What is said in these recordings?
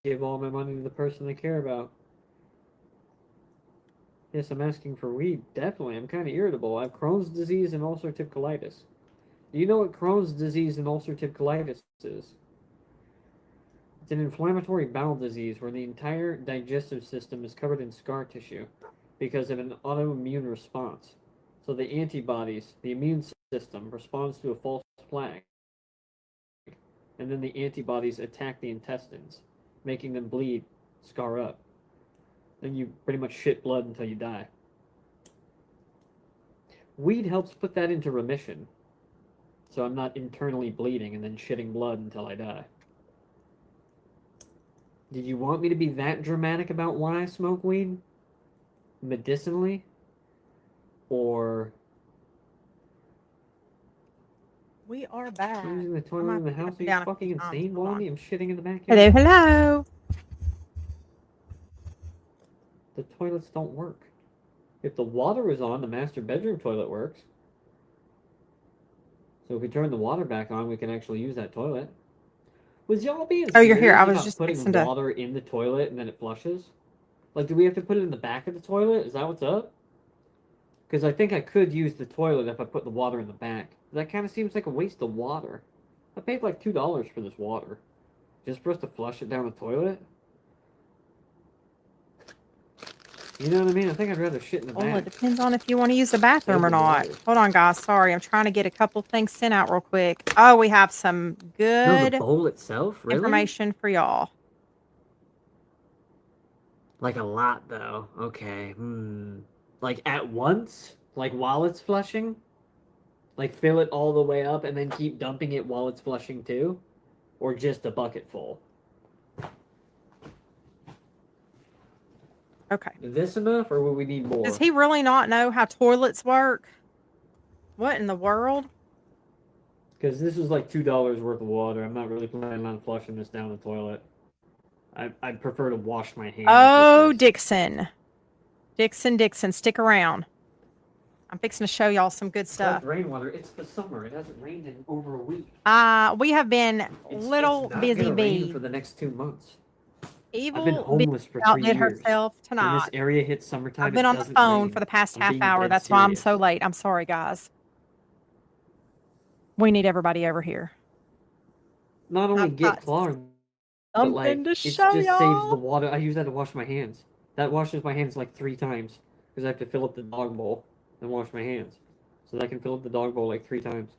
give all my money to the person I care about. Yes, I'm asking for weed. Definitely. I'm kind of irritable. I have Crohn's disease and ulcerative colitis. Do you know what Crohn's disease and ulcerative colitis is? It's an inflammatory bowel disease where the entire digestive system is covered in scar tissue because of an autoimmune response. So the antibodies, the immune system, responds to a false flag, and then the antibodies attack the intestines, making them bleed, scar up. Then you pretty much shit blood until you die. Weed helps put that into remission, so I'm not internally bleeding and then shitting blood until I die. Did you want me to be that dramatic about why I smoke weed? Medicinally? Or We are back. using the I'm toilet gonna in the have to house? get Are up you and down a fucking few times. insane, Hold on. Blondie? I'm shitting in the backyard. Hello, hello. The toilets don't work. If the water was on, the master bedroom toilet works. So if we turn the water back on, we can actually use that toilet. Was y'all being Oh, you're here. I serious was about just putting fixing to. water in the toilet and then it flushes? Like, do we have to put it in the back of the toilet? Is that what's up? Because I think I could use the toilet if I put the water in the back. That kind of seems like a waste of water. I paid like $2 for this water. Just for us to flush it down the toilet? You know what I mean? I think I'd rather shit in the Well, it back. depends on if you want to use the bathroom Save or the not. water. Hold on, guys. Sorry, I'm trying to get a couple things sent out real quick. Oh, we have some No, the good bowl itself? Really? information for y'all. Like a lot, though. Okay. Like at once? Like while it's flushing? Like fill it all the way up and then keep dumping it while it's flushing too? Or just a bucket full? Okay. Is this enough or will we need more? Does he really not know how toilets work? What in the world? Because this is like $2 worth of water. I'm not really planning on flushing this down the toilet. I'd prefer to wash my hands Oh, with this. Dixon. Dixon, stick around. I'm fixing to show y'all some good stuff. Rainwater. It's the summer. It hasn't rained in over a week. We have been little it's not busy gonna rain bees. for the next 2 months. I've been Evil bee homeless for outdid 3 years. herself When tonight. this area hits I've summertime, been it on the doesn't phone for rain. the past I'm half being hour. dead That's why I'm serious. so late. I'm sorry, guys. We need everybody over here. Not only I've get got clogged, but something like to it show just saves the y'all. water. I use that to wash my hands. That washes my hands like 3 times because I have to fill up the dog bowl and wash my hands. So that I can fill up the dog bowl like 3 times.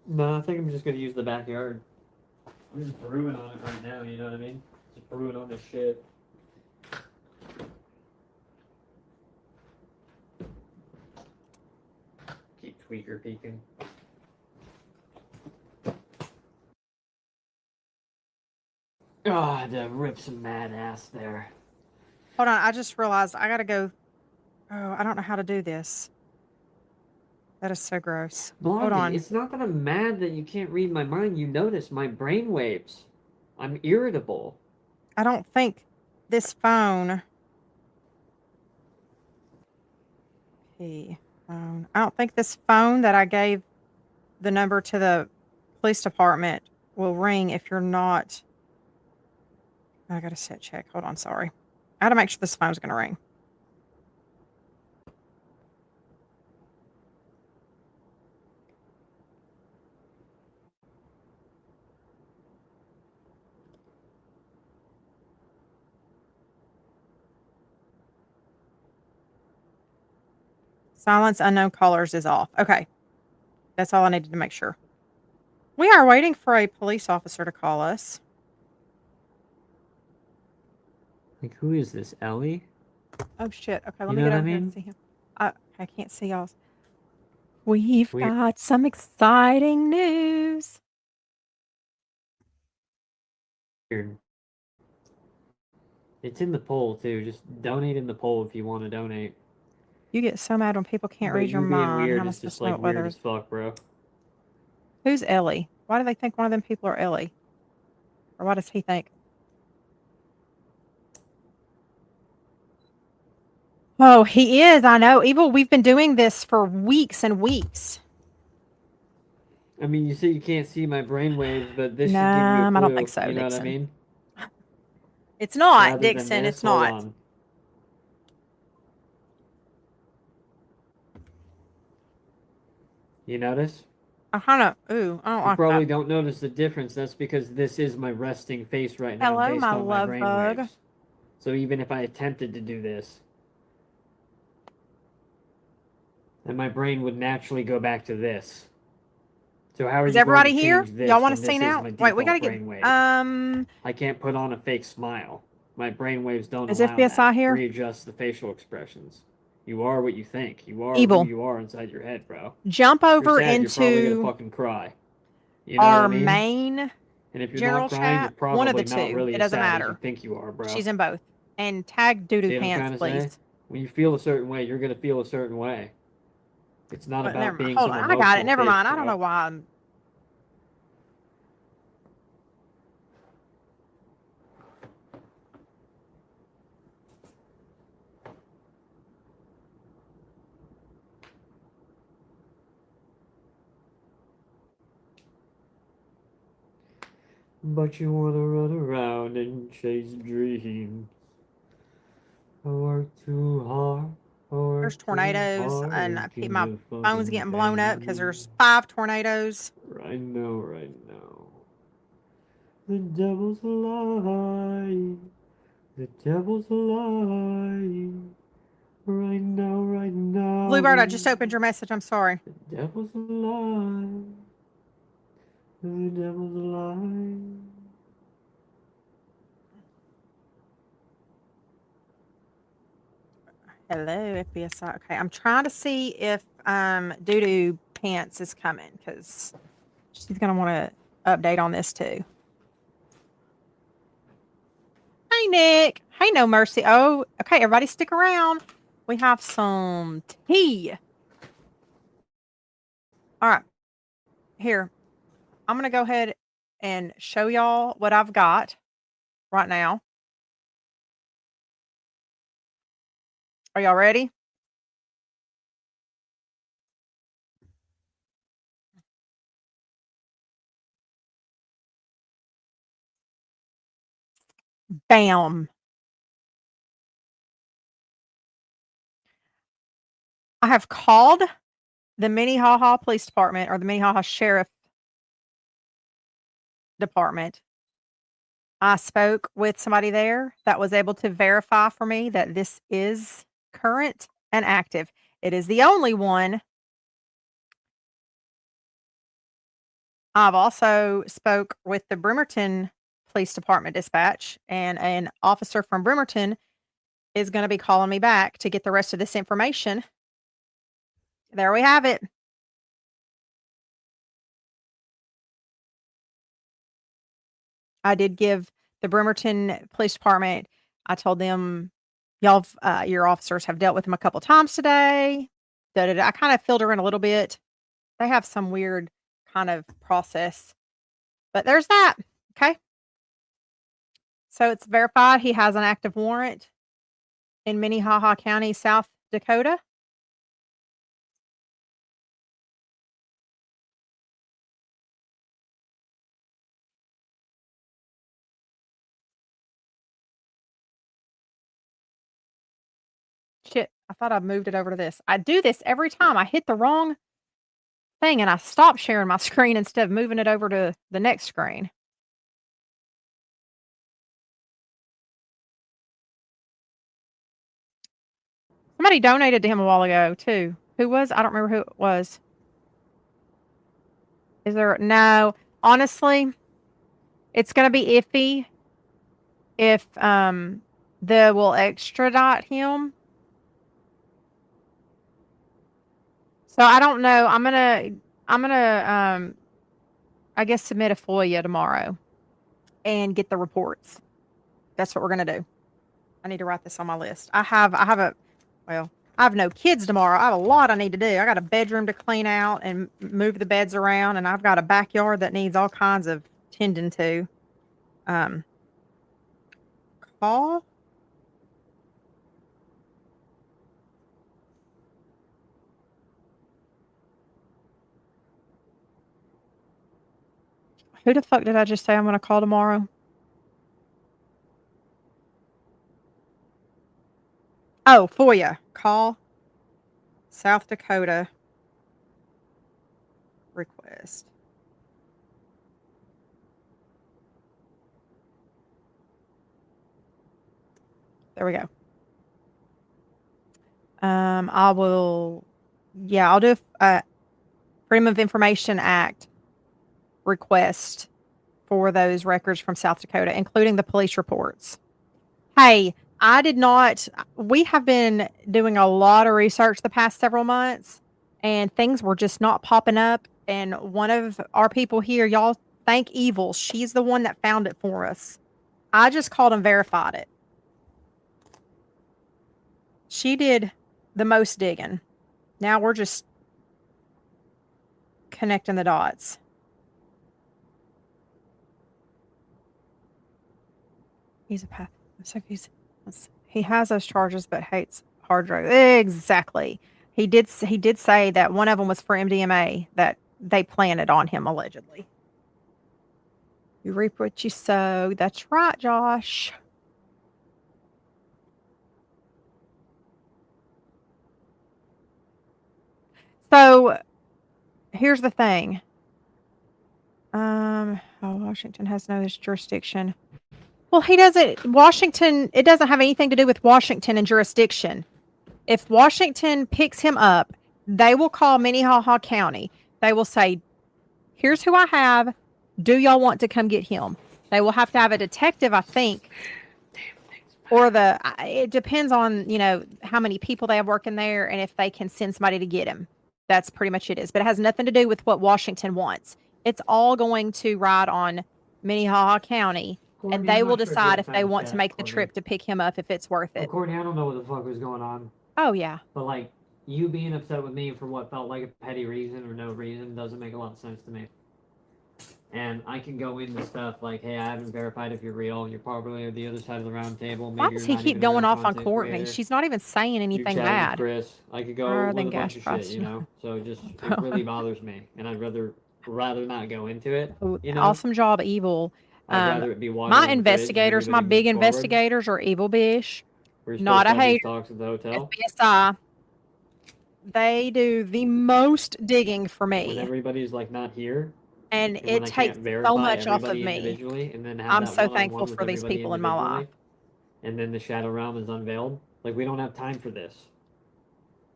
No, I think I'm just gonna use the backyard. I'm just brewing on it right now. You know what I mean? Just brewing on this shit. Keep tweaker peeking. Ah, that ripped some mad ass there. Hold on. I just realized I got to go. Oh, I don't know how to do this. That is so gross. Hold Blondie, on. it's not that I'm mad that you can't read my mind. You notice my brain waves. I'm irritable. I don't think this phone. P phone. I don't think this phone that I gave the number to the police department will ring if you're not. I got to set check. Hold on. Sorry. I got to make sure this phone's going to ring. Silence unknown callers is off. Okay. That's all I needed to make sure. We are waiting for a police officer to call us. Like, who is this, Ellie? Oh, shit. Okay, let You me know get what I over here and mean? see him. I can't see y'all. We've Weird. got some exciting news. It's in the poll, too. Just donate in the poll if you want to donate. You get so mad when people can't But read your you being mind. How weird am I is supposed just, to know like, what weird weather as is? fuck, bro. Who's Ellie? Why do they think one of them people are Ellie? Or what does he think? Oh, he is. I know. Evil, we've been doing this for weeks and weeks. I mean, you say you can't see my brainwaves, but this should give you a Nah, I don't think clue. so, You know what I Dixon. mean? It's not, Rather than Dixon. this, It's hold not. on. You notice? I kind of, ooh, I don't You like that. probably don't notice the difference. That's because this is my resting face right now Hello, based my on my love bug. brainwaves. So even if I attempted to do this, then my brain would naturally go back to this. So how are Is you going to everybody here? change Y'all this want to when see this is now? my Wait, we default gotta get, brainwave? I can't put on a fake smile. My brainwaves don't is allow that. FBSI here? Readjust the facial expressions. You are what you think. You are who Evil. you are inside your head, bro. Jump If you're over sad, you're probably gonna into fucking cry. You know what I our mean? main And if you're not general crying, you're chat. One of the probably not two. really It as doesn't sad as you matter. think you are, bro. She's in both. And tag Doodoo See what I'm Pants, trying to say? please. When you feel a certain way, you're gonna feel a certain way. It's not But never about mind. being Hold some on. I got it. emotional Never bitch, mind. I don't know bro. why I'm. But you wanna run around and chase dreams. I work too hard. I work There's too tornadoes, and hard. Can my you phone's fucking getting blown up because pay? there's 5 tornadoes. Right now, right now. The devil's a lie. The devil's a lie. Right now, right Bluebird, I now. just opened your message. I'm sorry. The devil's a lie. The devil's a lie. Hello, FBSI. Okay, I'm trying to see if Doodoo Pants is coming because she's gonna want to update on this too. Hey, Nick. Hey, No Mercy. Oh, okay. Everybody stick around. We have some tea. All right. Here. I'm going to go ahead and show y'all what I've got right now. Are y'all ready? Bam. I have called the Minnehaha Police Department or the Minnehaha Sheriff Department. I spoke with somebody there that was able to verify for me that this is current and active. It is the only one. I've also spoke with the Bremerton Police Department dispatch, and an officer from Bremerton is gonna be calling me back to get the rest of this information. There we have it. I did give the Bremerton Police Department. I told them, "Y'all, your officers have dealt with him a couple times today." Da, da, da. I kind of filled her in a little bit. They have some weird kind of process, but there's that. Okay. So it's verified he has an active warrant in Minnehaha County, South Dakota. Shit, I thought I moved it over to this. I do this every time. I hit the wrong thing and I stop sharing my screen instead of moving it over to the next screen. Somebody donated to him a while ago too. Who was? I don't remember who it was. Is there no, honestly, it's gonna be iffy if they will extradite him. So I don't know. I'm gonna I guess submit a FOIA tomorrow and get the reports. That's what we're gonna do. I need to write this on my list. I have a well, I have no kids tomorrow. I have a lot I need to do. I got a bedroom to clean out and move the beds around, and I've got a backyard that needs all kinds of tending to. Um, call. Who the fuck did I just say I'm gonna call tomorrow? Oh, FOIA. Call South Dakota request. There we go. I will, yeah, I'll do a Freedom of Information Act request for those records from South Dakota, including the police reports. Hey, I did not, we have been doing a lot of research the past several months, and things were just not popping up. And one of our people here, y'all thank Evil, she's the one that found it for us. I just called and verified it. She did the most digging. Now we're just connecting the dots. He's a path. So he has those charges, but hates hard drugs. Exactly. He did say that one of them was for MDMA that they planted on him allegedly. You reap what you sow. That's right, Josh. So here's the thing. Washington has no jurisdiction. Well, he doesn't. Washington. It doesn't have anything to do with Washington and jurisdiction. If Washington picks him up, they will call Minnehaha County. They will say, "Here's who I have. Do y'all want to come get him?" They will have to have a detective, I think, or it depends on, how many people they have working there and if they can send somebody to get him. That's pretty much it is. But it has nothing to do with what Washington wants. It's all going to ride on Minnehaha County, Courtney, and they I'm will not sure decide if if you have they time to want to chat, make the Courtney. trip to pick him up if it's worth Well, it. Courtney, I don't know what the fuck was going on, Oh, yeah. but like you being upset with me for what felt like a petty reason or no reason doesn't make a lot of sense to me. And I can go into stuff like, hey, I haven't verified if you're real, and you're probably the other side of the round table. Why Maybe does you're he not keep even a going real off on content Courtney? creator. She's not even saying You're anything chatting with bad. Chris. I could go Higher with than a gas bunch of shit, you know. So it really bothers me, and I'd rather not go into it. Oh, You know, awesome job, Evil. I'd rather it be water My on the bridge and investigators, my everybody big moves forward. investigators are Evil Bish, We're not supposed to a have these hater, talks at the hotel SBSI. They do the most digging for when me, everybody's like not here, and and when it I takes can't so verify much off of everybody me. individually, and then have I'm that so one-on-one thankful with for these everybody people in my individually, life. and then the shadow realm is unveiled. Like, we don't have time for this.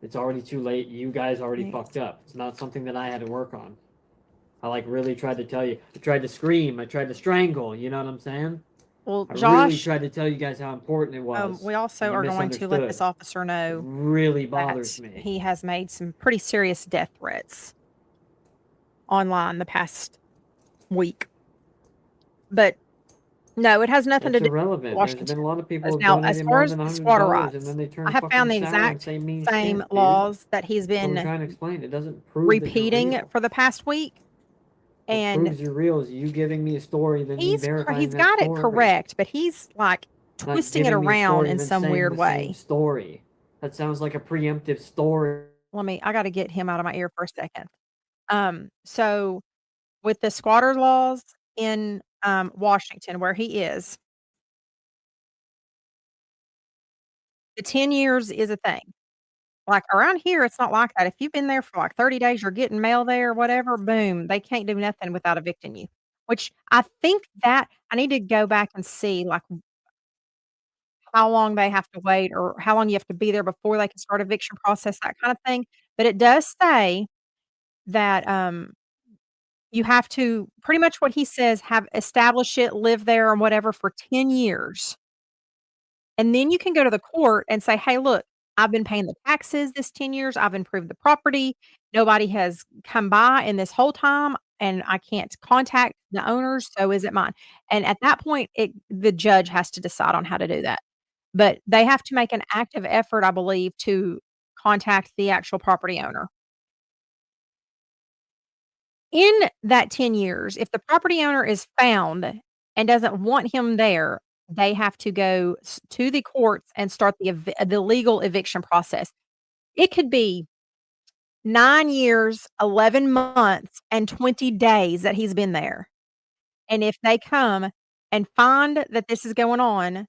It's already too late. You guys already Thanks. fucked up. It's not something that I had to work on. I like really tried to tell you. I tried to scream. I tried to strangle. You know what I'm saying? Well, I really Josh, tried to tell you guys how important it was. we also And you are going to let this misunderstood. officer It know really bothers that me. he has made some pretty serious death threats online the past week. But no, it has nothing to It's do with irrelevant. There's been Washington. a lot of people Because who have now, as donated far more as than the squatter $100, and rights, then they I turn have fucking found the sour and exact say mean same shit, dude. laws that he's That's what I'm been trying to explain. It doesn't prove that you're repeating real. for the past week, What and proves you're real is you giving me a story, then me verifying he's that got it story. correct, but he's like Not twisting it giving me a around story in and then some saying weird the same way. story. That sounds like a preemptive story. I got to get him out of my ear for a second. So with the squatter laws in Washington, where he is, the 10 years is a thing. Like, around here, it's not like that. If you've been there for, like, 30 days, you're getting mail there, whatever, boom, they can't do nothing without evicting you, which I think that I need to go back and see, like, how long they have to wait or how long you have to be there before they can start eviction process, that kind of thing, but it does say that, you have to pretty much what he says, have establish it, live there, or whatever for 10 years. And then you can go to the court and say, "Hey, look, I've been paying the taxes this 10 years. I've improved the property. Nobody has come by in this whole time, and I can't contact the owners, so is it mine?" And at that point, the judge has to decide on how to do that. But they have to make an active effort, I believe, to contact the actual property owner. In that 10 years, if the property owner is found and doesn't want him there, they have to go to the courts and start the legal eviction process. It could be 9 years, 11 months, and 20 days that he's been there. And if they come and find that this is going on,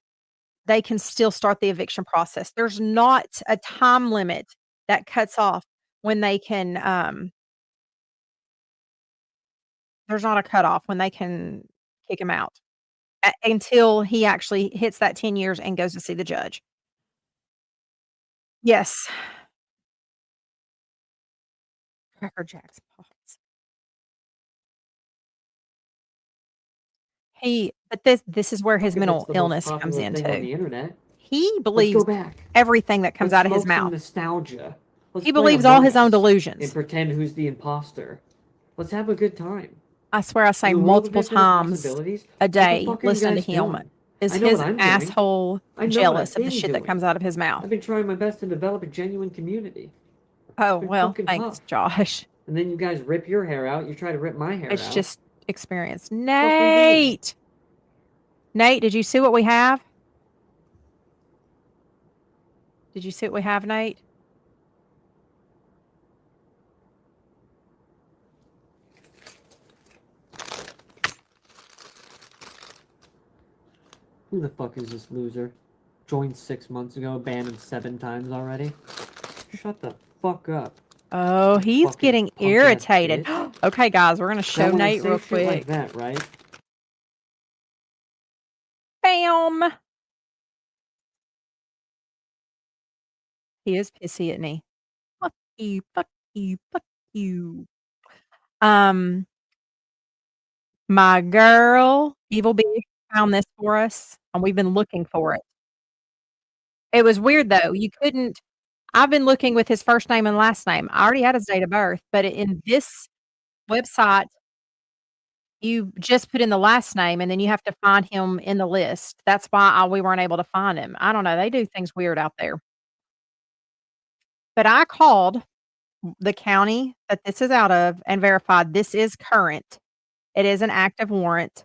they can still start the eviction process. There's not a time limit that cuts off when they can, there's not a cutoff when they can kick him out until he actually hits that 10 years and goes to see the judge. Yes. Cracker Jacks pops. But this is where his If it's mental the most illness comes popular in thing on too. the internet, He let's believes go back. everything that comes Let's out of his smoke some mouth. nostalgia. Let's He play believes all Among his own Us delusions. and pretend who's the imposter. Let's have a good time. I swear I say In the world of multiple infinite times possibilities, a what the day, fuck are you listen to guys him. doing? Is I know what his I'm doing. asshole I know what jealous I've of the been shit that comes doing. out of his mouth? I've been trying my best to develop a genuine community. Oh, It's been well, fucking thanks, tough. Josh. And then you guys rip your hair out. You try to rip my hair It's out. just experience. Fuck we doing? Nate! Nate, did you see what we have? Did you see what we have, Nate? Who the fuck is this loser? Joined 6 months ago, banned 7 times already. Shut the fuck up. Oh, he's Fucking getting punk-ass irritated. bitch. Okay, guys, we're gonna show Now when I Nate say real shit like quick. that, right? Bam! He is pissy, isn't he? Fuck you, fuck you, fuck you. Um, my girl, Evil Big found this for us, and we've been looking for it. It was weird though, you couldn't I've been looking with his first name and last name. I already had his date of birth, but in this website, you just put in the last name, and then you have to find him in the list. That's why we weren't able to find him. I don't know, they do things weird out there. But I called the county that this is out of and verified this is current. It is an active warrant,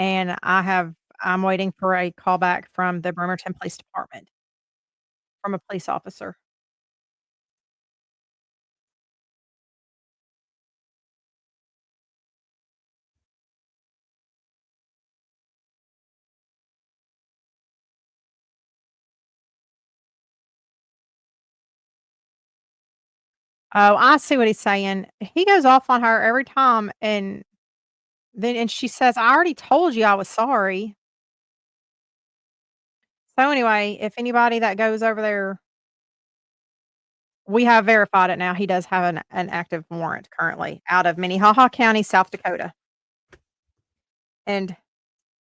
and I'm waiting for a call back from the Bremerton Police Department from a police officer. Oh, I see what he's saying. He goes off on her every time, and she says, "I already told you I was sorry." So anyway, if anybody that goes over there, we have verified it now. He does have an active warrant currently out of Minnehaha County, South Dakota. And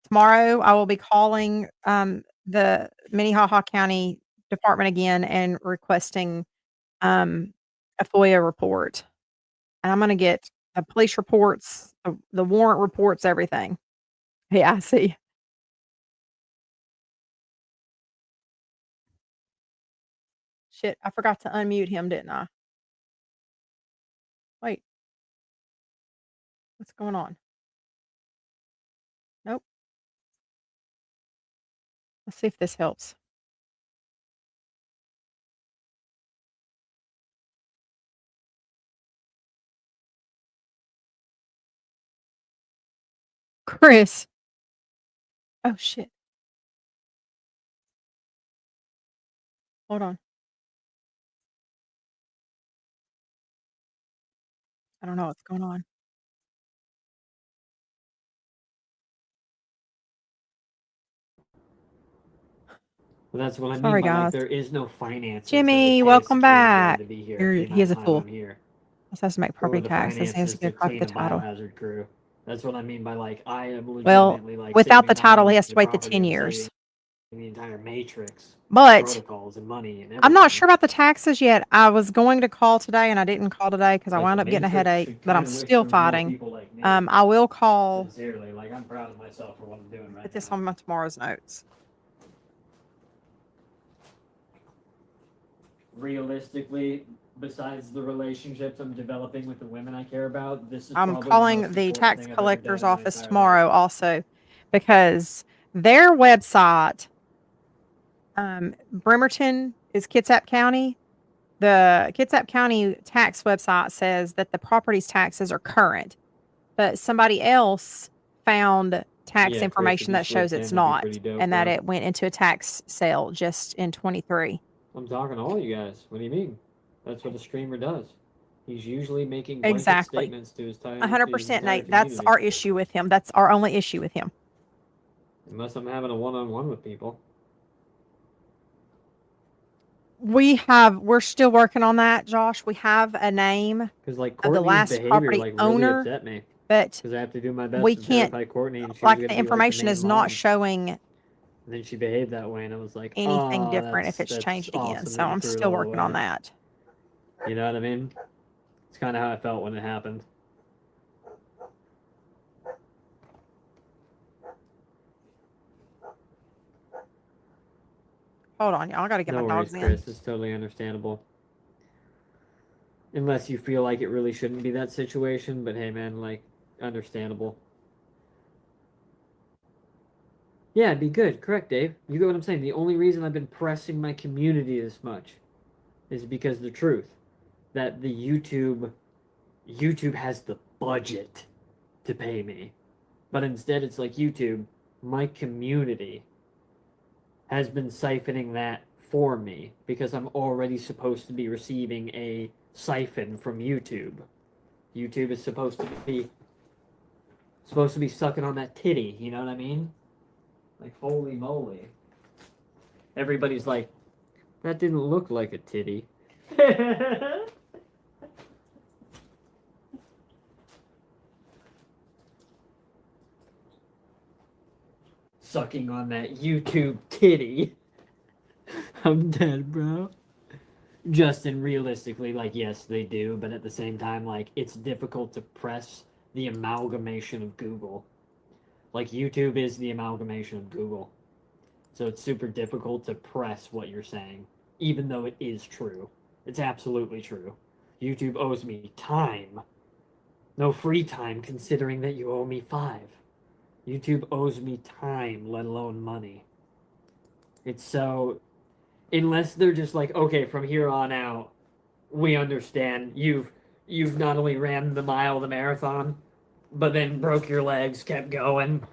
tomorrow I will be calling the Minnehaha County Department again and requesting um, a FOIA report. And I'm going to get the police reports, the warrant reports, everything. Yeah, I see. Shit, I forgot to unmute him, didn't I? Wait, what's going on? Nope. Let's see if this helps. Chris. Oh shit. Hold on. I don't know what's going on. Well, that's what I mean Sorry, by like guys. there is no finances that would Jimmy, pay a welcome security guard back. to be here You're the he amount is of a time fool. I'm here. This has to make Or property the taxes. He has to finances to give a copy clean of a the title. biohazard crew. That's what I mean by like I am Well, legitimately like without the saving title, he time has to and wait the property. 10 I'm years. saving the entire matrix, But protocols and money and I'm not everything. sure about the taxes yet. I was going to call today, and I didn't call today because I Like wound the up getting a matrix headache, should but I'm kind of wish still there were more fighting. people like me. I will call. Sincerely, like I'm proud of myself for what I'm doing right Put this now. on my tomorrow's notes. Realistically, besides the relationships I'm developing with the women I care about, this is I'm probably the calling most the important tax thing I've ever done collector's in my office entire tomorrow life. also because their website, Bremerton is Kitsap County. The Kitsap County tax website says that the property's taxes are current, but somebody else found tax Yeah, Chris, if information you that shows slipped it's in, that'd be not, pretty dope, and that bro. it went into a tax sale just in 23. I'm talking to all you guys. What do you mean? That's what a streamer does. He's usually making blanket Exactly. statements to his, his 100%, entire Nate. That's community. our issue with him. That's our only issue with him. Unless I'm having a one-on-one with people. We're still working on that, Josh. We have a name Because, like, of the Courtney's last behavior, property like, really owner, upset me. but Because I have to do my best we to can't, verify Courtney, and she was like, going the to be, like, the information main is not mom. showing And then she behaved that way, and I was like, anything oh, different if it's that's changed again. awesome So that you I'm threw it still all working on away. that. You know what I mean? It's kind of how I felt when it happened. Hold on, y'all. I got to get No my worries, dogs in. Chris. It's totally understandable. Unless you feel like it really shouldn't be that situation, but hey, man, like, understandable. Yeah, it'd be good. Correct, Dave. You get what I'm saying. The only reason I've been pressing my community this much is because the truth that the YouTube has the budget to pay me. But instead it's like YouTube, my community has been siphoning that for me because I'm already supposed to be receiving a siphon from YouTube. YouTube is supposed to be sucking on that titty, you know what I mean? Like holy moly. Everybody's like, that didn't look like a titty. Sucking on that YouTube titty. I'm dead, bro. Justin, realistically, like, yes, they do, but at the same time, like, it's difficult to press the amalgamation of Google. Like, YouTube is the amalgamation of Google. So it's super difficult to press what you're saying, even though it is true. It's absolutely true. YouTube owes me time. No free time, considering that you owe me 5. YouTube owes me time, let alone money. It's so. Unless they're just like, okay, from here on out, we understand you've not only ran the mile, the marathon, but then broke your legs, kept going,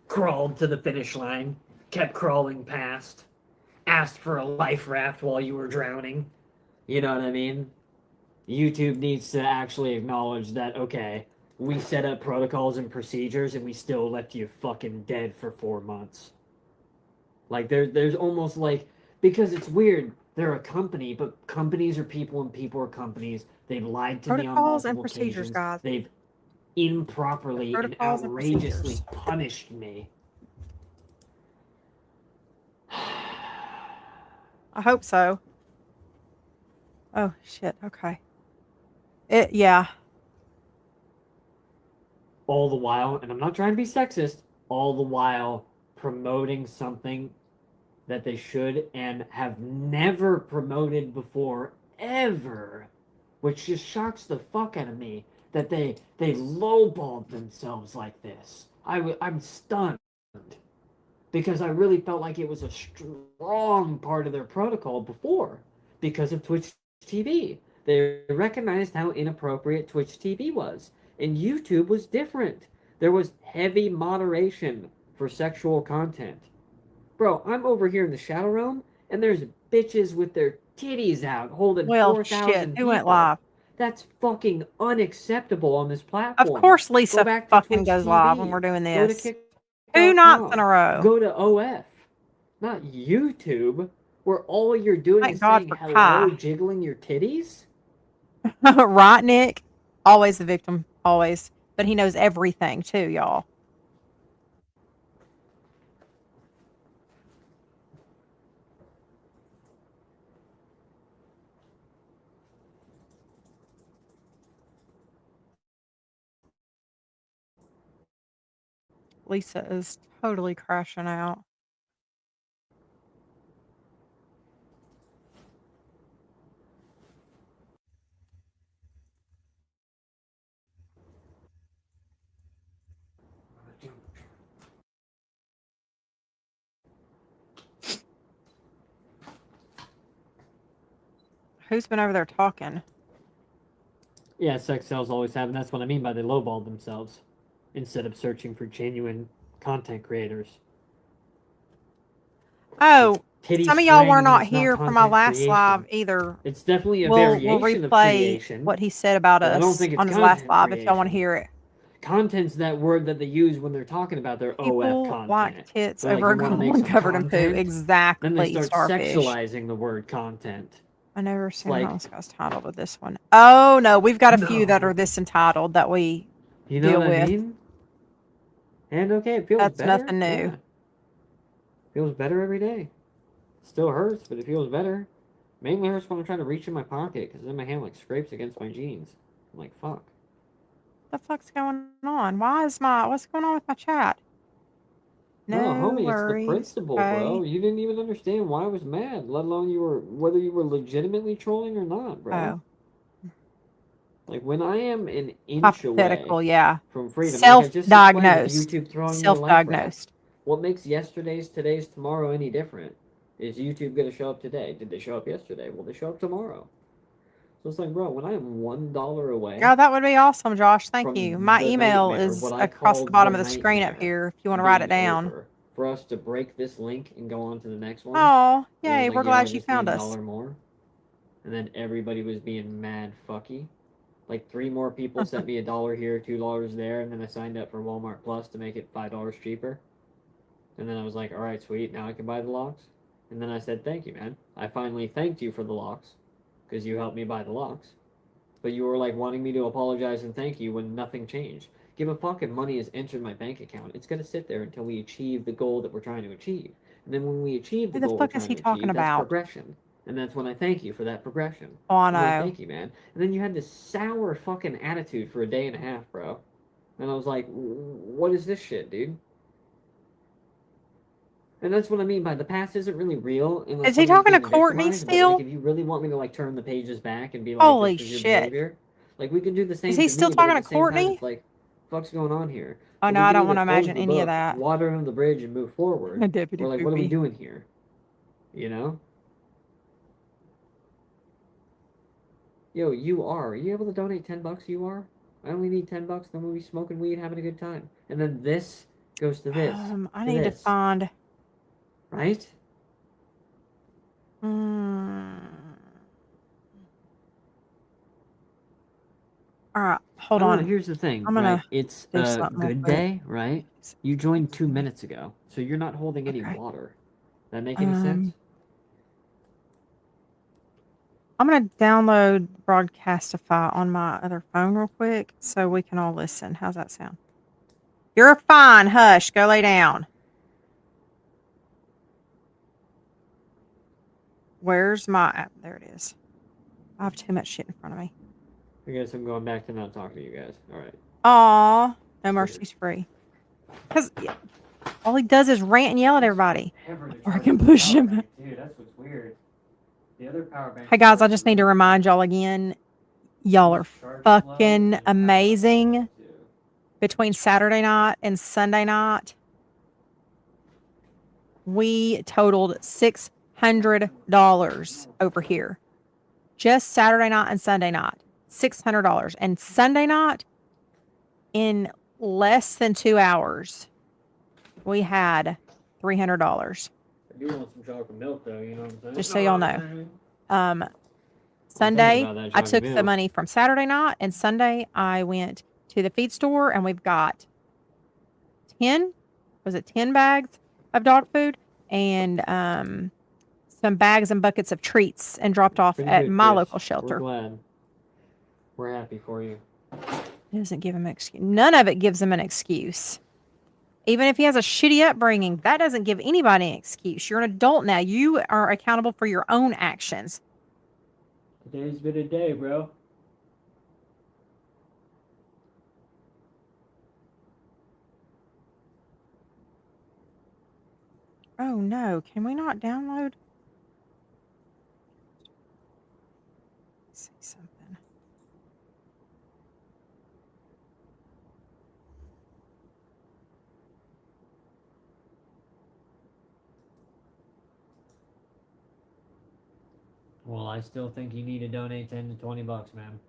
crawled to the finish line, kept crawling past, asked for a life raft while you were drowning. You know what I mean? YouTube needs to actually acknowledge that, okay, we set up protocols and procedures and we still left you fucking dead for 4 months. Like there's almost like because it's weird. They're a company, but companies are people and people are companies. They've lied to me on Protocols and multiple procedures, occasions. guys. They've improperly and Protocols and outrageously procedures. punished me. I hope so. Oh, shit. Okay. Yeah. All the while, and I'm not trying to be sexist, all the while promoting something that they should and have never promoted before ever, which just shocks the fuck out of me that they lowballed themselves like this. I'm stunned because I really felt like it was a strong part of their protocol before because of Twitch TV. They recognized how inappropriate Twitch TV was, and YouTube was different. There was heavy moderation for sexual content. Bro, I'm over here in the Shadow Realm, and there's bitches with their titties out holding Well, shit. 4,000 Who went people. live? That's fucking unacceptable on this Of platform. course Go Lisa back to fucking Twitch goes live when TV. we're doing Go to this. 2 nights in kick.com. a row. Go to OF. Not YouTube, where all you're doing Thank is God saying for hello, Kai. jiggling your titties. Right, Nick? Always the victim. Always. But he knows everything, too, y'all. Lisa is totally crashing out. Who's been over there talking? Yeah, sex sales always have, and that's what I mean by they lowballed themselves. instead of searching for genuine content creators. Oh, Titty some of y'all were swinging not is not here for my content last live creation. either. It's definitely a We'll variation of replay creation. what he said about but I don't us think it's on his last content live if y'all want to creation. hear it. Content's that word that they use when they're talking about their OF People content. like tits They're like, over a you want to make goblin some covered in poo. content? Exactly, Then they start Starfish. sexualizing the word content. I never seen like- how this guy's titled with this one. Oh no, we've got a few that are this entitled that we You know deal what I with. mean? And okay, it feels That's better. nothing new. Yeah. Feels better every day. Still hurts, but it feels better. Mainly hurts when I'm trying to reach in my pocket because then my hand like scrapes against my jeans. I'm like, fuck. What the fuck's going on? What's going on with my chat? No, homie, worries. it's the principle, Okay. bro. You didn't even understand why I was mad, let alone whether you were legitimately trolling or not, bro. Oh. Like when I am an inch away Hypothetical, yeah. from freedom, like I just explained with Self-diagnosed. YouTube throwing you a life raft. Self-diagnosed. What makes yesterday's, today's, tomorrow any different? Is YouTube gonna show up today? Did they show up yesterday? Will they show up tomorrow? So it's like, bro, when I am $1 away, Oh, that would be awesome, Josh. Thank from you. My the email nightmare, is what I across call the bottom the of the screen up nightmare here if you want to write it being down. over, for us to break this link and go on to the next one. Oh, and I was yay, like, we're yo, I glad you just found need us. $1 more. And then everybody was being mad fucky. Like 3 more people sent me $1 here, $2 there, and then I signed up for Walmart Plus to make it $5 cheaper. And then I was like, all right, sweet, now I can buy the locks. And then I said, thank you, man. I finally thanked you for the locks because you helped me buy the locks. But you were like wanting me to apologize and thank you when nothing changed. Give a fuck if money is entered my bank account. It's gonna sit there until we achieve the goal that we're trying to achieve. And then when we achieve the Who the goal we're fuck is trying he to achieve, talking that's about? progression. And that's when I thank you for that progression. Oh, I I'm like, know. thank you, man. And then you had this sour fucking attitude for a day and a half, bro. And I was like, what is this shit, dude? And that's what I mean by the past isn't really real unless Is he somebody's talking to being Courtney victimized. But like, still? if you really want me to like turn the pages back and be like, Holy this was your shit. behavior, like we can do the same Is he to still me. But talking at to the same time, Courtney? it's like, what's going on here? Oh So no, we I can don't want either to close imagine the any of book, that. water under the bridge, and move forward. Deputy Or like, what are we doing here? You know? Yo, are you able to donate $10? You are. I only need $10. Then we'll be smoking weed, having a good time. And then this goes to this. I to need this. to find. Right? All right, hold on. Here's the thing, I'm gonna right? It's do a something real good quick. day, right? You joined 2 minutes ago, so you're not holding any Okay. water. That make any sense? I'm gonna download Broadcastify on my other phone real quick so we can all listen. How's that sound? You're fine. Hush. Go lay down. Where's my app? There it is. I have too much shit in front of me. I guess I'm going back to not talking to you guys. All right. Aw, no mercy's free. Because all he does is rant and yell at everybody. Or I can push him. Dude, that's what's weird. The other power bank. Hey guys, I just need to remind y'all again, y'all are fucking amazing. Between Saturday night and Sunday night, we totaled $600 over here. Just Saturday night and Sunday night, $600. And Sunday night, in less than 2 hours, we had $300. I do want some chocolate milk, though. You know what I'm saying? Just so y'all know. Sunday, I took the money from Saturday night, and Sunday I went to the feed store, and we've got 10 bags of dog food and some bags and buckets of treats and dropped off at my local shelter. We're glad. We're happy for you. It doesn't give him an excuse. None of it gives him an excuse. Even if he has a shitty upbringing, that doesn't give anybody an excuse. You're an adult now. You are accountable for your own actions. Today's been a day, bro. Oh no, can we not download? Let's see something. Well, I still think you need to donate 10 to 20 bucks, man.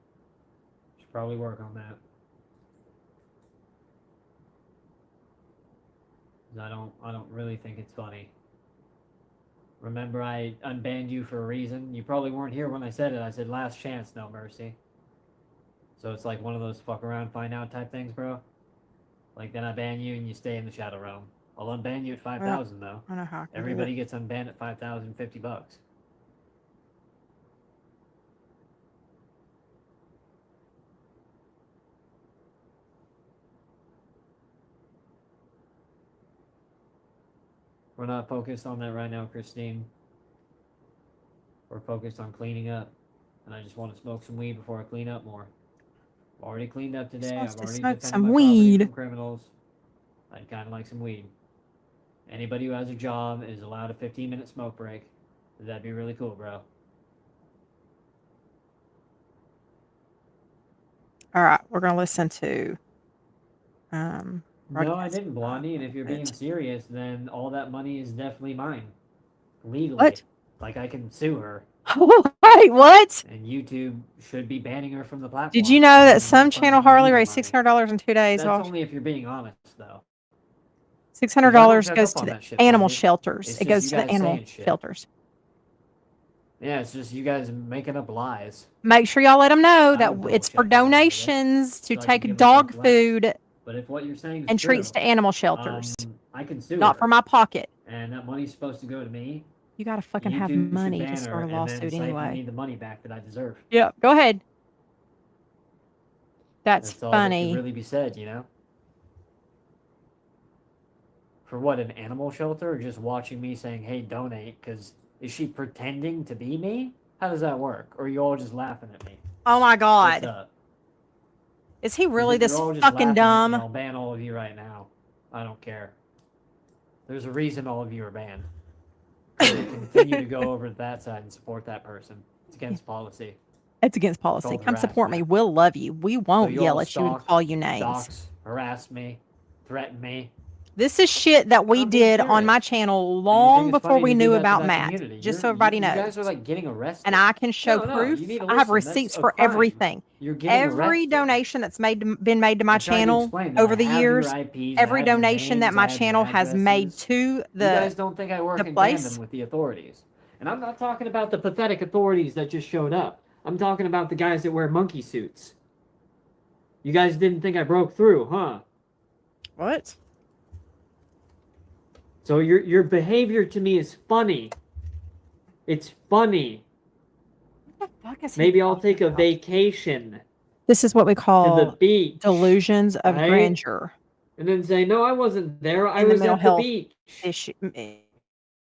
Should probably work on that. 'Cause I don't really think it's funny. Remember, I unbanned you for a reason. You probably weren't here when I said it. I said last chance, no mercy. So it's like one of those fuck around, find out type things, bro. Like then I ban you and you stay in the shadow realm. I'll unban you at 5,000 though. I don't know how I can Everybody do gets unbanned at 5,000, $50. We're not focused on that right now, Christine. We're focused on cleaning up. And I just want to smoke some weed before I clean up more. I've already cleaned up today. wants I've to already smoke defended some my property weed. from criminals. I'd kind of like some weed. Anybody who has a job is allowed a 15-minute smoke break. That'd be really cool, bro. All right, we're gonna listen to. No, I broadcast didn't, Blondie. And if you're being it. serious, then all that money is definitely mine. Legally. What? Like, I can sue her. Wait, what? And YouTube should be banning her from the platform. Did you know that because some you're channel funding Harley me raised money. $600 in 2 days? That's only if you're being honest, though. $600 shut goes up to on the that shit, animal Blondie. shelters. It's It just goes you to the guys animal saying shit. shelters. Yeah, it's just you guys making up lies. Make sure y'all let them know I that would it's double for check all of it, donations to so I can take give dog myself less. food But if what you're saying is and true, treats to animal shelters. I can sue Not her. for my pocket. And that money's supposed to go to me. You gotta fucking have YouTube money should to ban start her a and then lawsuit siphon anyway. me the money back that I deserve. Yeah, go ahead. That's all that funny. could really be said, you know? For what, an animal shelter? Or just watching me saying, hey, donate? Because is she pretending to be me? How does that work? Or are you all just laughing at me? Oh my What's god. up? Is he 'Cause really if this you're all just fucking laughing at me, dumb? I'll ban all of you right now. I don't care. There's a reason all of you are banned. Continue to go over to that side and support that person. It's against policy. It's against policy. called Come support me. harassment. We'll love you. We won't you yell all at you and stalk, call you names. dox, harass me, threaten me. This is shit that we I'm being did on my serious. channel And you think long it's before funny we to do knew that to about that Matt. community. Just so everybody you knows. guys are like getting arrested. And I can show No, proof. you need to I have listen. That's receipts a for crime. everything. You're getting Every arrested. donation that's been made to my I tried to channel explain that over I the have your years, IPs, I every have your donation that names, my I have your channel has made addresses. to You the guys don't think I work the in place? tandem with the authorities. And I'm not talking about the pathetic authorities that just showed up. I'm talking about the guys that wear monkey suits. You guys didn't think I broke through, huh? What? So your behavior to me is funny. It's funny. What the fuck is he Maybe I'll talking take a about? vacation This is what we to the call beach. delusions of right? grandeur And then say, no, I wasn't there. I in the was mental at the health beach. issue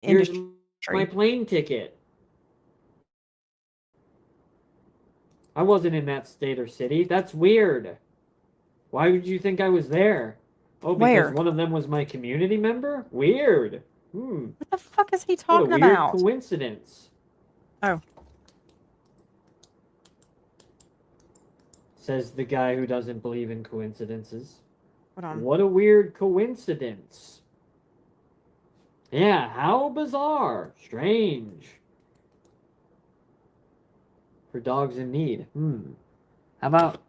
Here's industry. my plane ticket. I wasn't in that state or city. That's weird. Why would you think I was there? Oh, because Where? one of them was my community member? Weird. What the fuck is he What a talking weird about? coincidence. Oh. Says the guy who doesn't believe in coincidences. Hold on. What a weird coincidence. Yeah, how bizarre. Strange. For dogs in need. How about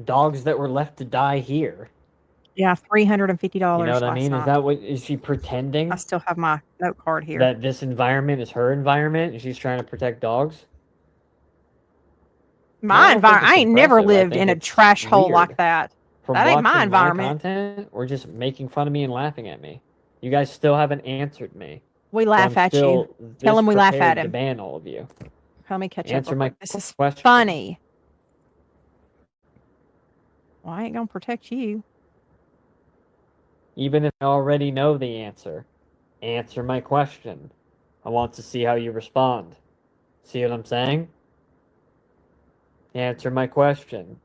dogs that were left to die here? Yeah, $350. You know what I mean? last Is night. that what is she pretending I still have my note card here. that this environment is her environment and she's trying to protect dogs? My environment. I ain't never impressive. I lived think in a it's trash hole weird. like that. From That ain't my watching environment. content or just making fun of me and laughing at me. You guys still haven't answered me. We So laugh I'm at you. still Tell him we laugh prepared at to him. ban all of you. Let me catch Answer up. my This is question. funny. Well, I ain't gonna protect you. Even if I already know the answer, answer my question. I want to see how you respond. See what I'm saying? Answer my question.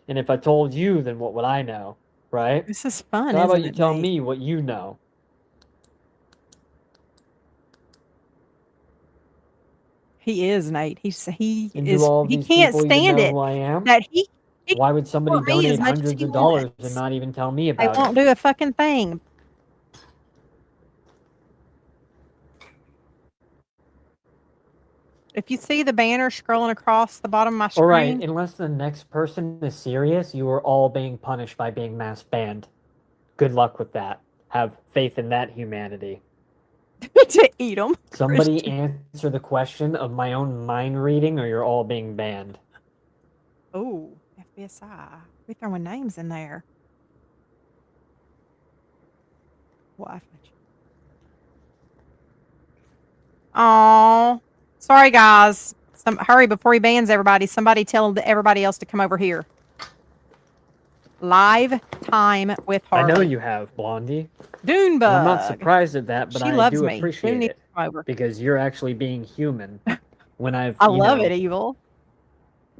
And if I told you, then what would I know, right? This is fun. So how about isn't you it, tell Nate? me what you know? He is, Nate. He And do all he these can't people even stand know it who I am? that he Why would somebody support me as donate much as hundreds he of dollars and wants. not even tell me They about won't it? do a fucking thing. If you see the banner scrolling across the bottom of my screen, All right, unless the next person is serious, you are all being punished by being mass banned. Good luck with that. have faith in that humanity. To eat them. Somebody answer the question of my own mind reading, or you're all being banned. Oh, FBSI. We throwing names in there. What? Oh, sorry guys. Hurry before he bans everybody. Somebody tell everybody else to come over here. Live time with Harley. I know you have, Blondie. Dunebug. And I'm not surprised at that, but She I loves do me. appreciate Dune needs it to come over. because you're actually being human. When I've I love it, Evil.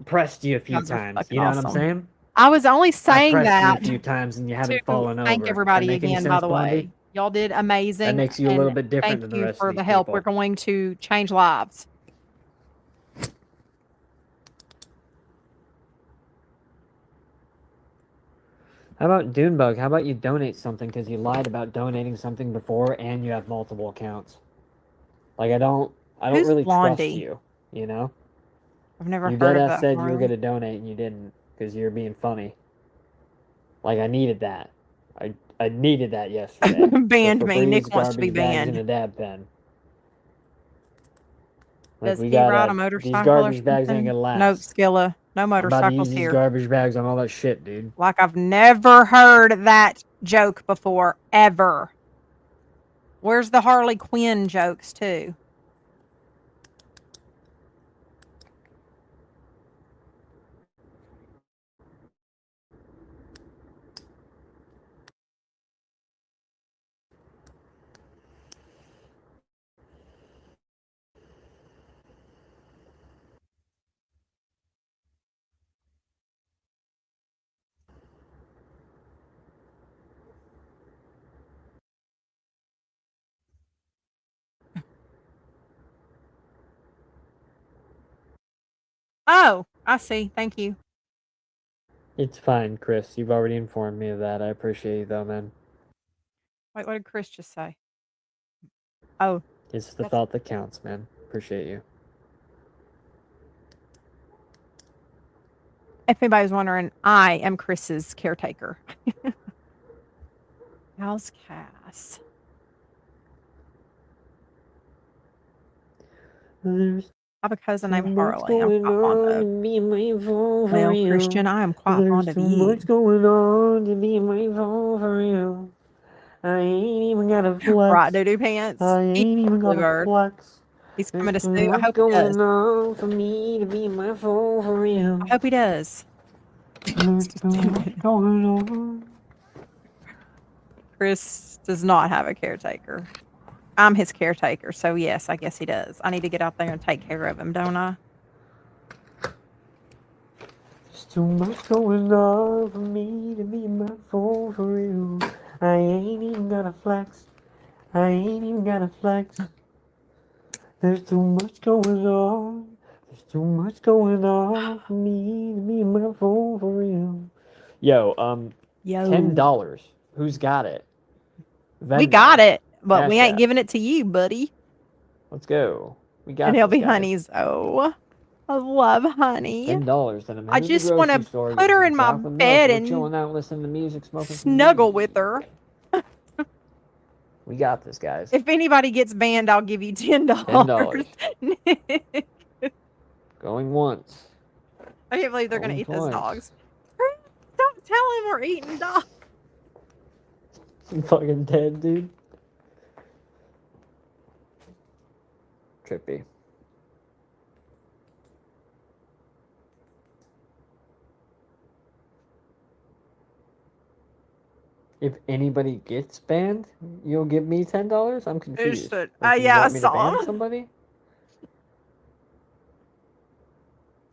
pressed you a few Guys are times, fucking you know what I'm awesome. saying? I was only I saying pressed you a that few times and you haven't to fallen over. thank That everybody make any again, sense, by the Blondie? way. Y'all did amazing. That makes you a little bit different thank than the you rest for of the these help. people. We're going to change lives. How about Dunebug? How about you donate something because you lied about donating something before and you have multiple accounts? Like I don't Who's really Blondie? trust you, you know? I've never You heard of deadass that. said you were Harley. gonna donate and you didn't because you're being funny. Like I needed that. I needed that yesterday. Banned So me. Nick Febreze, wants to be garbage bags, and banned. a dab pen. Like Does we he ride a gotta. These motorcycle or garbage bags ain't something? gonna last. No, Skilla. No I'm about to use motorcycles these here. garbage bags on all that shit, dude. Like I've never heard that joke before, ever. Where's the Harley Quinn jokes, too? Oh, I see. Thank you. It's fine, Chris. You've already informed me of that. I appreciate you, though, man. Wait, what did Chris just say? Oh, It's the thought that counts, man. Appreciate you. if anybody's wondering, I am Chris's caretaker. How's Cass? There's I have a cousin too named much Harley. I'm going quite fond on of. to be my phone for Well, you. Christian, I am quite fond There's of too you. much going on to be my phone for you. I ain't even got a flex. Right, doo-doo pants. I ain't even got a Bluebird. flex. He's There's coming to too sue. I much hope he does. going on for me to be my phone for you. I hope he does. There's too much going on. Chris does not have a caretaker. I'm his caretaker, so yes, I guess he does. I need to get out there and take care of him, don't I? There's too much going on for me to be my phone for you. I ain't even got a flex. I ain't even got a flex. There's too much going on. There's too much going on for me to be my phone for you. Yo, $10. Who's got it? We Venmo. got it, but we Cash ain't App. giving it to you, buddy. Let's go. We got And he'll this, be guys. Honey's. Oh, I love Honey. $10. Then I'm I headed to the just want grocery to store. put Get her some in my chocolate milk. bed We're and chilling out, listening to music, smoking some snuggle weed. with her. We got this, guys. If anybody gets banned, I'll give you $10. $10. Going once. I can't believe they're going to Going eat those twice. dogs. Don't tell him we're eating dogs. I'm fucking dead, dude. Trippy. If anybody gets banned, you'll give me $10? I'm confused. Should. Like, you Yeah, I want me to saw ban him. somebody?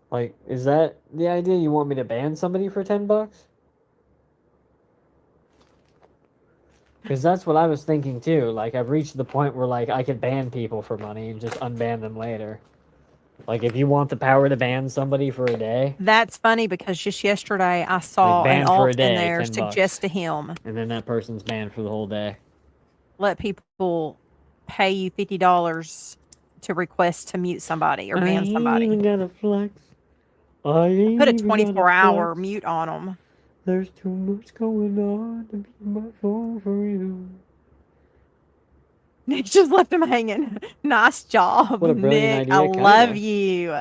Like, is that the idea? You want me to ban somebody for $10? Because that's what I was thinking too. Like, I've reached the point where like I could ban people for money and just unban them later. Like, if you want the power to ban somebody for a day, That's funny because just yesterday I saw an banned for a alt in day, there $10. suggest to him, and then that person's banned for the whole day. let people pay you $50 to request to mute somebody or I ban ain't somebody. even got a flex. I ain't Put a even got a 24-hour flex. mute on them. There's too much going on to be my phone for you. Nick just left him hanging. Nice job, What a brilliant Nick. idea, I love kinda. you.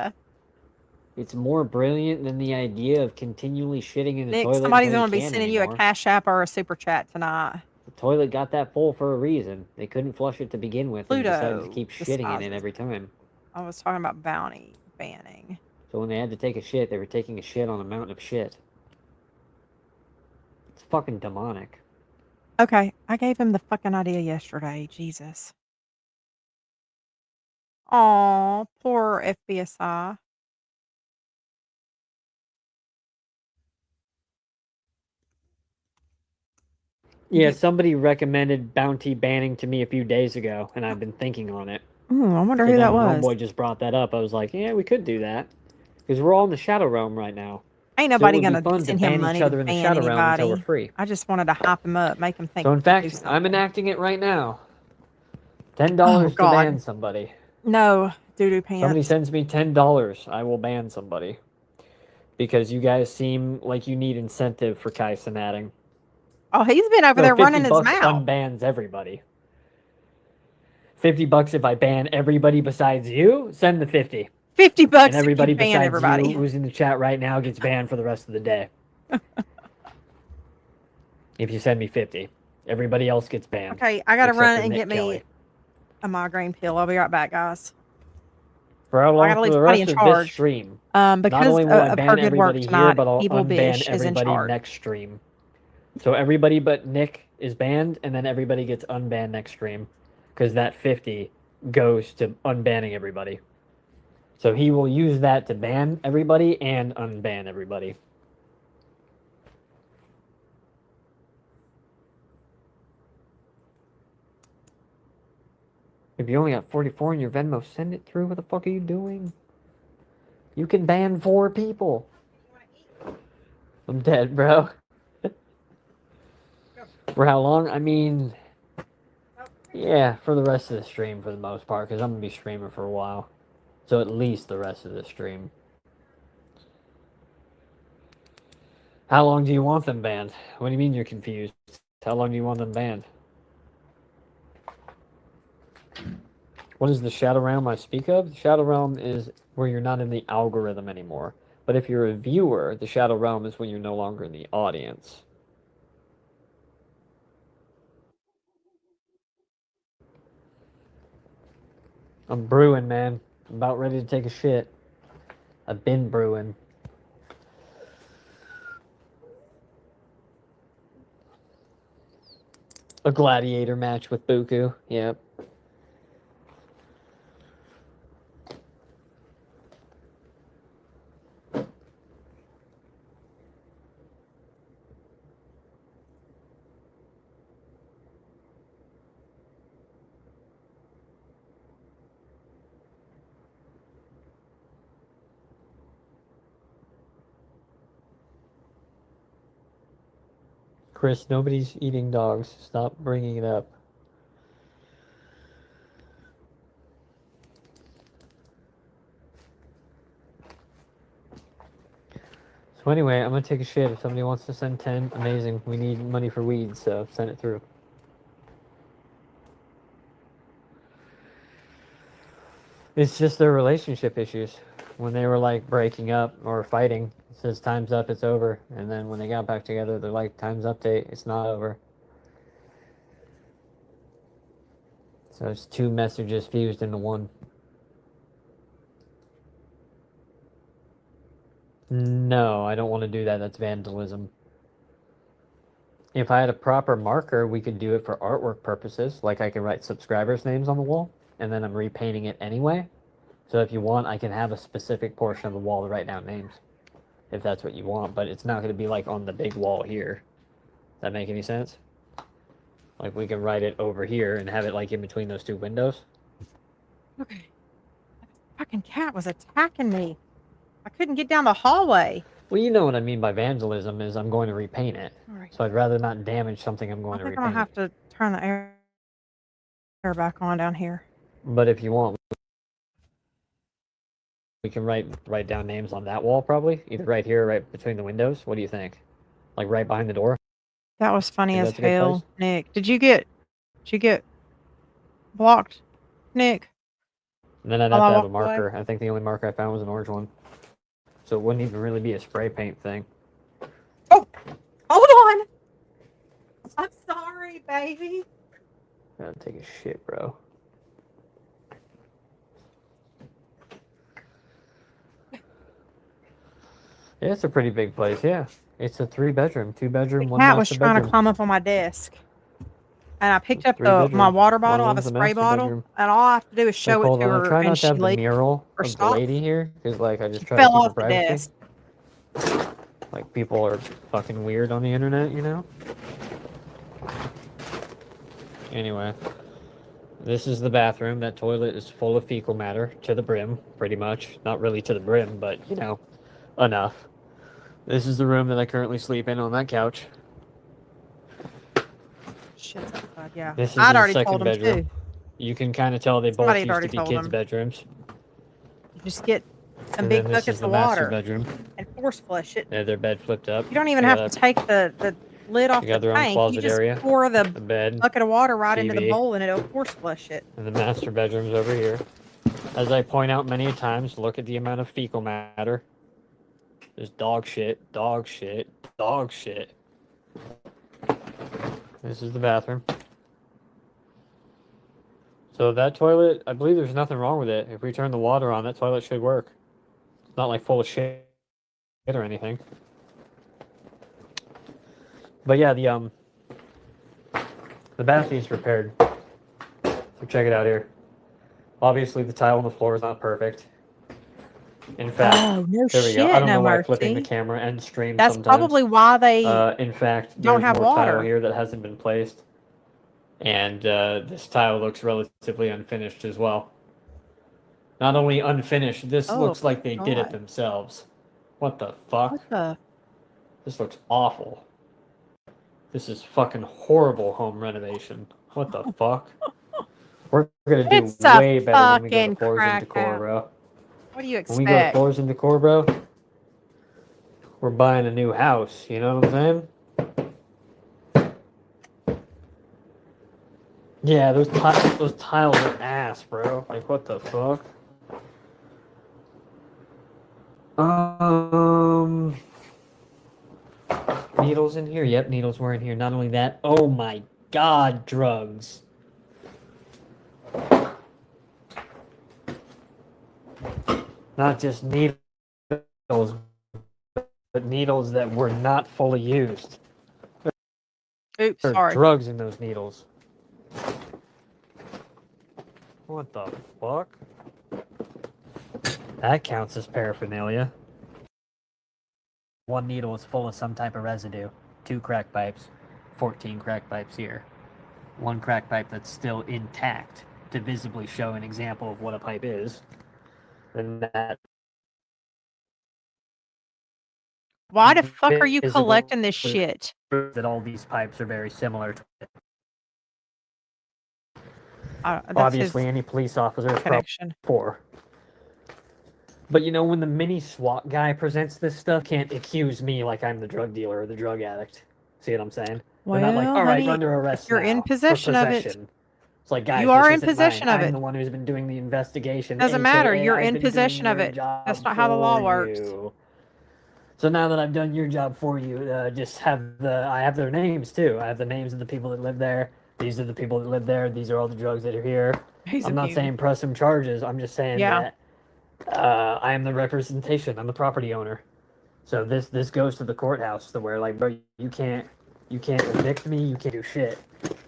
It's more brilliant than the idea of continually shitting in the Nick, toilet somebody's until you going to be can't sending you a anymore. Cash App or a Super Chat tonight. The toilet got that full for a reason. They couldn't flush it to begin with and decided to Pluto keep shitting in it despises. every time. I was talking about bounty banning. So when they had to take a shit, they were taking a shit on a mountain of shit. It's fucking demonic. Okay, I gave him the fucking idea yesterday. Jesus. Aw, poor FBSI. Yeah, You, somebody recommended bounty banning to me a few days ago, and I've been thinking on it. I wonder So who that then was. Homeboy just brought that up. I was like, yeah, we could do that. Because we're all in the Shadow Realm right now. Ain't So it nobody would be gonna fun to send him ban each money to other in the ban Shadow Realm until we're anybody. free. I just wanted to hype him up, make him think. So in he could do fact, I'm something. enacting it right now. $10 Oh, to God. ban somebody. No, doo-doo pants. Somebody sends me $10, I will ban somebody. Because you guys seem like you need incentive for Kai Sanating. Oh, he's been over No, there 50 running his bucks mouth. unbans everybody. $50 if I ban everybody besides you, send the 50. $50 And everybody if you ban besides everybody. you who's in the chat right now gets banned for the rest of the day. If you send me 50. Everybody else gets banned. Okay, I gotta except run for and Nick get Kelly. me a migraine pill. I'll be right back, guys. For how I long? gotta For leave the somebody rest in of this charge. stream. Not Because only will I of her ban good work everybody here, tonight, but I'll Evil unban Bish is in everybody charge. next stream. So everybody but Nick is banned, and then everybody gets unbanned next stream. Because that 50 goes to unbanning everybody. So he will use that to ban everybody and unban everybody. If you only got 44 in your Venmo, send it through. What the fuck are you doing? You can ban 4 people. I'm dead, bro. For how long? I mean, yeah, for the rest of the stream for the most part, because I'm going to be streaming for a while. So at least the rest of the stream. How long do you want them banned? What do you mean you're confused? How long do you want them banned? What is the Shadow Realm I speak of? The Shadow Realm is where you're not in the algorithm anymore. But if you're a viewer, the Shadow Realm is when you're no longer in the audience. I'm brewing, man. I'm about ready to take a shit. I've been brewing. A gladiator match with Buku. Yep. Chris, nobody's eating dogs. Stop bringing it up. So anyway, I'm gonna take a shit. If somebody wants to send 10, amazing. We need money for weed, so send it through. It's just their relationship issues. When they were like breaking up or fighting, it says time's up, it's over. And then when they got back together, they're like, time's update, it's not over. So it's 2 messages fused into one. No, I don't want to do that. That's vandalism. If I had a proper marker, we could do it for artwork purposes. Like I could write subscribers' names on the wall, and then I'm repainting it anyway. So if you want, I can have a specific portion of the wall to write down names, if that's what you want. But it's not going to be like on the big wall here. Does that make any sense? Like we can write it over here and have it like in between those 2 windows. Okay. That fucking cat was attacking me. I couldn't get down the hallway. Well, you know what I mean by vandalism is I'm going to repaint it. All right. So I'd rather not damage something I'm going to I think repaint. I'm gonna have to turn the air back on down here. But if you want, we can write down names on that wall probably, either right here or right between the windows. What do you think? Like right behind the door? That was funny Think as that's a good hell, place? Nick. Did you get blocked, Nick. And then I'd While have I to have a walk away. marker. I think the only marker I found was an orange one. So it wouldn't even really be a spray paint thing. Oh, hold on. I'm sorry, baby. Gotta take a shit, bro. Yeah, it's a pretty big place, yeah. It's a 3-bedroom, 2-bedroom, The one cat was master trying to bedroom. climb up on my desk, and I picked up 3-bedroom. my water One bottle. I of have a them's a spray master bottle, bedroom. and all I have to do is Like, show it hold to on, I her, try and not to she have the leaves mural or of the stops. lady here, because, like, I just She try to fell keep her off the privacy. desk. Like, people are fucking weird on the internet, you know? Anyway. This is the bathroom. That toilet is full of fecal matter to the brim, pretty much. Not really to the brim, but, you know, enough. This is the room that I currently sleep in on that couch. Shit's outside. Yeah, This is I'd his already told second him bedroom. too. You can kind of tell they both Somebody had used already to be told kids' him. bedrooms. You just get some And big then this is buckets the of master water bedroom. and force flush it. They have their bed flipped up. You don't even They have got to take the lid off they the got their own tank. You closet just area, pour the a bed, bucket of water right into the TV, bowl, and it'll force flush it. and the master bedroom's over here. As I point out many times, look at the amount of fecal matter. There's dog shit, dog shit, dog shit. This is the bathroom. So that toilet, I believe there's nothing wrong with it. If we turn the water on, that toilet should work. It's not like full of shit or anything. But yeah, the bath needs repaired. So check it out here. Obviously the tile on the floor is not perfect. In fact, Oh, no there we go. I shit, don't no know why flipping the mercy. camera ends stream That's sometimes. probably why they In fact, don't there's have more tile water. here that hasn't been placed. And this tile looks relatively unfinished as well. Not only unfinished, this Oh, looks like they did it God. themselves. What the fuck? What the? This looks awful. This is fucking horrible home renovation. What the fuck? We're gonna do It's a way better when we go to fucking floors and crack decor, house. bro. What do you When we go to expect? floors and decor, bro, we're buying a new house. You know what I'm saying? Yeah, those tiles are ass, bro. Like, what the fuck? Needles in here? Yep, needles were in here. Not only that, oh my god, drugs. Not just needles, but needles that were not fully used. Oops, There are sorry. drugs in those needles. What the fuck? That counts as paraphernalia. One needle is full of some type of residue. 2 crack pipes. 14 crack pipes here. 1 crack pipe that's still intact to visibly show an example of what a pipe is. Then that Why the fuck are you visible collecting this shit? proof that all these pipes are very similar to That's obviously his any police officer is connection. for. But you know, when the mini SWAT guy presents this stuff, can't accuse me like I'm the drug dealer or the drug addict. See what I'm saying? They're not like, Well, all right, you're honey, under if arrest you're in now for possession of it, possession. It's like, guys, you are this in isn't possession mine. of I'm it. the one who's been doing the investigation. Doesn't matter. AKA, You're I've in been possession doing of your it. job That's not how the law for works. you. So now that I've done your job for you, just I have their names too. I have the names of the people that live there. These are the people that live there. These are all the drugs that are here. He's I'm not immune. saying press some charges. I'm just saying Yeah. that I am the representation. I'm the property owner. So this goes to the courthouse to where like, bro, you can't evict me. You can't do shit.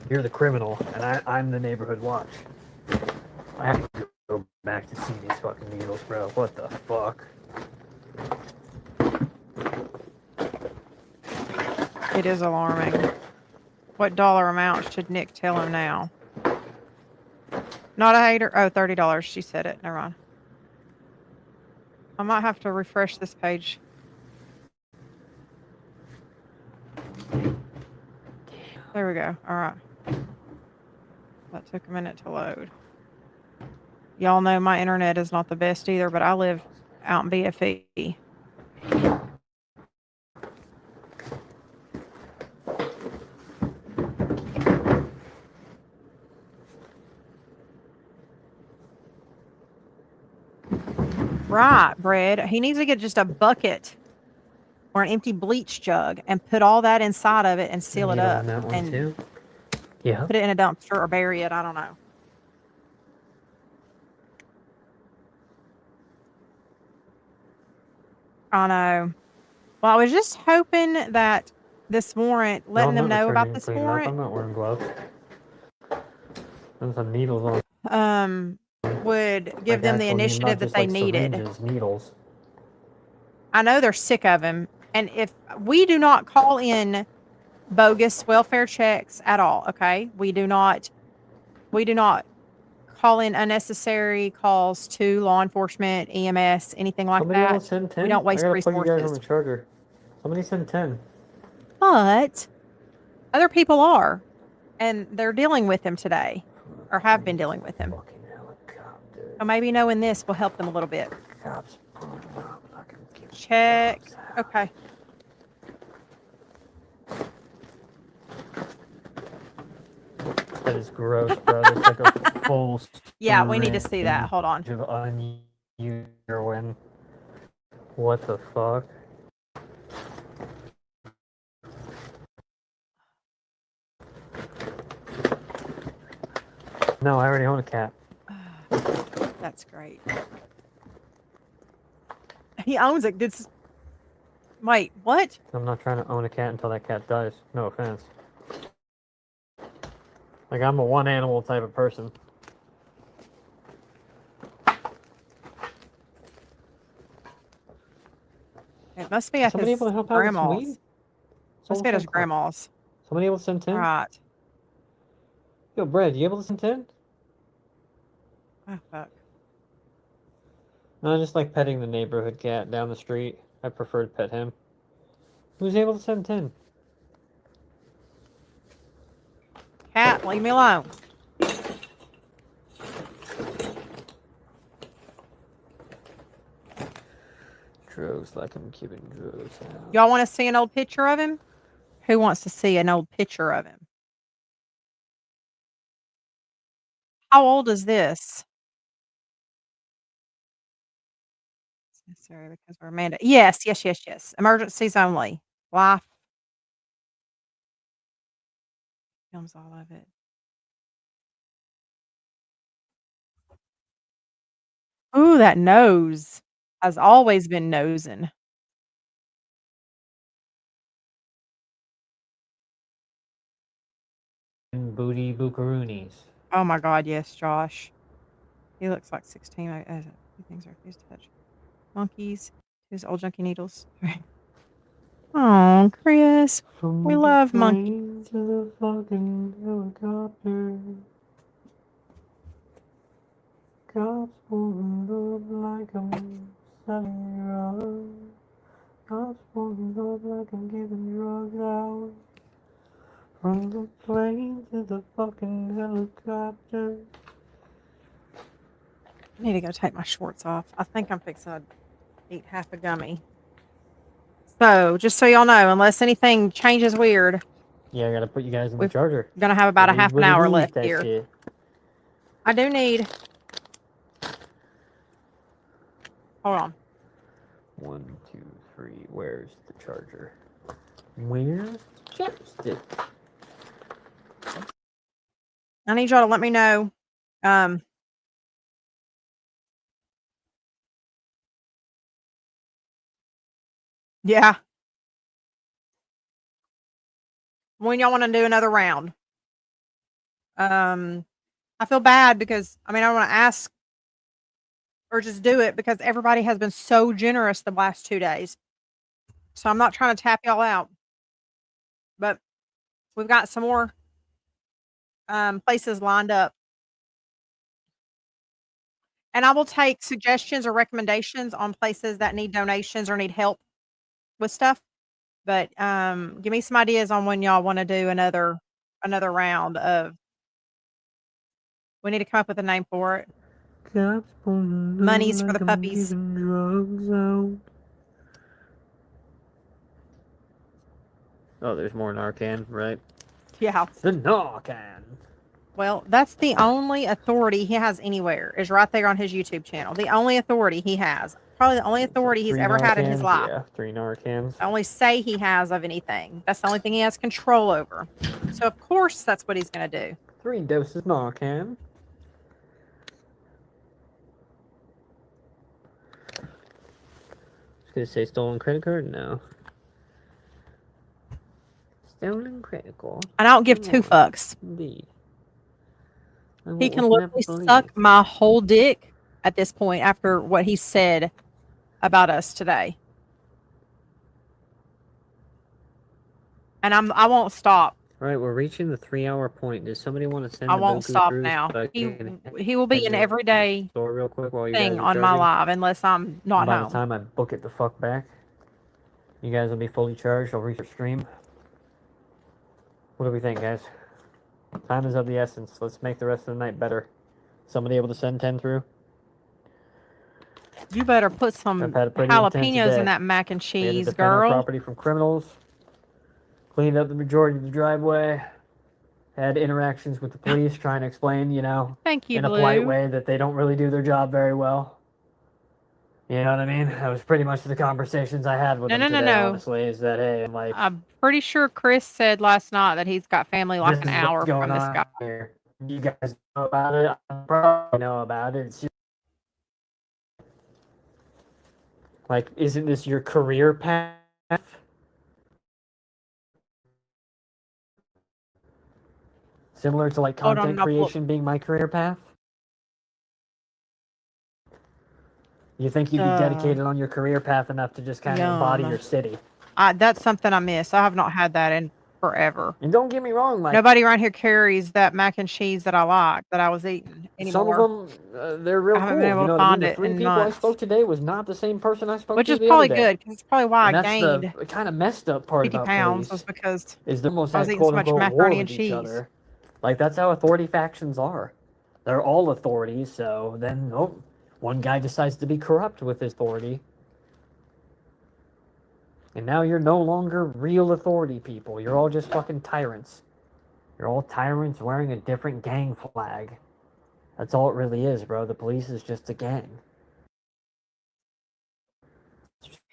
You're the criminal, and I'm the neighborhood watch. I have to go back to see these fucking needles, bro. What the fuck? It is alarming. What dollar amount should Nick tell him now? Not a hater. Oh, $30. She said it. Never mind. I might have to refresh this page. There we go. All right. That took a minute to load. Y'all know my internet is not the best either, but I live out in BFE. Right, bread. He needs to get just a bucket or an empty bleach jug and put all that inside of it and seal it Needle up in that one and too. Yeah. put it in a dumpster or bury it. I don't know. I know. Well, I was just hoping that this warrant, No, letting I'm them not know returning about it this cleaned up. warrant, I'm not wearing gloves. And some needles on. would My give them dad the told me initiative not that just they like needed. syringes, needles. I know they're sick of him. And if we do not call in bogus welfare checks at all, okay? We do not call in unnecessary calls to law enforcement, EMS, anything like Somebody else that. send 10? We don't I waste gotta plug you guys on resources. the charger. Somebody send 10. But other people are, and they're dealing with him today or have been dealing with him. Fucking helicopter. So maybe knowing this will help them a little bit. Cops pulling up. Fucking give Check. drugs out. Okay. That is gross, bro. That's like a full. Yeah, we need to see that. Hold on. Of unused heroin. What the fuck? No, I already own a cat. That's great. He owns it. Wait, what? I'm not trying to own a cat until that cat dies. No offense. Like, I'm a one animal type of person. It must be at Somebody his able to help out with some weed? grandma's. It's Must all be at his fucked up. grandma's. Somebody able to send 10? Right. Yo, Brad, you able to send 10? Oh, fuck. No, I just like petting the neighborhood cat down the street. I prefer to pet him. Who's able to send 10? Cat, leave me alone. Drugs like I'm keeping drugs out. Y'all want to see an old picture of him? Who wants to see an old picture of him? How old is this? It's necessary because we're Amanda. Yes, yes, yes, yes. Emergencies only. Life. Films all of it. Ooh, that nose has always been nosing. Booty bookaroonies. Oh my God, yes, Josh. He looks like 16. Two things I refuse to touch. Monkeys. His old junkie needles. Oh, Chris. From We the love monkeys. plane to the fucking helicopter. Cops pulling up like I'm selling drugs. Cops pulling up like I'm giving drugs out. From the plane to the fucking helicopter. I need to go take my shorts off. I think I'm fixing to eat half a gummy. So, just so y'all know, unless anything changes weird, Yeah, I gotta put you guys in the we're charger. gonna have about a half an hour left That here. shit. I do need. Hold on. 1, 2, 3. Where's the charger? Where's the chapstick? I need y'all to let me know. Yeah. When y'all want to do another round. I feel bad because I want to ask or just do it because everybody has been so generous the last 2 days. So I'm not trying to tap y'all out. But we've got some more places lined up. And I will take suggestions or recommendations on places that need donations or need help with stuff. But give me some ideas on when y'all want to do another round of. We need to come up with a name for it. Cops pulling up Monies for like the I'm puppies. giving drugs out. Oh, there's more Narcan, right? Yeah. The Narcan. Well, that's the only authority he has anywhere, is right there on his YouTube channel. The only authority he has. Probably the only authority he's Three ever had in his Narcans? life. Yeah, 3 Narcans. The only say he has of anything. That's the only thing he has control over. So, of course, that's what he's going to do. 3 doses Narcan. I was gonna say stolen credit card? No. Stolen credit card? I don't give two fucks. Indeed. He can literally suck my whole dick at this point after what he said about us today. And I won't stop. Alright, we're reaching the 3-hour point. Does somebody want to send I the won't Boku stop through now. so I can He will be head an to the everyday store real quick while you guys thing are on my charging? live unless I'm not By the home. time I book it the fuck back, you guys will be fully charged. I'll restart stream. What do we think, guys? Time is of the essence. Let's make the rest of the night better. Somebody able to send 10 through? You better put some I've had a pretty intense jalapenos day. in that mac and We had to cheese, defend our girl. property from criminals. Cleaned up the majority of the driveway. Had interactions with the police trying to explain, you know, Thank you, in a polite Blue. way that they don't really do their job very well. You know what I mean? That was pretty much the conversations I had with them today, honestly, is that, hey, I'm like, I'm pretty sure Chris said last night that he's got family like this an is what's hour going from this on guy. here. You guys know about it? I probably know about it. It's just, like, isn't this your career path? Similar to, like, Hold on, content I'll pull- creation being my career path? You think you'd be dedicated on your career path enough to just kind of embody Yum. your city? That's something I miss. I have not had that in forever. And don't get me wrong, like, Nobody around here carries that mac and cheese that I like, that I was eating some of anymore. them, they're real I haven't cool. been able You know to what I mean? find The it 3 in people I months. spoke today was not the same person I spoke Which to is the probably other day. good, because it's probably why And I that's gained the kind of messed up part 50 about pounds, police was because is they're almost I was at eating so quote much unquote war macaroni and with each cheese. other. Like that's how authority factions are. They're all authorities. So then, oh, one guy decides to be corrupt with his authority, and now you're no longer real authority people. You're all just fucking tyrants. You're all tyrants wearing a different gang flag. That's all it really is, bro. The police is just a gang.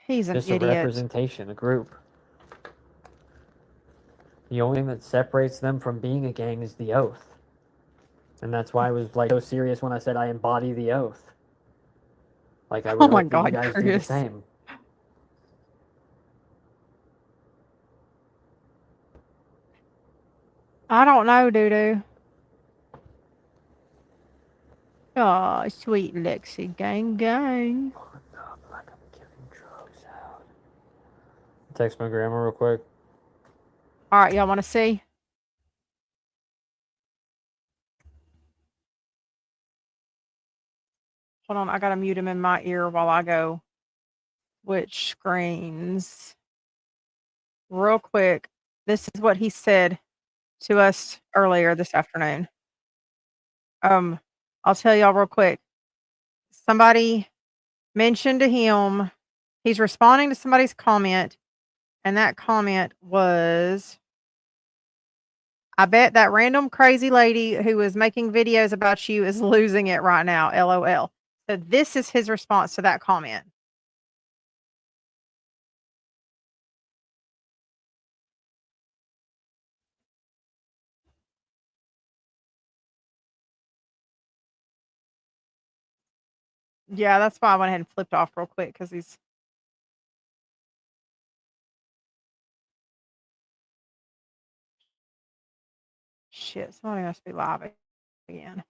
He's an Just a idiot. representation, a group. The only thing that separates them from being a gang is the oath. And that's why I was like so serious when I said I embody the oath. Like I would Oh my hope that you God, guys do the Chris. same. I don't know, Doo-Doo. Oh, sweet Lexi, gang. Like I'm giving drugs out. Text my grandma real quick. All right, y'all want to see? Hold on, I gotta mute him in my ear while I go switch screens. Real quick, this is what he said to us earlier this afternoon. I'll tell y'all real quick. Somebody mentioned to him, he's responding to somebody's comment, and that comment was, I bet that random crazy lady who was making videos about you is losing it right now. LOL. So this is his response to that comment. Yeah, that's why I went ahead and flipped off real quick, because he's shit. Somebody must be live again.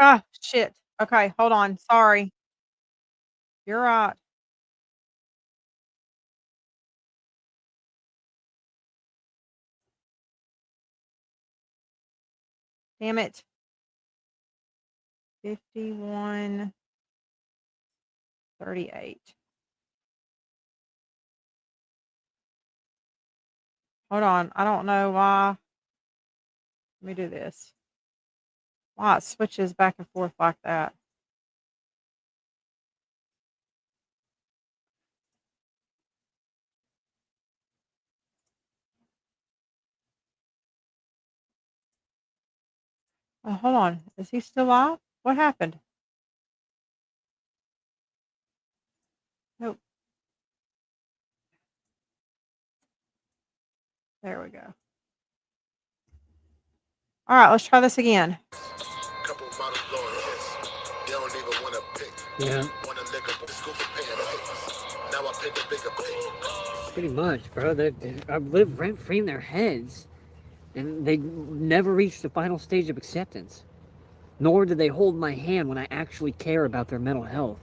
Ah, shit. Okay, hold on. Sorry. You're right. Damn it. 5138. Hold on. I don't know why. Let me do this. Why it switches back and forth like that. Oh, hold on. Is he still live? What happened? Nope. There we go. All right, let's try this again. Yeah. Pretty much, bro. I live rent free in their heads, and they never reach the final stage of acceptance. Nor do they hold my hand when I actually care about their mental health.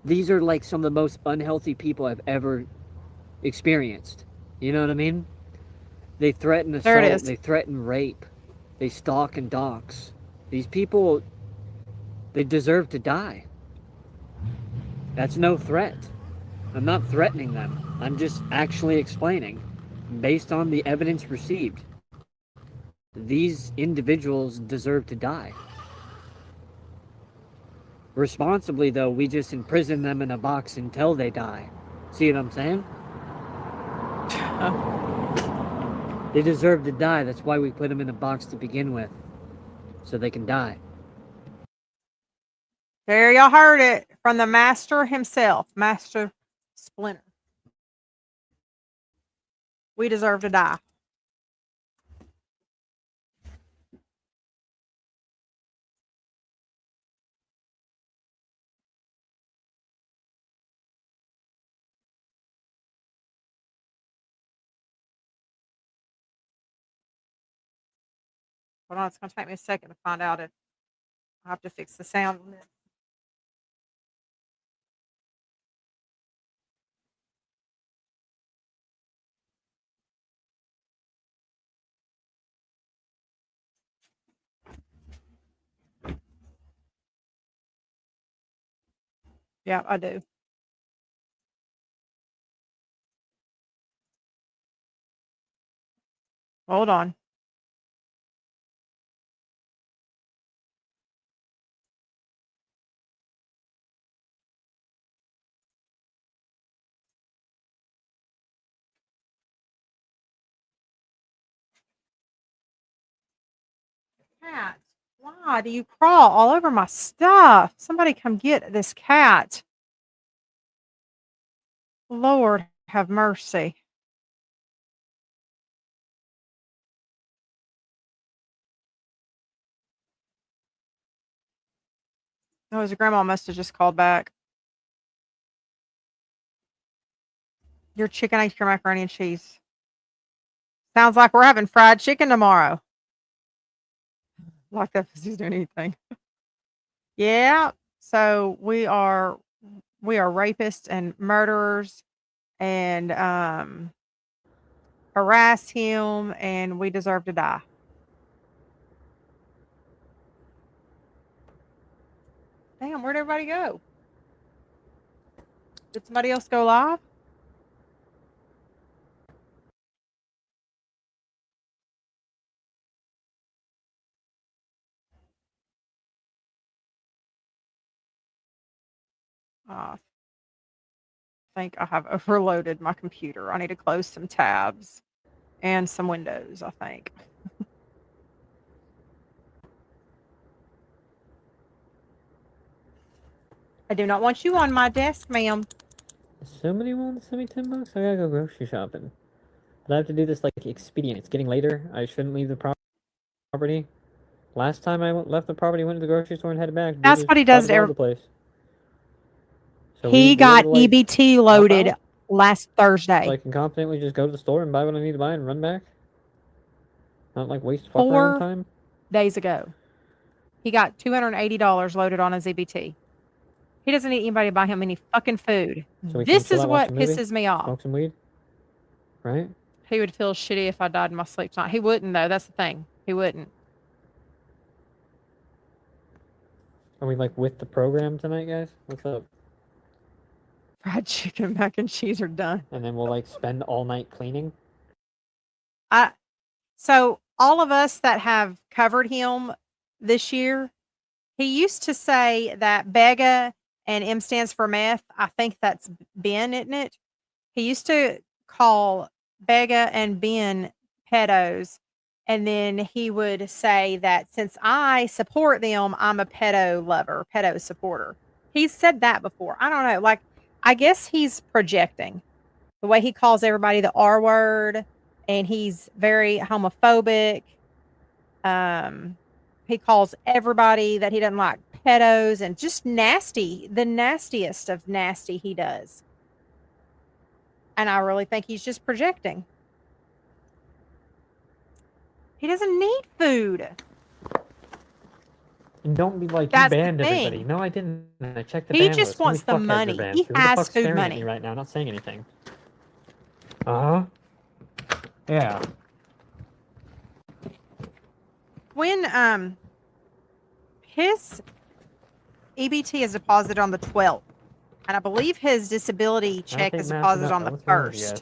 These are like some of the most unhealthy people I've ever experienced. You know what I mean? They threaten There it assault, is. they threaten rape, they stalk and dox. These people, they deserve to die. That's no threat. I'm not threatening them. I'm just actually explaining, based on the evidence received, these individuals deserve to die. Responsibly, though, we just imprison them in a box until they die. See what I'm saying? They deserve to die. That's why we put them in a box to begin with. So they can die. There, y'all heard it from the master himself, Master Splinter. We deserve to die. Hold on, it's going to take me a second to find out if I have to fix the sound on this. Yeah, I do. Hold on. Cat, why do you crawl all over my stuff? Somebody come get this cat. Lord have mercy. Oh, his grandma must have just called back. Your chicken ate your macaroni and cheese. Sounds like we're having fried chicken tomorrow. Like that, he's doing anything. Yeah. So we are rapists and murderers and harass him and we deserve to die. Damn, where'd everybody go? Did somebody else go live? I think I have overloaded my computer. I need to close some tabs and some windows, I think. I do not want you on my desk, ma'am. Somebody wants to send me $10? I gotta go grocery shopping. But I have to do this like expedient. It's getting later. I shouldn't leave the property. Last time I left the property, went to the grocery store and headed back. That's what he does all to over the place. So He we able got to like EBT hop loaded out? last So I Thursday. can confidently just go to the store and buy what I need to buy and run back? Not like waste fuck around 4 time? days ago. He got $280 loaded on his EBT. He doesn't need anybody to buy him any fucking food. So we can This chill is out, watch what a movie, pisses me off. smoke some weed, right? He would feel shitty if I died in my sleep tonight. He wouldn't, though. That's the thing. He wouldn't. Are we like with the program tonight, guys? What's up? Fried chicken and mac and cheese are done. And then we'll like spend all night cleaning. So all of us that have covered him this year, he used to say that Bega and M stands for meth. I think that's Ben, isn't it? He used to call Bega and Ben pedos. And then he would say that since I support them, I'm a pedo lover, pedo supporter. He's said that before. I don't know. Like, I guess he's projecting the way he calls everybody the R word, and he's very homophobic. He calls everybody that he doesn't like pedos and just nasty, the nastiest of nasty he does. And I really think he's just projecting. He doesn't need food. And don't be like, That's you the banned everybody. thing. No, I didn't. I checked the He ban just list. How many wants the fuckheads are money. banned? He Who the has fuck's food staring at money. me right now, not saying anything. Uh-huh. Yeah. When his EBT is deposited on the 12th, and I believe his disability check think is math deposited enough. on the What's wrong with you 1st. guys?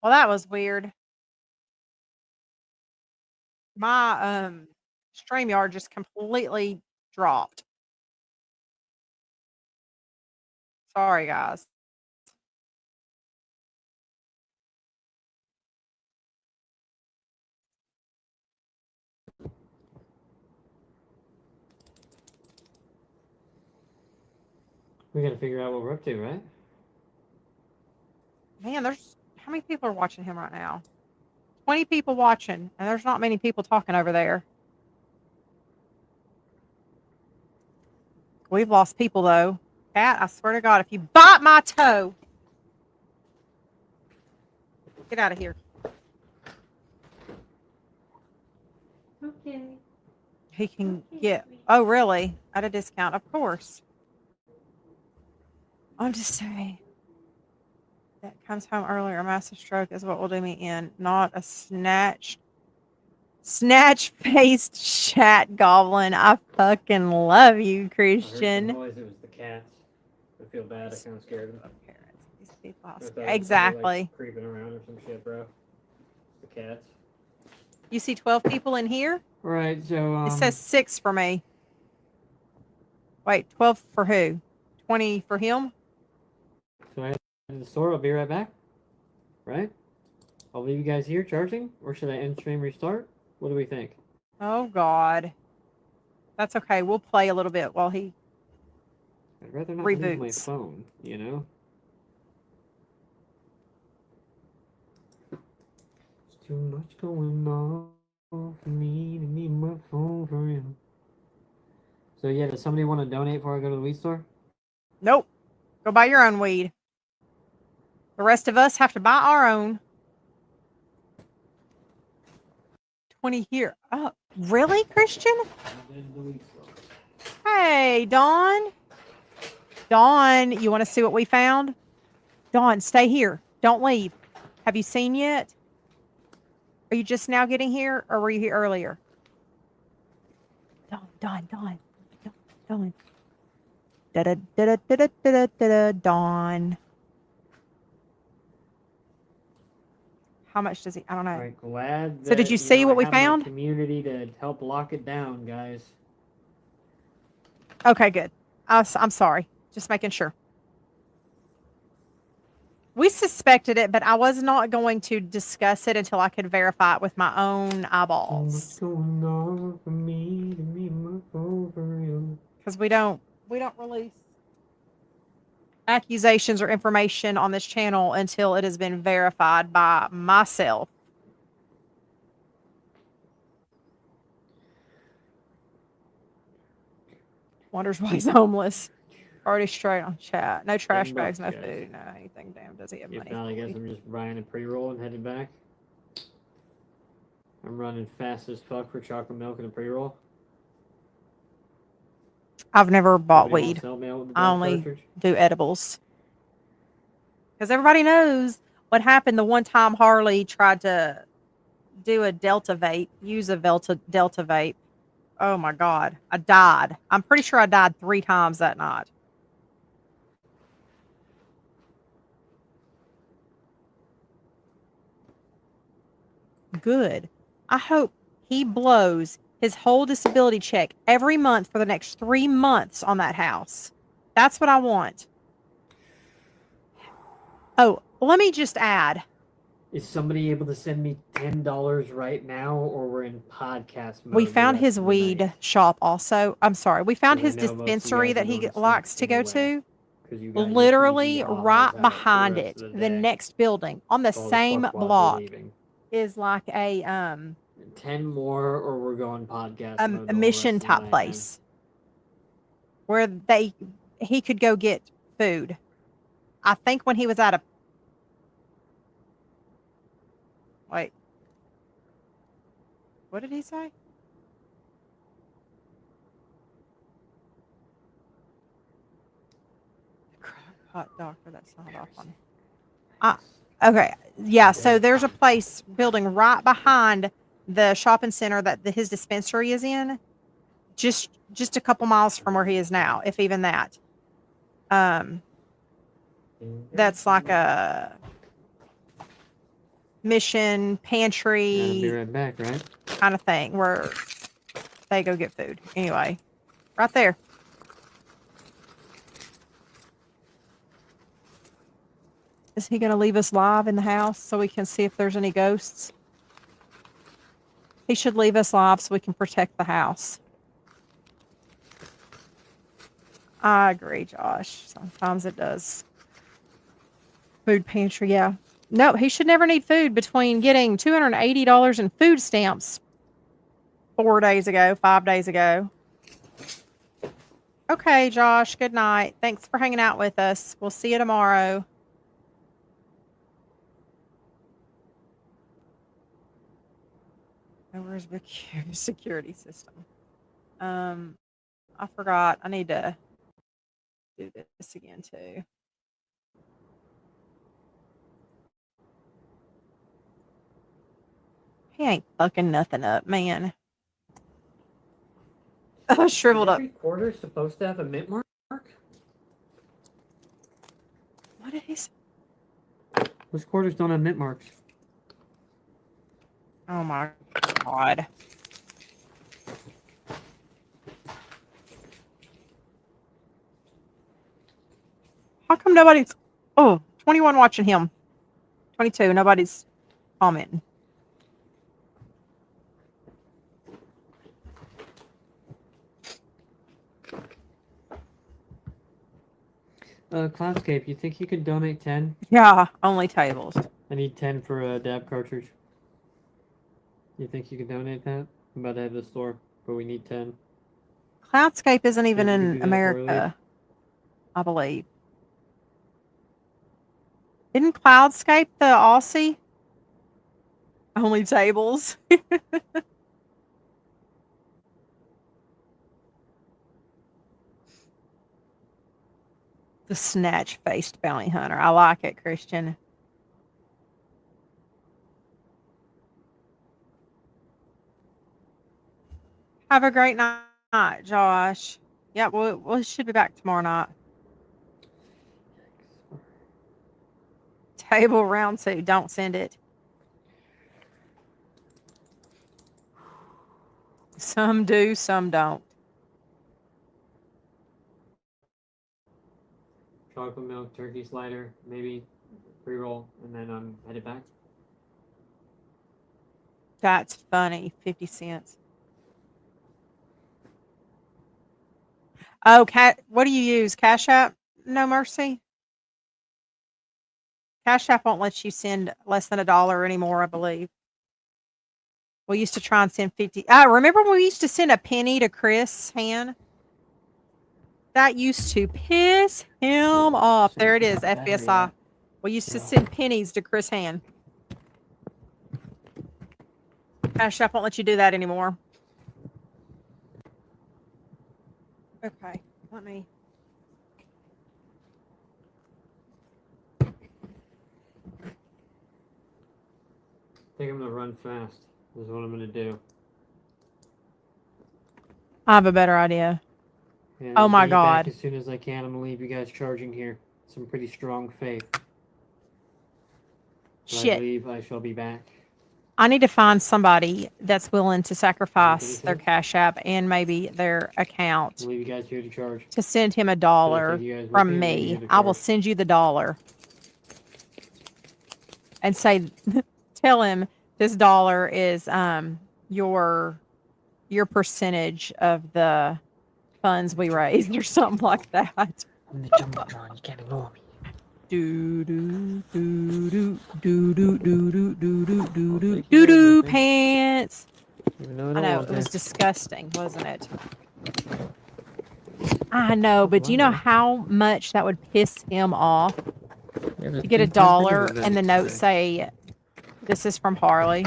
Well, that was weird. My StreamYard just completely dropped. Sorry, guys. We gotta figure out what we're up to, right? Man, there's how many people are watching him right now? 20 people watching, and there's not many people talking over there. We've lost people though. Cat, I swear to God, if you bite my toe, get out of here. Okay. He can get. Oh, really? At a discount, of course. I'm just saying. That comes home earlier. A massive stroke is what will do me in, not a snatch-faced chat goblin. I fucking love you, I heard the Christian. noise. It was the cats. I feel bad. I kind of scared them. These people I are thought scared. it was Exactly. like creeping around or some shit, bro. The cats. You see 12 people in here? Right, so It says 6 for me. Wait, 12 for who? 20 for him? so I head to the store, I'll be right back. Right? I'll leave you guys here charging, or should I end stream restart? What do we think? Oh, God. That's okay. We'll play a little bit while he... I'd rather not leave my Reboots. phone, you know? There's too much going on for me to need my phone for real. So yeah, does somebody want to donate before I go to the weed store? Nope. Go buy your own weed. The rest of us have to buy our own. 20 here. Oh, really, Christian? Hey, Dawn. Dawn, you want to see what we found? Dawn, stay here. Don't leave. Have you seen yet? Are you just now getting here, or were you here earlier? Dawn. Dawn. How much does he? I don't know. All right, glad. So did that, you see know, what I we have my found? community to help lock it down, guys. Okay, good. I'm sorry. Just making sure. We suspected it, but I was not going to discuss it until I could verify it with my own So much eyeballs. going on for me to be over you. Because we don't release accusations or information on this channel until it has been verified by myself. Wonders why he's homeless. Already straight on chat. No trash $10, bags, no guys. food, no anything. Damn, does he have If money? not, I guess I'm just buying a pre-roll and headed back. I'm running fast as fuck for chocolate milk and a pre-roll. I've never bought Anybody wants weed. to help me out with the I dab only cartridge? do edibles. Because everybody knows what happened the one time Harley tried to do a Delta vape, use a Delta vape. Oh my God. I died. I'm pretty sure I died 3 times that night. Good. I hope he blows his whole disability check every month for the next 3 months on that house. That's what I want. Oh, let me just add. Is somebody able to send me $10 right now, or we're in podcast mode? We the found rest his of the weed night? shop also. I'm sorry. We found 'Cause I his know most of you dispensary guys that are he going to sleep likes to go anyway, to. 'cause you got your Literally hee-hee haws right out for the behind rest it, of the the day. next building on the All the same fuckwads are block leaving. is like a 10 more, or we're going podcast mode the a whole mission rest of the type night, place where he could go get food. I think when he was at a wait, what did he say? Hot doctor, that's not off on. Okay, yeah. So there's a place building right behind the shopping center that his dispensary is in, just a couple miles from where he is now, if even that. That's like a mission I'll be pantry right back, right? kind of thing where they go get food. Anyway, right there. Is he going to leave us live in the house so we can see if there's any ghosts? He should leave us live so we can protect the house. I agree, Josh. Sometimes it does. Food pantry, yeah. No, he should never need food between getting $280 in food stamps 5 days ago. Okay, Josh, good night. Thanks for hanging out with us. We'll see you tomorrow. Where's the security system? I forgot. I need to do this again too. He ain't fucking nothing up, man. Shriveled Is up. every quarter supposed to have a mint mark? What did he say? Those quarters don't have mint marks. Oh my God. How come nobody's 21 watching him? 22, nobody's commenting. Cloudscape, you think you could donate 10? Yeah, only tables. I need 10 for a dab cartridge. You think you could donate that? I'm about to head to the store, but we need 10. Cloudscape isn't even Think you could in do that before we leave? America, I believe. Isn't Cloudscape the Aussie? Only tables. The snatch-faced bounty hunter. I like it, Christian. Have a great night, Josh. Yeah, we should be back tomorrow night. Table round 2. Don't send it. Some do, some don't. Chocolate milk, turkey slider, maybe Pre-roll, and then I'm headed back. That's funny. 50 cents. Oh, what do you use? Cash App? No Mercy? Cash App won't let you send less than $1 anymore, I believe. We used to try and send 50. Remember when we used to send a penny to Chris Han? That used to piss him off. There it is, FBSI. We used to send pennies to Chris Han. Cash App won't let you do that anymore. Okay, let me. I think I'm gonna run fast. Is what I'm gonna do. I have a better idea. And Oh I'll my be back God. as soon as I can. I'm gonna leave you guys charging here. Some pretty strong faith. But I Shit. believe I shall be back. I need to find somebody that's willing to sacrifice their anything? Cash App and maybe their I'll account leave you guys here to charge. to send him Should I $1 take you guys with from me or leave you me. here to I will charge? send you the $1 and say, tell him this $1 is your percentage of the funds we raised or something like that. I'm the Jumbotron. You can't ignore me. Do do do do do do do do do do do do take you do guys do with me. pants. Even though I I don't know want it was to. disgusting, wasn't it? I know, but do you know how much that would piss him off to get $1 and the note say, "This is from Harley."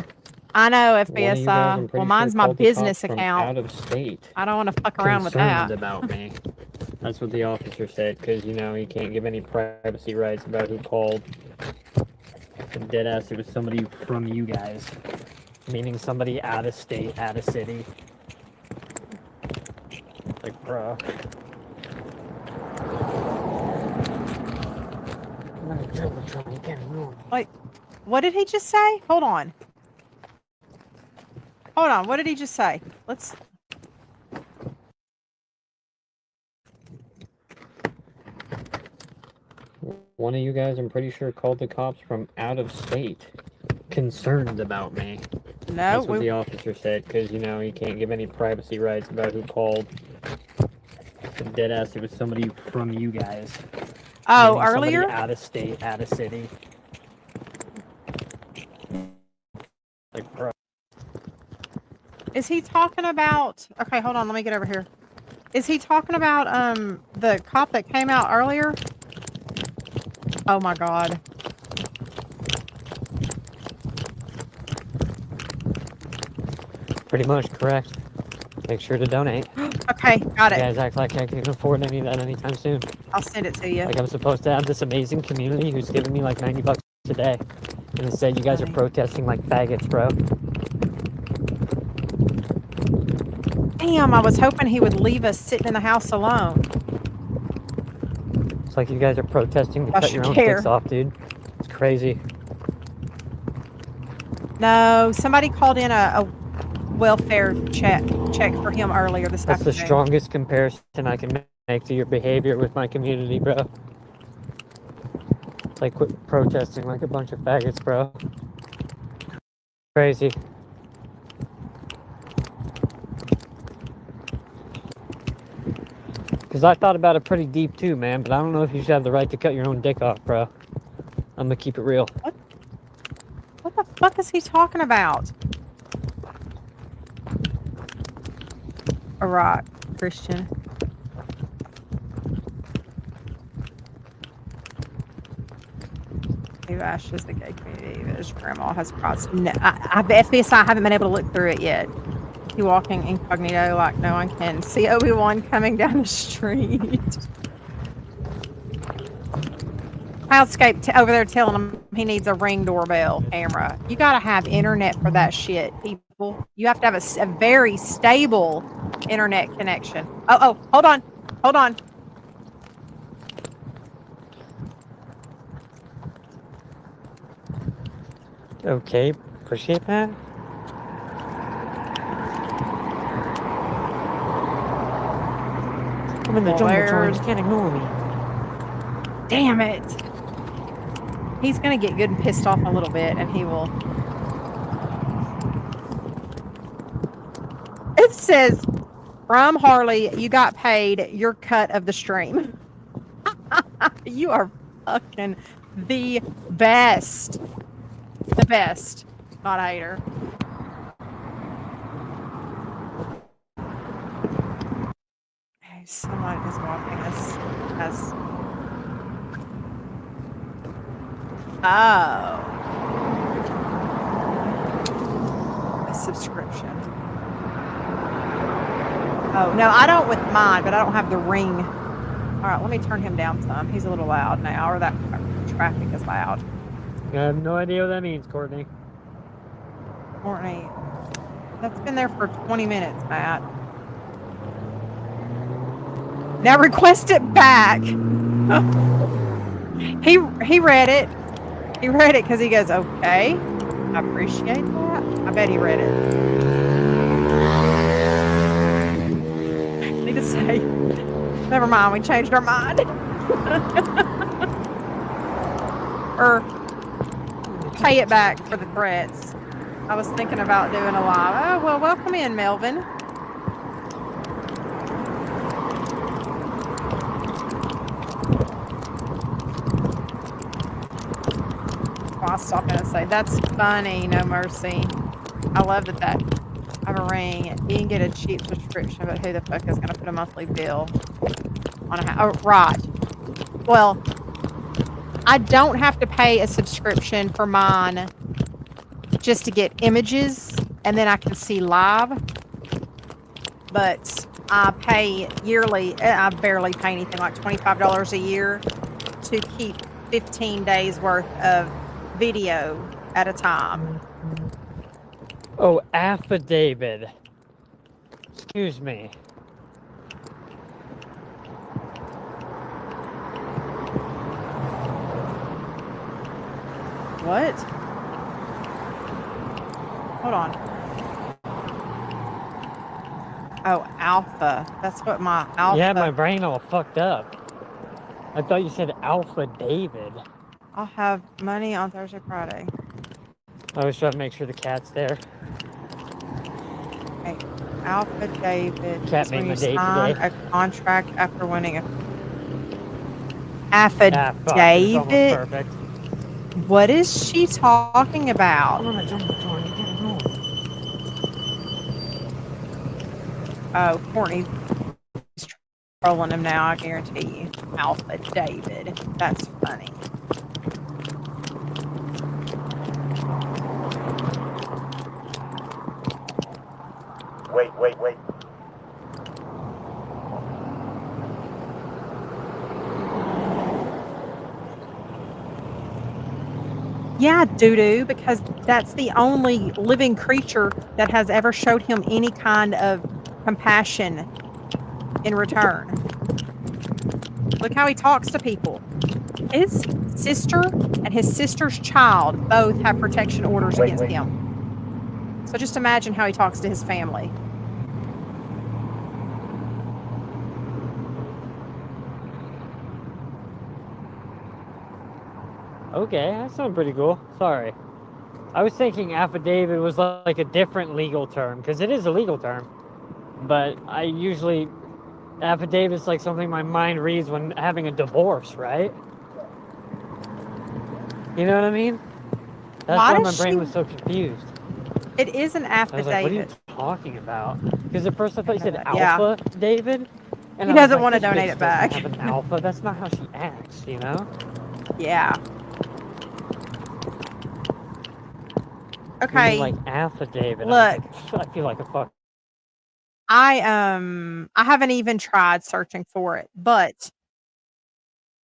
I know, FBSI. Well, mine's my business account. Out of state. I don't want to fuck around with Concerned that. about me. That's what the officer said, because, you know, he can't give any privacy rights about who called. And dead ass, it was somebody from you guys. Meaning somebody out of state, out of city. Like, bro. Wait, what did he just say? Hold on. Hold on. What did he just say? Let's. One of you guys, I'm pretty sure, called the cops from out of state. Concerned about me. No, That's what the officer said, because, you know, he can't give any privacy rights about who called. And dead ass, it was somebody from you guys. Oh, Meaning somebody earlier? out of state, out of city. Like, bro. Is he talking about? Okay, hold on. Let me get over here. Is he talking about the cop that came out earlier? Oh my God. Pretty much correct. Make sure to donate. Okay, got You it. guys act like I can afford any of that anytime soon. I'll send it to you. Like I'm supposed to have this amazing community who's giving me like $90 a day. And instead you guys are Funny. protesting like faggots, bro. Damn, I was hoping he would leave us sitting in the house alone. It's like you guys are protesting to I cut your should own care. dicks off, dude. It's crazy. No, somebody called in a welfare check for him earlier this That's the afternoon. strongest comparison I can make to your behavior with my community, bro. It's like quit protesting like a bunch of faggots, bro. Crazy. Because I thought about it pretty deep too, man, but I don't know if you should have the right to cut your own dick off, bro. I'm gonna keep it real. What the fuck is he talking about? Iraq, Christian. Who ashes the gay community that his grandma has crossed? No, FBSI, I haven't been able to look through it yet. He walking incognito like no one can see Obi-Wan coming down the street. Cloudscape over there telling him he needs a Ring doorbell camera. You gotta have internet for that shit, people. You have to have a very stable internet connection. Oh, hold on. Hold on. Okay, appreciate that. I'm in the Well, Jumbotron, there's- you can't ignore me. Damn it. He's gonna get good and pissed off a little bit, and he will. It says, "From Harley, you got paid your cut of the stream." You are fucking the best. The best. Not a hater. Hey, someone is watching us as. Oh. A subscription. Oh, no, I don't with mine, but I don't have the ring. All right, let me turn him down some. He's a little loud now, or that traffic is loud. I have no idea what that means, Courtney. Courtney, that's been there for 20 minutes, Matt. Now request it back. He read it. He read it because he goes, okay. I appreciate that. I bet he read it. I need to say, never mind, we changed our mind. Or pay it back for the threats. I was thinking about doing a live. Oh, well, welcome in, Melvin. I'll stop in and say, that's funny, no mercy. I love that I have a ring. You can get a cheap subscription, but who the fuck is going to put a monthly bill on a house? Oh, right. Well, I don't have to pay a subscription for mine just to get images, and then I can see live. But I pay yearly. I barely pay anything, like $25 a year to keep 15 days worth of video at a time. Oh, affidavit. Excuse me. What? Hold on. Oh, alpha. That's what my alpha. Yeah, my brain all fucked up. I thought you said Alpha David. I'll have money on Thursday, Friday. I was trying to make sure the cat's there. Okay. Alpha David. Cat That's made when my you day sign today. a contract after winning a Ah, fuck, it was almost affidavit. perfect. What is she talking about? I'm gonna jump the door. You gotta go. Oh, Courtney's trolling him now, I guarantee you. Alpha David. That's funny. Wait. Yeah, doo-doo, because that's the only living creature that has ever showed him any kind of compassion in return. Look how he talks to people. His sister and his sister's child both have protection orders against him. So just imagine how he talks to his family. Okay, that sounds pretty cool. Sorry. I was thinking affidavit was like a different legal term, because it is a legal term. But I usually... Affidavit's like something my mind reads when having a divorce, right? You know what I mean? That's Why why my does brain she- was so confused. It is an I was like, what are you affidavit. talking about? Because at first I thought you said Yeah. Alpha David. And He I was doesn't like, wanna this donate bitch it back. doesn't have an alpha. That's not how she acts, you know? Yeah. You Okay. mean like affidavit. Look. I feel like a fuck. I haven't even tried searching for it, but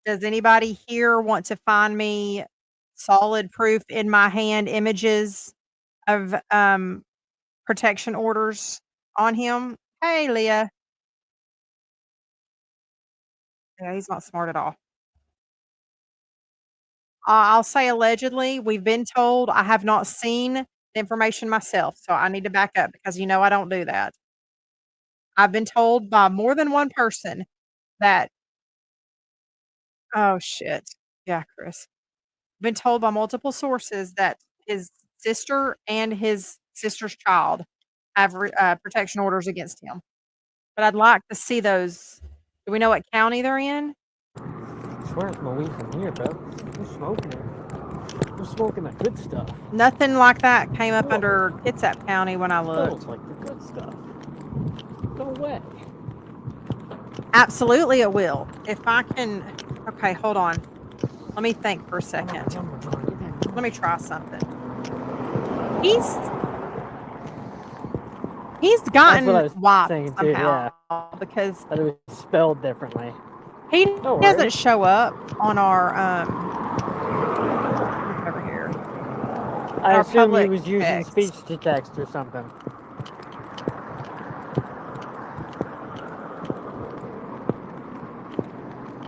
does anybody here want to find me solid proof in my hand images of protection orders on him? Hey, Leah. Yeah, he's not smart at all. I'll say allegedly. We've been told. I have not seen the information myself, so I need to back up because I don't do that. I've been told by more than one person that. Oh shit. Yeah, Chris. been told by multiple sources that his sister and his sister's child have protection orders against him. But I'd like to see those. Do we know what county they're in? I swear it's my weed from here, bro. We're smoking it. We're smoking the good stuff. Nothing like that came up under Kitsap County when I looked. Smells like the good stuff. No way. Absolutely, it will. If I can. Okay, hold on. Let me think for a second. Let me try something. He's gotten what I was wiped saying too, somehow because But it was spelled differently. he No doesn't worries. show up on our over here. I Our assume he public was using text. speech to text or something.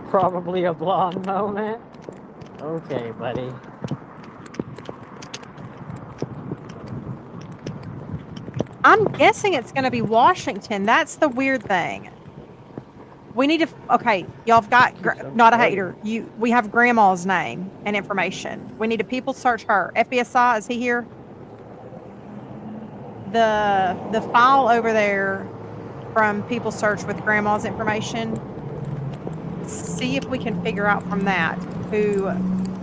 Probably a blonde moment. Okay, buddy. I'm guessing it's going to be Washington. That's the weird thing. We need to. Okay, y'all have got not a hater. We have Grandma's name and information. We need to people search her. FBSI, is he here? The file over there from people search with Grandma's information. See if we can figure out from that who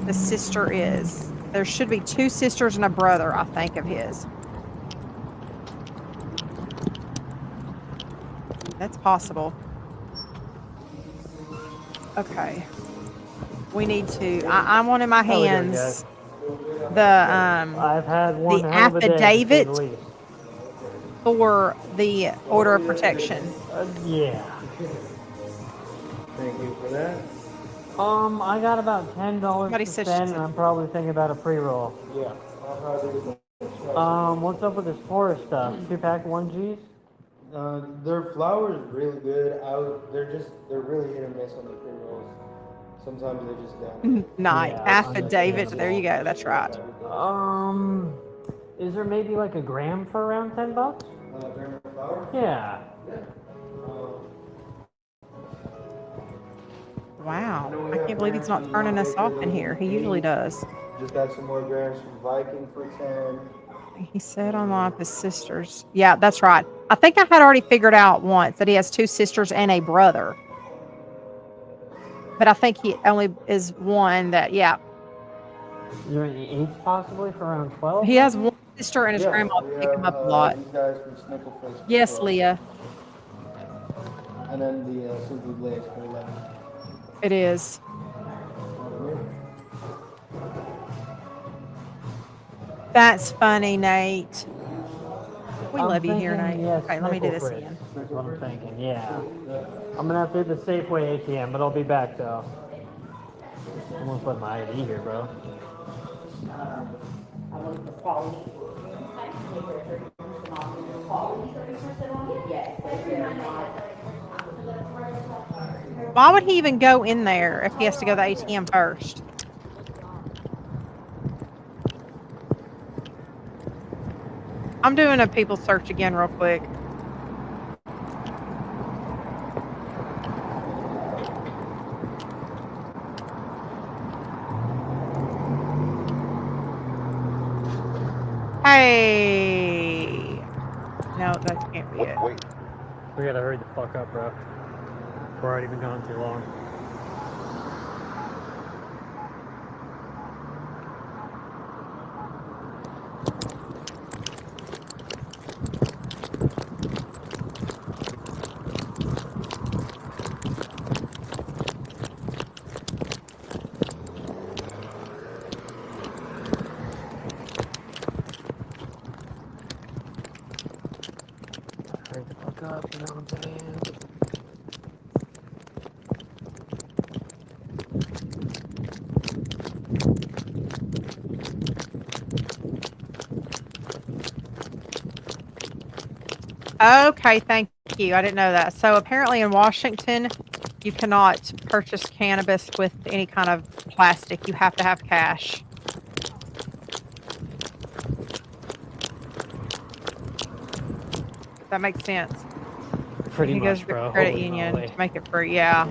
the sister is. There should be 2 sisters and a brother, I think, of his. That's possible. Okay. We need to. I want in my How we doing, hands guys? the I've had one the hell of a day, to say affidavit the least. for the order of protection. Yeah. Thank you for that. I got about $10 Somebody to said spend, she's and I'm probably thinking about a pre-roll. Yeah. What's up with this forest stuff? 2-pack 1Gs? Their flour is really good. They're really hit or miss on the pre rolls. Sometimes they just down. Night Yeah, affidavit. There you go. That's right. Is there maybe like a gram for around $10? Gram of flour? Yeah. Wow. I can't believe he's not turning us off in here. He usually does. Just got some more grams from Viking for 10. He said on one of his sisters. Yeah, that's right. I think I had already figured out once that he has 2 sisters and a brother. But I think he only is one that, yeah. Is there any eights possibly for around 12? He has one sister and his Yeah, grandma we pick him have, up a lot. These guys from Snicklefish. for Yes, 12. Leah, And then the Suzu Blaze for 11. it is. That's funny, Nate. We love you here, Nate. Yes, Okay, let me do this Snickle again. Fritz. That's what I'm thinking, yeah. I'm gonna have to hit the Safeway ATM, but I'll be back though. I almost put my ID here, bro. Why would he even go in there if he has to go to the ATM first? I'm doing a people search again real quick. Hey. No, that can't be it. We gotta hurry the fuck up, bro. We're already been gone too long. Hurry the fuck up, you know what I'm saying? Okay, thank you. I didn't know that. So apparently in Washington, you cannot purchase cannabis with any kind of plastic. You have to have cash. That makes sense. Pretty He goes much, to bro. the credit Holy union moly. to make it free. Yeah.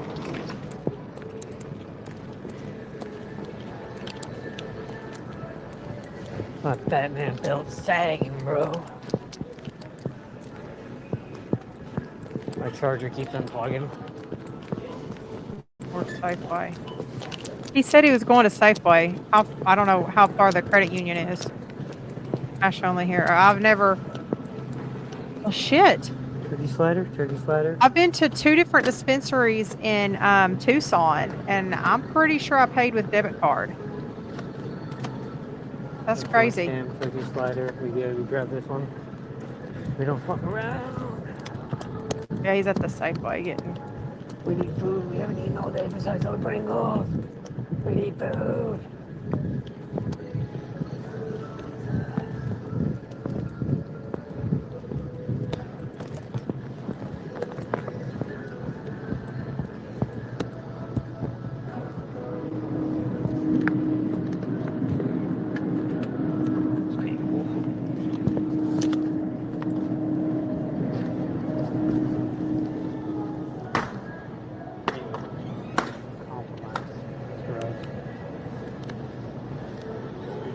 My Batman belt sagging, bro. My charger keeps unplugging. Or Safeway. He said he was going to Safeway. I don't know how far the credit union is. Cash only here. I've never. Well, shit. Turkey slider, turkey slider. I've been to 2 different dispensaries in Tucson, and I'm pretty sure I paid with debit card. That's crazy. Turkey slider. We gotta grab this one. We don't fuck around. Yeah, he's at the Safeway getting. We need food. We haven't eaten all day besides those Pringles. We need food.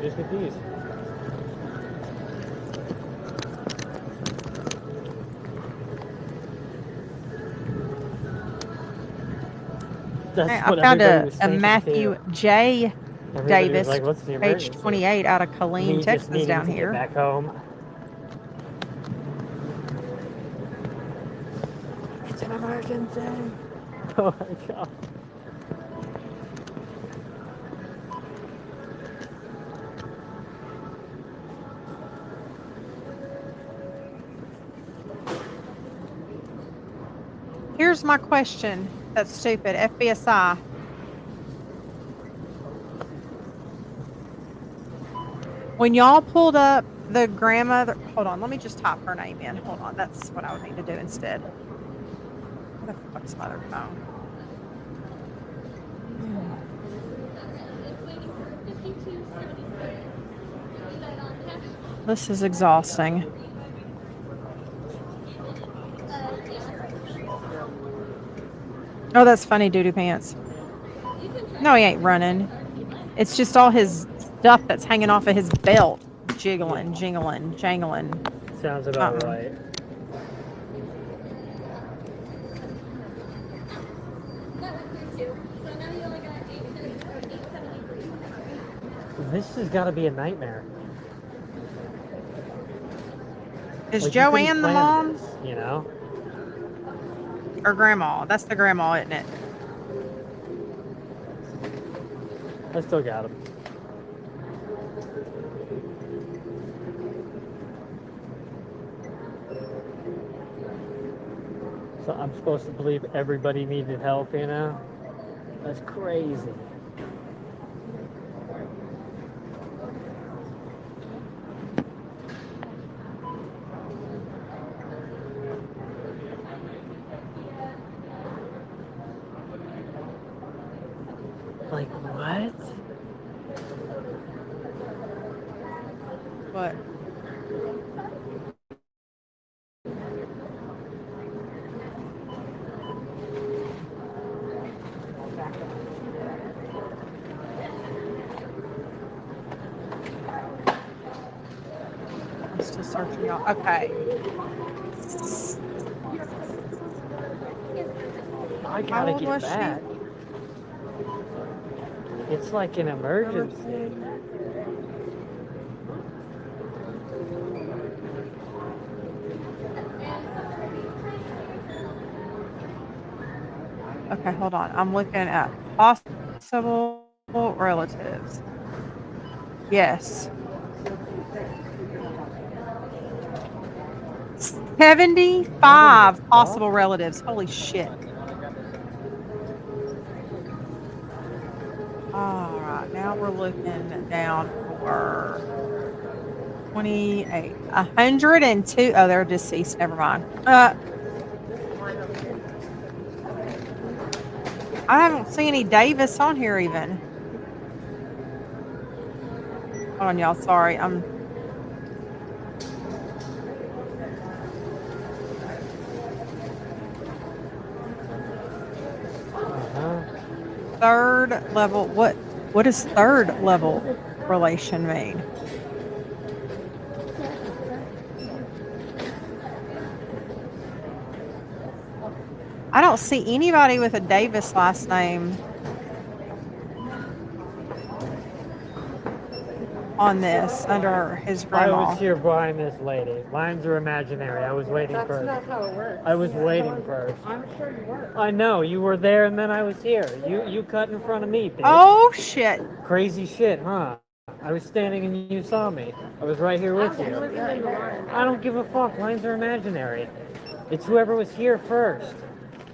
Just get these. That's Hey, I what found everybody a was thinking, Matthew too. J. Everybody was Davis, like, what's the page emergency? 28 out of Me Killeen, just Texas, needing down to get here. back home. It's an emergency. Oh my god. Here's my question. That's stupid. FBSI. When y'all pulled up the grandmother, hold on, let me just type her name in. Hold on, that's what I would need to do instead. Where the fuck's my other phone? This is exhausting. Oh, that's funny, doo-doo pants. No, he ain't running. It's just all his stuff that's hanging off of his belt. Jiggling, jingling, jangling. Sounds about Uh-uh. right. This has got to be a nightmare. Is Like, you couldn't Joanne the plan mom this, you know? or grandma? That's the grandma, isn't it? I still got him. So I'm supposed to believe everybody needed help, you know? That's crazy. Like, what? What? I'm still searching y'all. Okay. I How gotta old get was back. It's like an emergency. Okay, hold on. I'm looking at possible relatives. Yes. 75 possible relatives. Holy shit. All right, now we're looking down for 28. 102. Oh, they're deceased. Never mind. I haven't seen any Davis on here even. Hold on, y'all. Sorry. I'm. Third level. What does third level relation mean? I don't see anybody with a Davis last name on this under his I grandma. was here behind this lady. Lines are imaginary. I was waiting That's first. not how it works. I was waiting first. I'm sure you were. I know, you were there and then I was here. You cut in front of me, bitch. Oh shit! Crazy shit, huh? I was standing and you saw me. I was right here with I'm you. living in the line. I don't give a fuck. Lines are imaginary. It's whoever was here first.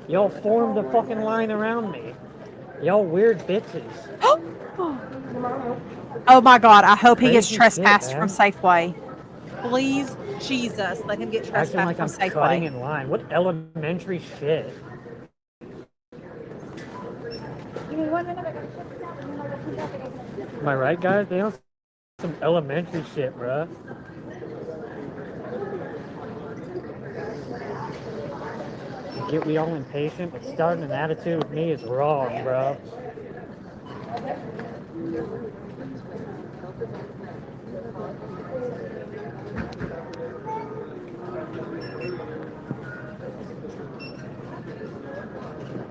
Y'all formed a fucking line around me. Y'all weird bitches. Oh my god! I hope he gets Crazy shit, trespassed man. from Safeway. Please, Jesus, let him get Acting trespassed like from I'm cutting Safeway. in line. What elementary shit? Give me 1 minute. I gotta check this out, and then I'll come back and open it. Am I right, guys? They don't some elementary shit, bruh. Get we all impatient, but starting an attitude with me is wrong, bro.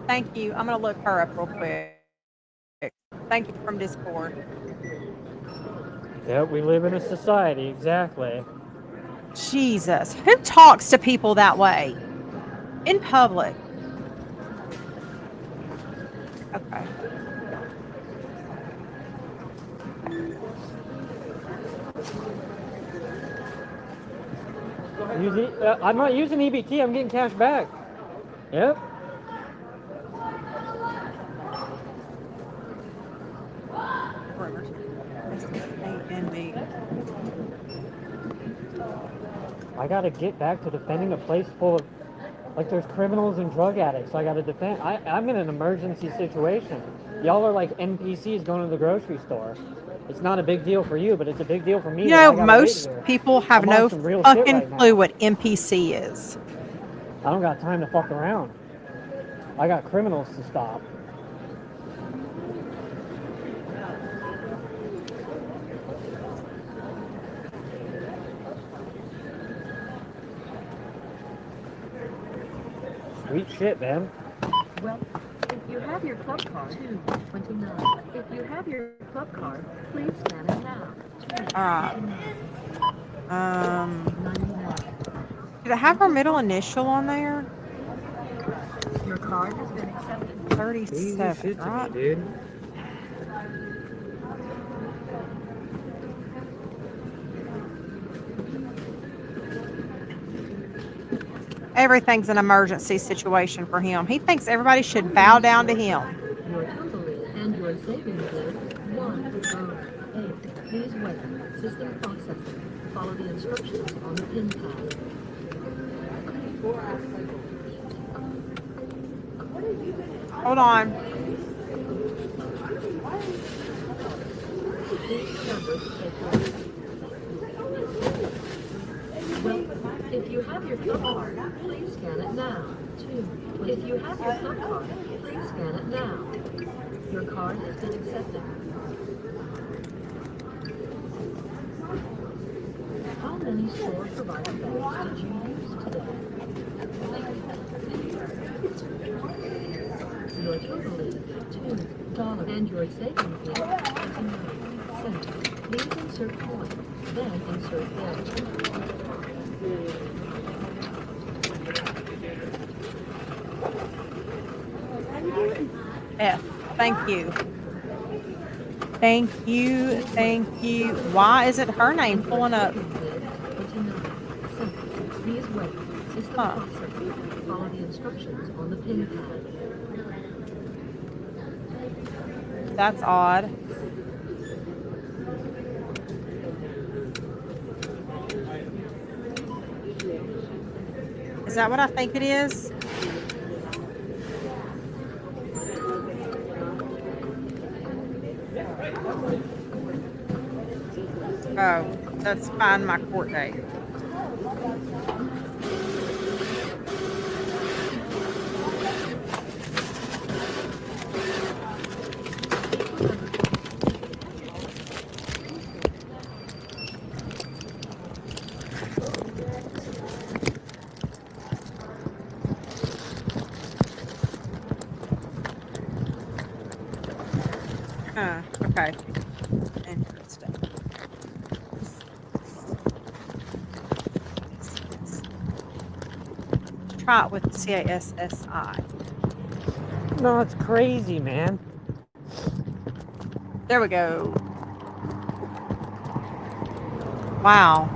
Thank you. I'm gonna look her up real quick. Thank you from Discord. Yep, we live in a society, exactly. Jesus, who talks to people that way in public? Okay. I'm not using EBT, I'm getting cash back. Yep. A-N-D. I gotta get back to defending a place full of, like, there's criminals and drug addicts. I gotta defend. I'm in an emergency situation. Y'all are like NPCs going to the grocery store. It's not a big deal for you, but it's a big deal for me. You that know, I gotta wait most here. people have I'm on no some real shit fucking right now. clue what NPC is. I don't got time to fuck around. I got criminals to stop. Sweet shit, man. Well, if you have your club card, 229. If you have your club card, please scan it now. Alright. 99. Did it have her middle initial on there? Your card has been accepted. Easy 37, shit to me, right? dude. Everything's an emergency situation for him. He thinks everybody should bow down to him. Your total is and your savings is 108. Please wait. System processing. Follow the instructions on the pin pad. Hold on. Well, if you have your club card, please scan it now. 2. If you have your club card, please scan it now. Your card has been accepted. How many store-provided bags did you use today? Your total is $2 and your savings is 29 cents. Please insert coin, then insert bill. F. Thank you. Thank you. Thank you. Why isn't her name pulling up? Please wait. System Huh. processing. Follow the instructions on the pin pad. That's odd. Is that what I think it is? Oh, that's fine, my court date. Okay. Interesting. Try it with CASSI. No, it's crazy, man. There we go. Wow.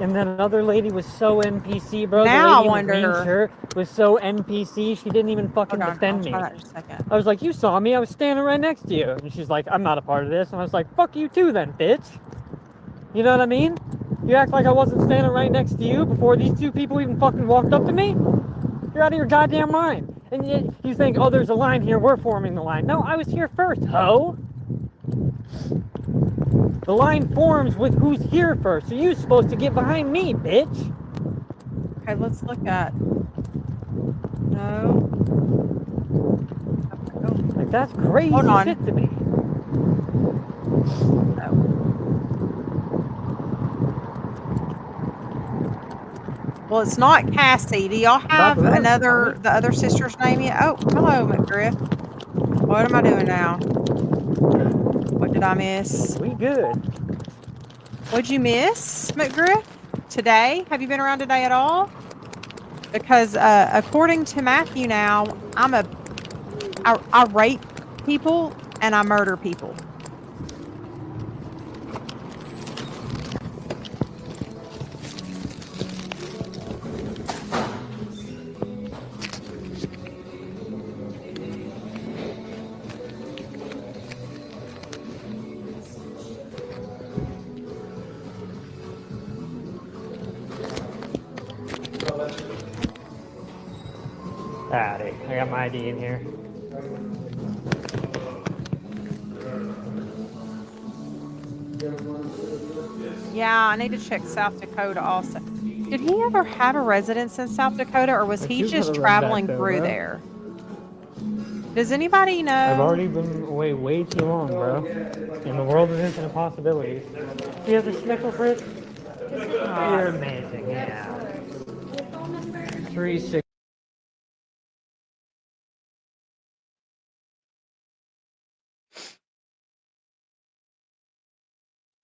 And then another lady was so NPC, bro. Now The I lady in the green wonder. shirt was so NPC. She didn't even fucking Hold on, I'll defend me. try that in just a second. I was like, you saw me. I was standing right next to you. And she's like, I'm not a part of this. And I was like, fuck you too then, bitch. You know what I mean? You act like I wasn't standing right next to you before these two people even fucking walked up to me? You're out of your goddamn mind. And yet you think, oh, there's a line here. We're forming the line. No, I was here first, ho. The line forms with who's here first. So you're supposed to get behind me, bitch. Okay, let's look at. No. Okay, oh, Like, that's crazy hold on. shit to me. No. Well, it's not Cassie. Do y'all have About to the other sister's name yet? Oh, hello, McGriff. What am I doing now? What did I miss? We good. What'd you miss, McGriff? Today? Have you been around today at all? Because according to Matthew now, I rape people and I murder people. Howdy. I got my ID in here. Yeah, I need to check South Dakota also. Did he ever have a residence in South Dakota, or was I he do just gotta run back traveling though, through bro. there? Does anybody I've know? already been away way too long, bro. And the world is infinite possibilities. Do you have the snickle fritz? You're amazing, yeah. 360.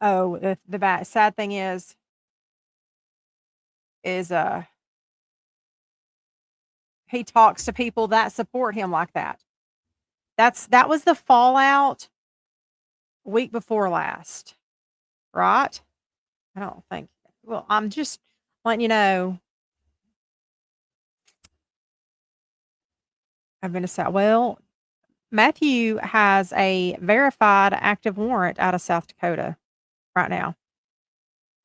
Oh, the bad sad thing is he talks to people that support him like that. That was the fallout week before last, right? I don't think. Well, I'm just letting you know. I've been to South. Well, Matthew has a verified active warrant out of South Dakota right now,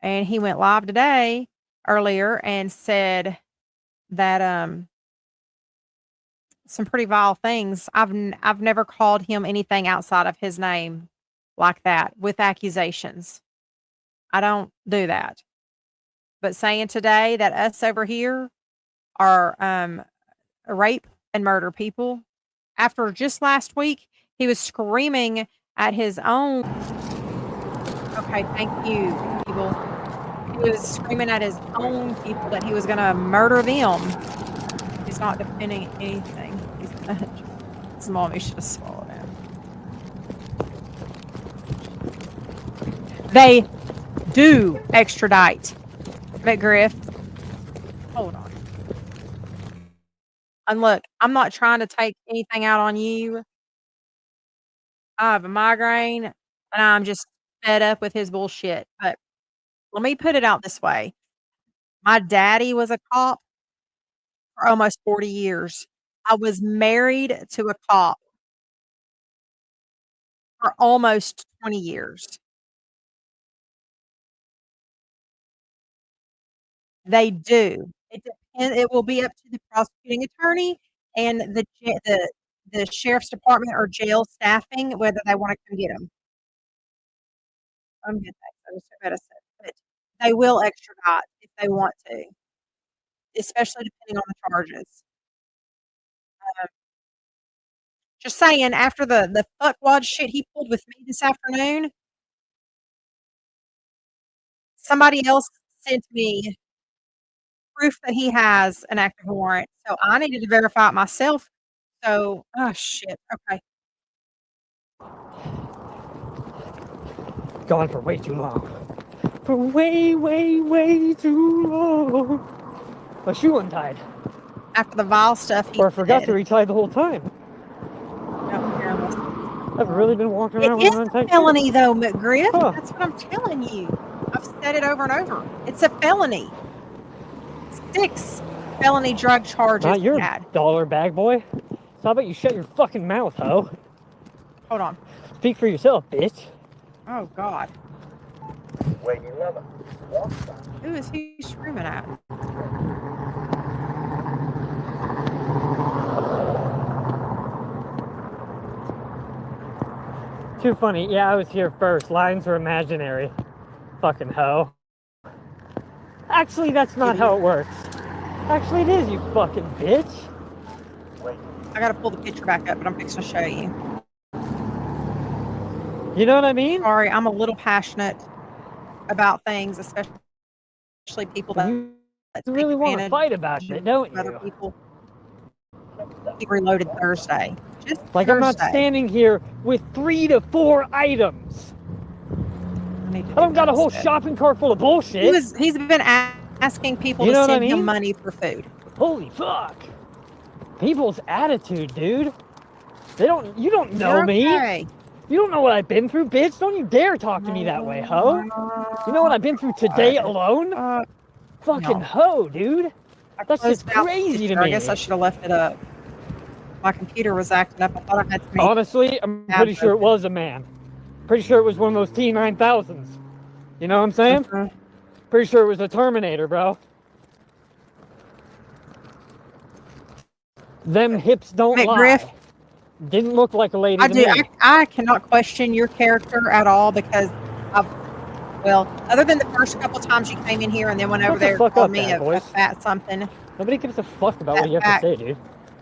and he went live today earlier and said that some pretty vile things. I've never called him anything outside of his name like that with accusations. I don't do that. But saying today that us over here are rape and murder people after just last week he was screaming at his own. Okay, thank you, people. He was screaming at his own people that he was going to murder them. He's not defending anything. His mommy should have swallowed him. They do extradite McGriff. Hold on. And look, I'm not trying to take anything out on you. I have a migraine and I'm just fed up with his bullshit. But let me put it out this way. My daddy was a cop for almost 40 years. I was married to a cop for almost 20 years. They do. It will be up to the prosecuting attorney and the sheriff's department or jail staffing whether they wanna come get them. 'Em. I'm good, thanks. I just took medicine, but they will extradite if they want to, especially depending on the charges. Um, just saying, after the fuckwad shit he pulled with me this afternoon, somebody else sent me proof that he has an active warrant, so I needed to verify it myself. So oh, shit, okay. Gone for way too long. For way, way, way too long. My shoe untied. After the vile stuff he Or I forgot to did. retie the whole time. Don't care less. I've really been walking around It with is an a untied shoe. felony, though, McGriff. Huh. That's what I'm telling you. I've said it over and over. It's a felony. 6 felony drug charges Not your he had. dollar bag boy. So how about you shut your fucking mouth, ho? Hold on. Speak for yourself, bitch. Oh, God. Wait, you love it. Who is he screaming at? Too funny. Yeah, I was here first. Lines are imaginary. Fucking hoe. Actually, that's not how it works. Actually, it is, you fucking bitch. I gotta pull the picture back up, but I'm fixing to show you. You know what I mean? Sorry, I'm a little passionate about things, especially people that You take really want to advantage fight about of it, don't other you? people. He reloaded Thursday. Just Like, Thursday. I'm not standing here with 3 to 4 items. I don't got a whole shopping cart full of bullshit. He's been asking people You to know what I send him mean? money for food. Holy fuck. People's attitude, dude. You don't know You're me. okay. You don't know what I've been through, bitch. Don't you dare talk to me that way, ho. You know what I've been through today alone? Fucking no. ho, dude. That's Closed just out the crazy to picture. I me. guess I should have left it up. My computer was acting up. I thought I had to make Honestly, I'm pretty sure it was a man. Pretty sure it was one of those T-9000s. You know what I'm saying? Pretty sure it was a Terminator, bro. Them hips don't McGriff. lie. Didn't look like a lady I to do. me. I cannot question your character at all because well, other than the first couple times you came in here and then went over Shut the there and fuck called up, me bad a boys. fat something, Nobody gives a fuck about That what you have fact- to say, dude.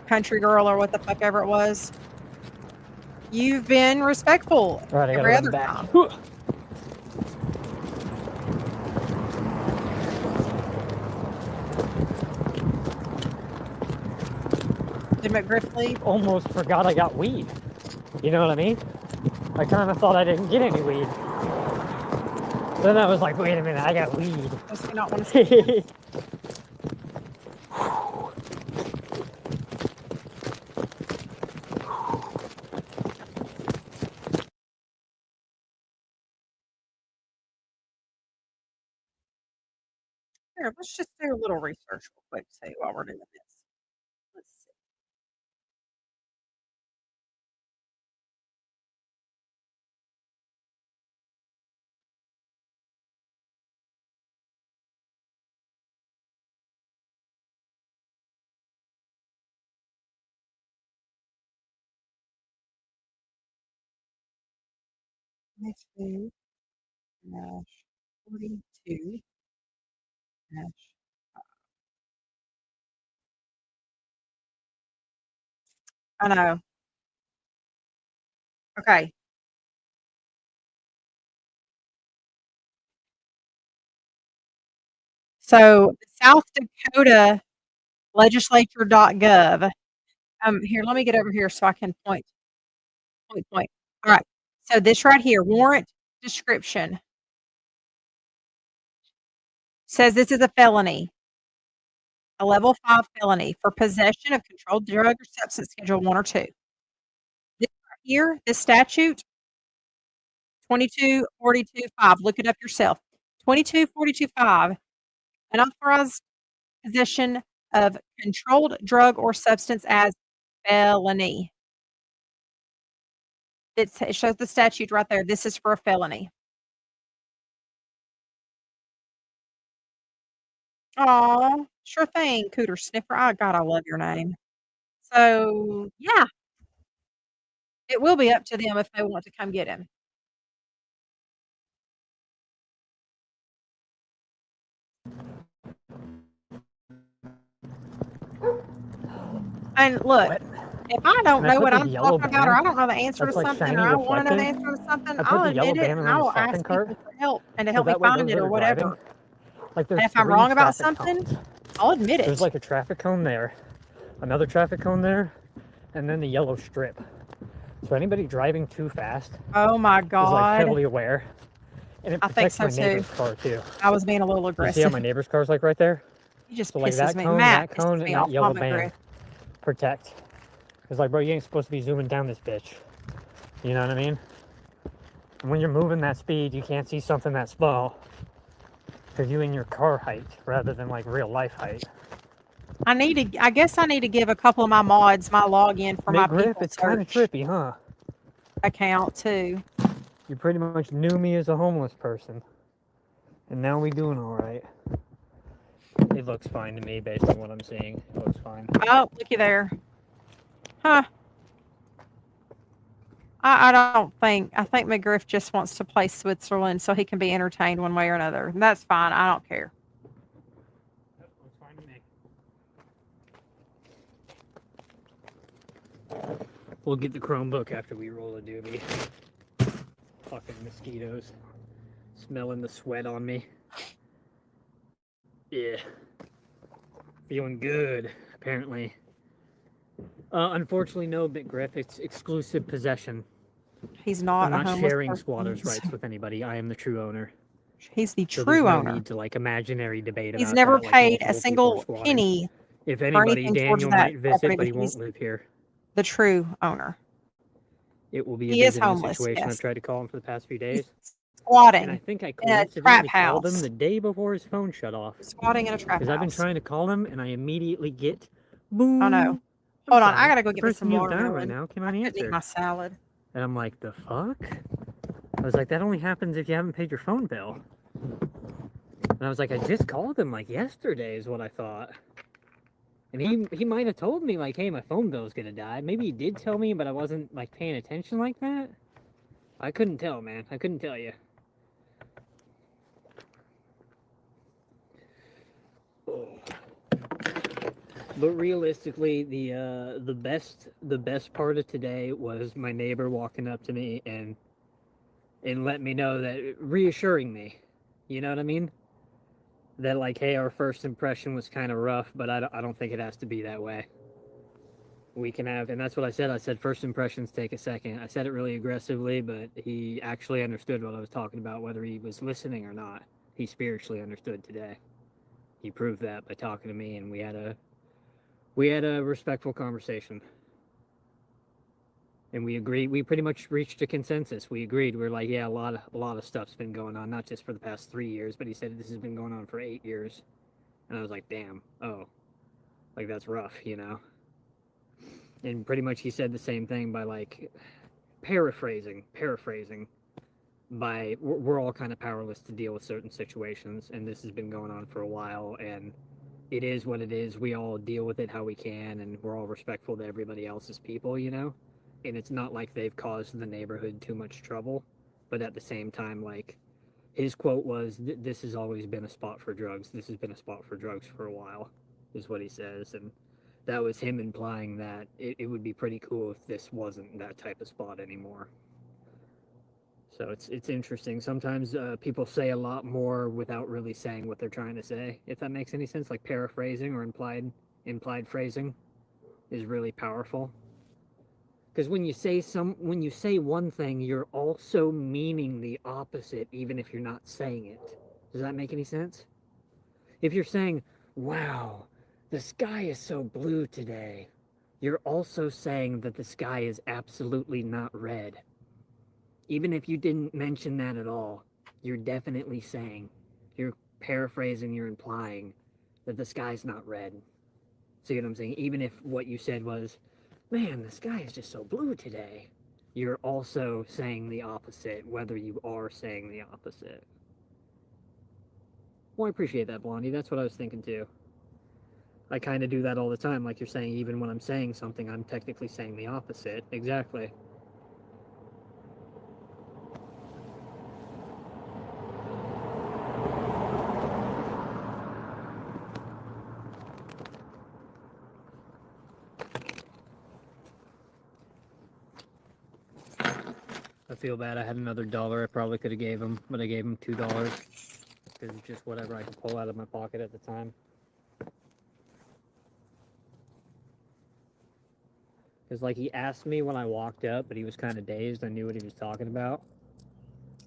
country girl or what the fuck ever it was. You've been respectful All right, I gotta every run other back. time. Did McGriff leave? Almost forgot I got weed. You know what I mean? I kind of thought I didn't get any weed. Then I was like, wait a minute, I got weed. Does he not want to see? Here, let's just do a little research real quick, see while we're doing this. Let's see. Next two, dash 42, dash. I know. Okay. So South Dakota legislature.gov. Here, let me get over here so I can point. All right. So this right here, warrant description says this is a felony, a level 5 felony for possession of controlled drug or substance schedule 1 or 2. This right here, this statute, 2242.5. Look it up yourself. 2242.5, unauthorized possession of controlled drug or substance as felony. It shows the statute right there. This is for a felony. Aw, sure thing, Cooter Sniffer. Oh, God, I love your name. So, yeah, it will be up to them if they want to come get him. And look, if I don't Can I know put what the I'm yellow talking about, or I band don't know the answer to that's, like, something, shiny or I don't want to know the reflective? answer to something, I put I'll the yellow admit it band and on I the will ask shopping people cart, for help and to so help me that way find those it that or are whatever. driving, like, there's And if I'm 3 wrong about traffic something, cones. I'll admit it. There's like a traffic cone there, another traffic cone there, and then the yellow strip. So anybody driving too fast Oh my is like God. heavily aware. And it I think protects so my too. neighbor's car too. I was being a little You see how aggressive. my neighbor's car's like right there? He just So like pisses that me. cone, Matt that pisses cone, me and that off. yellow Mama band Griff. protect. It's like, bro, you ain't supposed to be zooming down this bitch. You know what I mean? And when you're moving that speed, you can't see something that small because you in your car height rather than like real life height. I guess I need to give a couple of my mods my login for my McGriff, people it's kind of search trippy, huh? account too. You pretty much knew me as a homeless person. And now we doing all right. It looks fine to me based on what I'm seeing. It looks fine. Oh, looky there. Huh. I I think McGriff just wants to play Switzerland so he can be entertained one way or another. And that's fine. I don't care. That looks fine to me. We'll get the Chromebook after we roll a doobie. Fucking mosquitoes. Smelling the sweat on me. Yeah. Feeling good, apparently. Unfortunately, no, McGriff. It's exclusive possession. He's not I'm a not homeless sharing person. squatters' rights with anybody. I am the true owner. He's the So there's true no owner. need to like imaginary debate He's about never that, like paid a multiple people are single squatting. penny If for anybody, anything towards Daniel that might visit, property, but but he he's won't live here. the true owner. It will be a He is visiting homeless, situation. yes. I've tried to call him for the past few He's days. And I squatting think I in a trap coincidentally called him house. the day before his phone shut off. Squatting in a trap Because I've been house. trying to call him and I immediately get boom. Oh no. I'm Hold on, I sorry. gotta go The get me person some you have dialed right watermelon. now I cannot couldn't eat answer. my salad. And I'm like, the fuck? I was like, that only happens if you haven't paid your phone bill. And I was like, I just called him like yesterday is what I thought. And he might have told me like, hey, my phone bill's gonna die. Maybe he did tell me, but I wasn't like paying attention like that. I couldn't tell, man. I couldn't tell you. But realistically, the best part of today was my neighbor walking up to me and let me know that, reassuring me, you know what I mean? That like, hey, our first impression was kind of rough, but I don't think it has to be that way. We can have, and that's what I said. I said first impressions take a second. I said it really aggressively, but he actually understood what I was talking about, whether he was listening or not. He spiritually understood today. He proved that by talking to me, and we had a respectful conversation. And we agreed. We pretty much reached a consensus. We agreed. We're like, yeah, a lot of stuff's been going on, not just for the past 3 years, but he said this has been going on for 8 years. And I was like, damn, oh, like that's rough, you know. And pretty much he said the same thing by like paraphrasing by we're all kind of powerless to deal with certain situations, and this has been going on for a while, and it is what it is. We all deal with it how we can, and we're all respectful to everybody else's people, you know. And it's not like they've caused the neighborhood too much trouble, but at the same time, like his quote was, "This has always been a spot for drugs. This has been a spot for drugs for a while," is what he says, and that was him implying that it would be pretty cool if this wasn't that type of spot anymore. So it's interesting. Sometimes people say a lot more without really saying what they're trying to say, if that makes any sense. Like paraphrasing or implied phrasing is really powerful. Because when you say one thing, you're also meaning the opposite, even if you're not saying it. Does that make any sense? If you're saying, "Wow, the sky is so blue today," you're also saying that the sky is absolutely not red. Even if you didn't mention that at all, you're definitely saying, you're paraphrasing, you're implying that the sky's not red. See what I'm saying? Even if what you said was, "Man, the sky is just so blue today," you're also saying the opposite, whether you are saying the opposite. Well, I appreciate that, Blondie. That's what I was thinking too. I kind of do that all the time. Like you're saying, even when I'm saying something, I'm technically saying the opposite. Exactly. I feel bad. I had another dollar I probably could have gave him, but I gave him $2 because it's just whatever I could pull out of my pocket at the time. Because, like, he asked me when I walked up, but he was kind of dazed. I knew what he was talking about.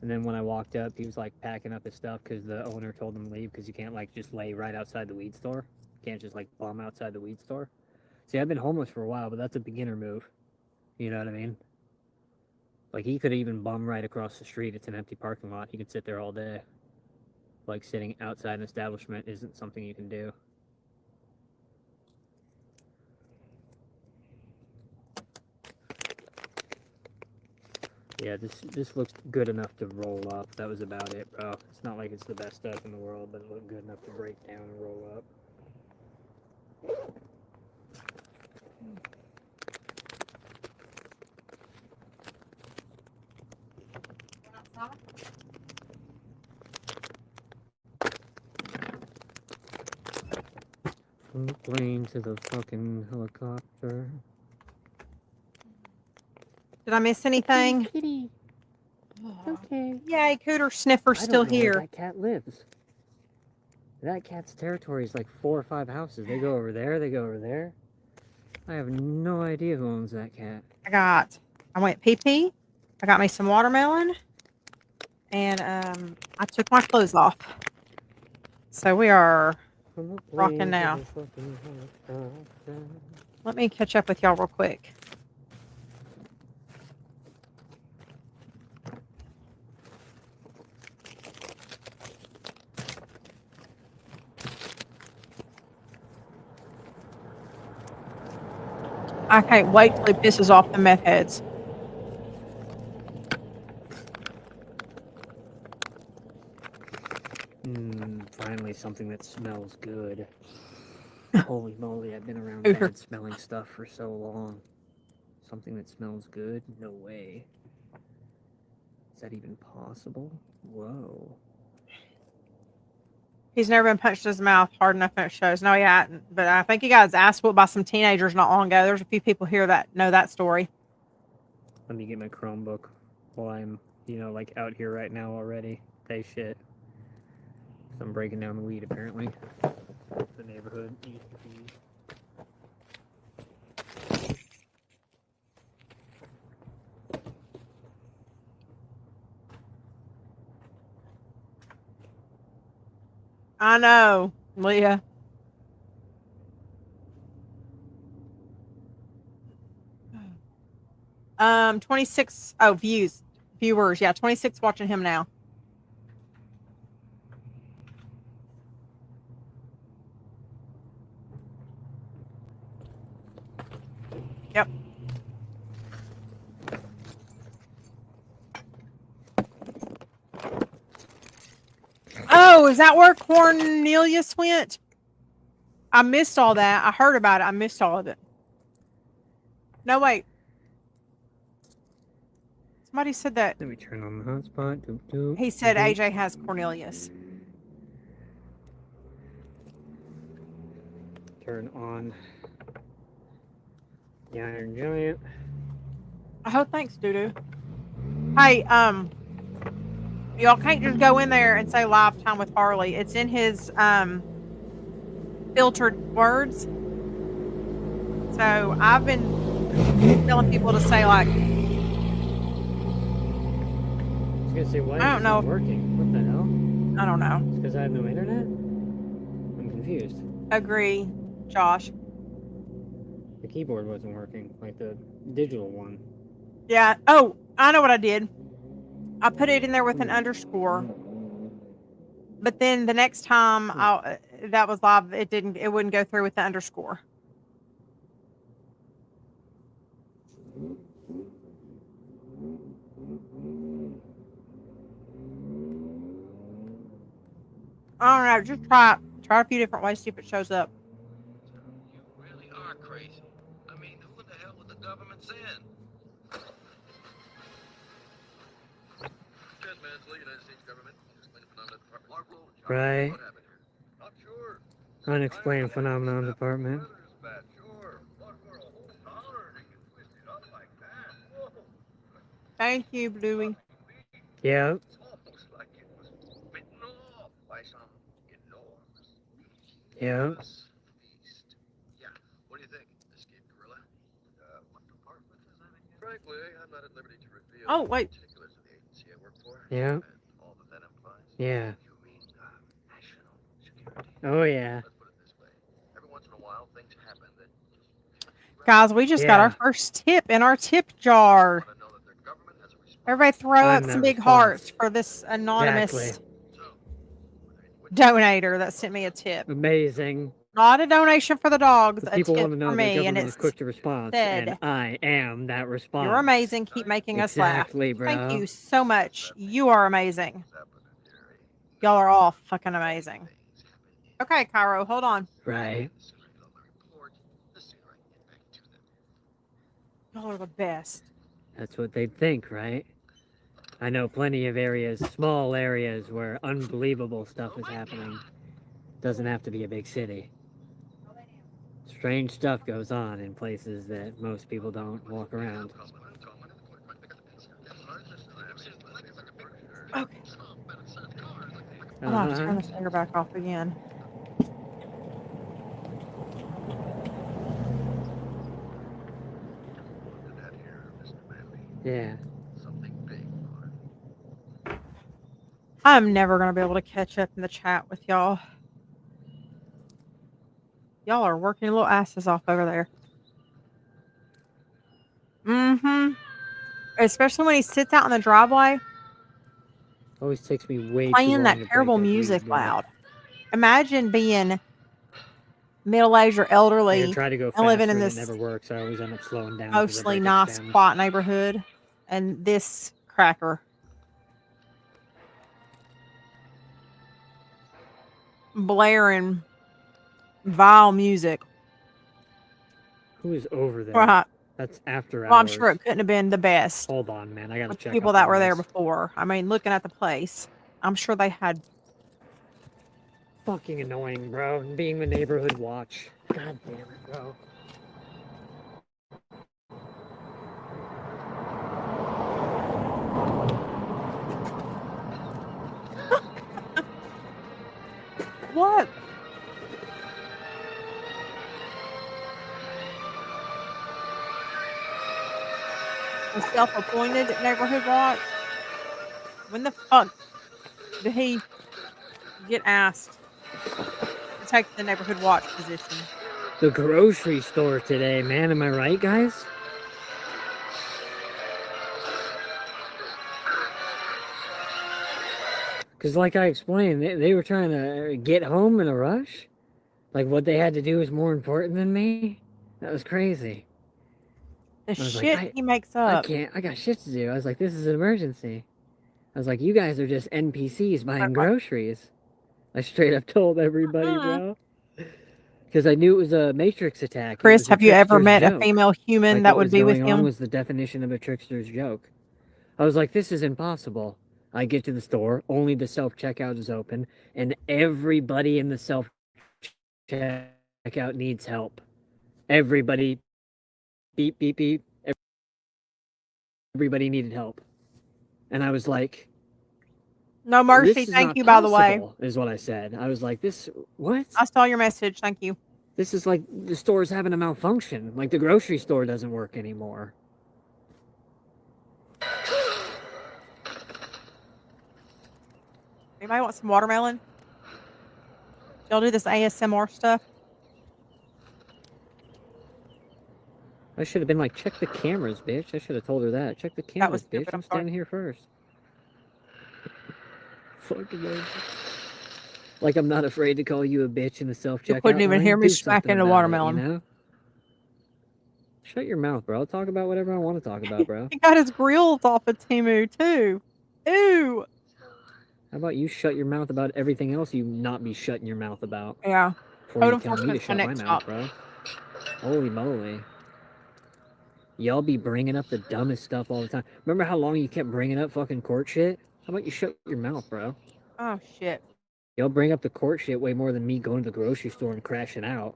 And then when I walked up, he was, like, packing up his stuff because the owner told him to leave because you can't, like, just lay right outside the weed store. You can't just, like, bum outside the weed store. See, I've been homeless for a while, but that's a beginner move. You know what I mean? Like, he could even bum right across the street. It's an empty parking lot. He could sit there all day. Like, sitting outside an establishment isn't something you can do. Yeah, this looks good enough to roll up. That was about it, bro. It's not like it's the best stuff in the world, but it looked good enough to break down and roll up. From the plane to the fucking helicopter. Did I miss anything? Kitty. Okay. Yay, Cooter Sniffer's I still don't know where here. that cat lives. That cat's territory is like 4 or 5 houses. They go over there, they go over there. I have no idea who owns that cat. I went pee-pee. I got me some watermelon. And I took my clothes off. So we are rocking now. Let me catch up with y'all real quick. I can't wait till he pisses off the meth heads. Finally something that smells good. Holy moly, I've been around Cooter. bad smelling stuff for so long. Something that smells good? No way. Is that even possible? Whoa. He's never been punched in his mouth hard enough and it shows. No, he hadn't. But I think he got his ass whooped by some teenagers not long ago. There's a few people here that know that story. Let me get my Chromebook while I'm, like out here right now already. They shit. So I'm breaking down the weed apparently. The neighborhood used to be. I know, Leah. Um, 26 viewers. Yeah, 26 watching him now. Yep. Oh, is that where Cornelius went? I missed all that. I heard about it. I missed all of it. No, wait. Somebody said that. Let me turn on the hotspot. Doop, doop, He said doop. AJ has Cornelius. Turn on the Iron Giant. Oh, thanks, Doodoo. Hey, y'all can't just go in there and say live time with Harley. It's in his filtered words. So I've been telling people to say like, I was gonna say, why I don't is know. it working? What the hell? I don't know. It's because I have no internet? I'm confused. Agree, Josh. The keyboard wasn't working, like the digital one. Yeah. Oh, I know what I did. I put it in there with an underscore. But then the next time that was live, it wouldn't go through with the underscore. I don't know. Just try it. Try a few different ways, see if it shows up. You really are crazy. I mean, who in the hell would the government send? 10 minutes, United States government. Explain the phenomenon department. Mark Roll, Right. what happened here? Not sure. Unexplained phenomenon department. Weather is bad, sure. But for a whole dollar, they can twist it up like that. Whoa. Thank you, Bluey. Yeah. It's almost like it was bitten off by some enormous, Yeah. beast. Yeah. What do you think? Escaped gorilla? What do frankly, I'm not at liberty to reveal Oh, wait. particulars of the agency I work for. Yeah. And all that implies. Yeah. You mean national security? Oh yeah. Let's put it this way. Every once in a while, things happen that just Guys, we just got our Yeah. first tip in our tip jar. want to know that their government has a response. Everybody throw I'm up that some big response. hearts for this anonymous Exactly. So, were there any donator that sent me a tip. Amazing. Not a donation for the dogs, The a people tip want to know for the me. And government is it's quick to response, and said, I am that response. you're amazing. Keep making us laugh. Exactly, bro. Thank you so much. You are amazing. supplementary Y'all are all fucking amazing. Okay, Cairo, hold on. Right. the sooner I fill my report, the sooner I can get back to them. Y'all are the best. That's what they'd think, right? I know plenty of areas, small areas, where unbelievable stuff is happening. Doesn't have to be a big city. Strange stuff goes on in places that most people don't walk around. Okay. Hold on, turn the finger back off again. Look at that here, Mr. Manley. Yeah. Something big, Mark. I'm never going to be able to catch up in the chat with y'all. Y'all are working little asses off over there. Mm-hmm. Especially when he sits out in the driveway Always takes me way too playing long that to break terrible that music weed, bro. loud. Imagine being middle-aged or I elderly try to go and faster, living in and it this never works. I always end up slowing down. 'cause I mostly break nice, its stems. quiet neighborhood, and this cracker blaring vile music. Who is over there? Right. That's after Well, I'm hours. sure it couldn't have been the best Hold on, man. I gotta with check people up that on were there this. before. I mean, looking at the place, I'm sure they had. Fucking annoying, bro. Being the neighborhood watch. God damn it, bro. What? A self-appointed neighborhood watch? When the fuck did he get asked to take the neighborhood watch position? The grocery store today, man. Am I right, guys? Because, like I explained, they were trying to get home in a rush. Like, what they had to do was more important than me. That was crazy. The I was like, shit he makes I up. can't. I got shit to do. I was like, this is an emergency. I was like, you guys are just NPCs buying Right. groceries. I straight up told everybody, Uh-huh. bro. Because I knew it was a Matrix attack. It Chris, was a have you ever trickster's met a joke. female human Like, that what would was be with going on him? was the definition of a trickster's joke. I was like, this is impossible. I get to the store, only the self-checkout is open, and everybody in the self-checkout needs help. Everybody, beep, beep, beep. Everybody needed help. And I was like, No mercy. this is Thank not you, by the way. possible, is what I said. I was like, this, what? I saw your message. Thank you. This is like the store's having a malfunction. Like the grocery store doesn't work anymore. Anybody want some watermelon? Y'all do this ASMR stuff? I should have been like, check the cameras, bitch. I should have told her that. Check the That cameras, was bitch. stupid. I'm I'm sorry. standing here first. Fucking bitch. Like I'm not afraid to call you a bitch in the self-checkout You couldn't even line. hear me Do something smacking a about it, watermelon. you know? Shut your mouth, bro. I'll talk about whatever I want to talk about, bro. He got his grills off of Temu too. Ew. How about you shut your mouth about everything else you not be shutting your mouth about? Yeah. Before Code you tell me to enforcement's my shut my next mouth, stop. bro. Holy moly. Y'all be bringing up the dumbest stuff all the time. Remember how long you kept bringing up fucking court shit? How about you shut your mouth, bro? Oh shit. Y'all bring up the court shit way more than me going to the grocery store and crashing out.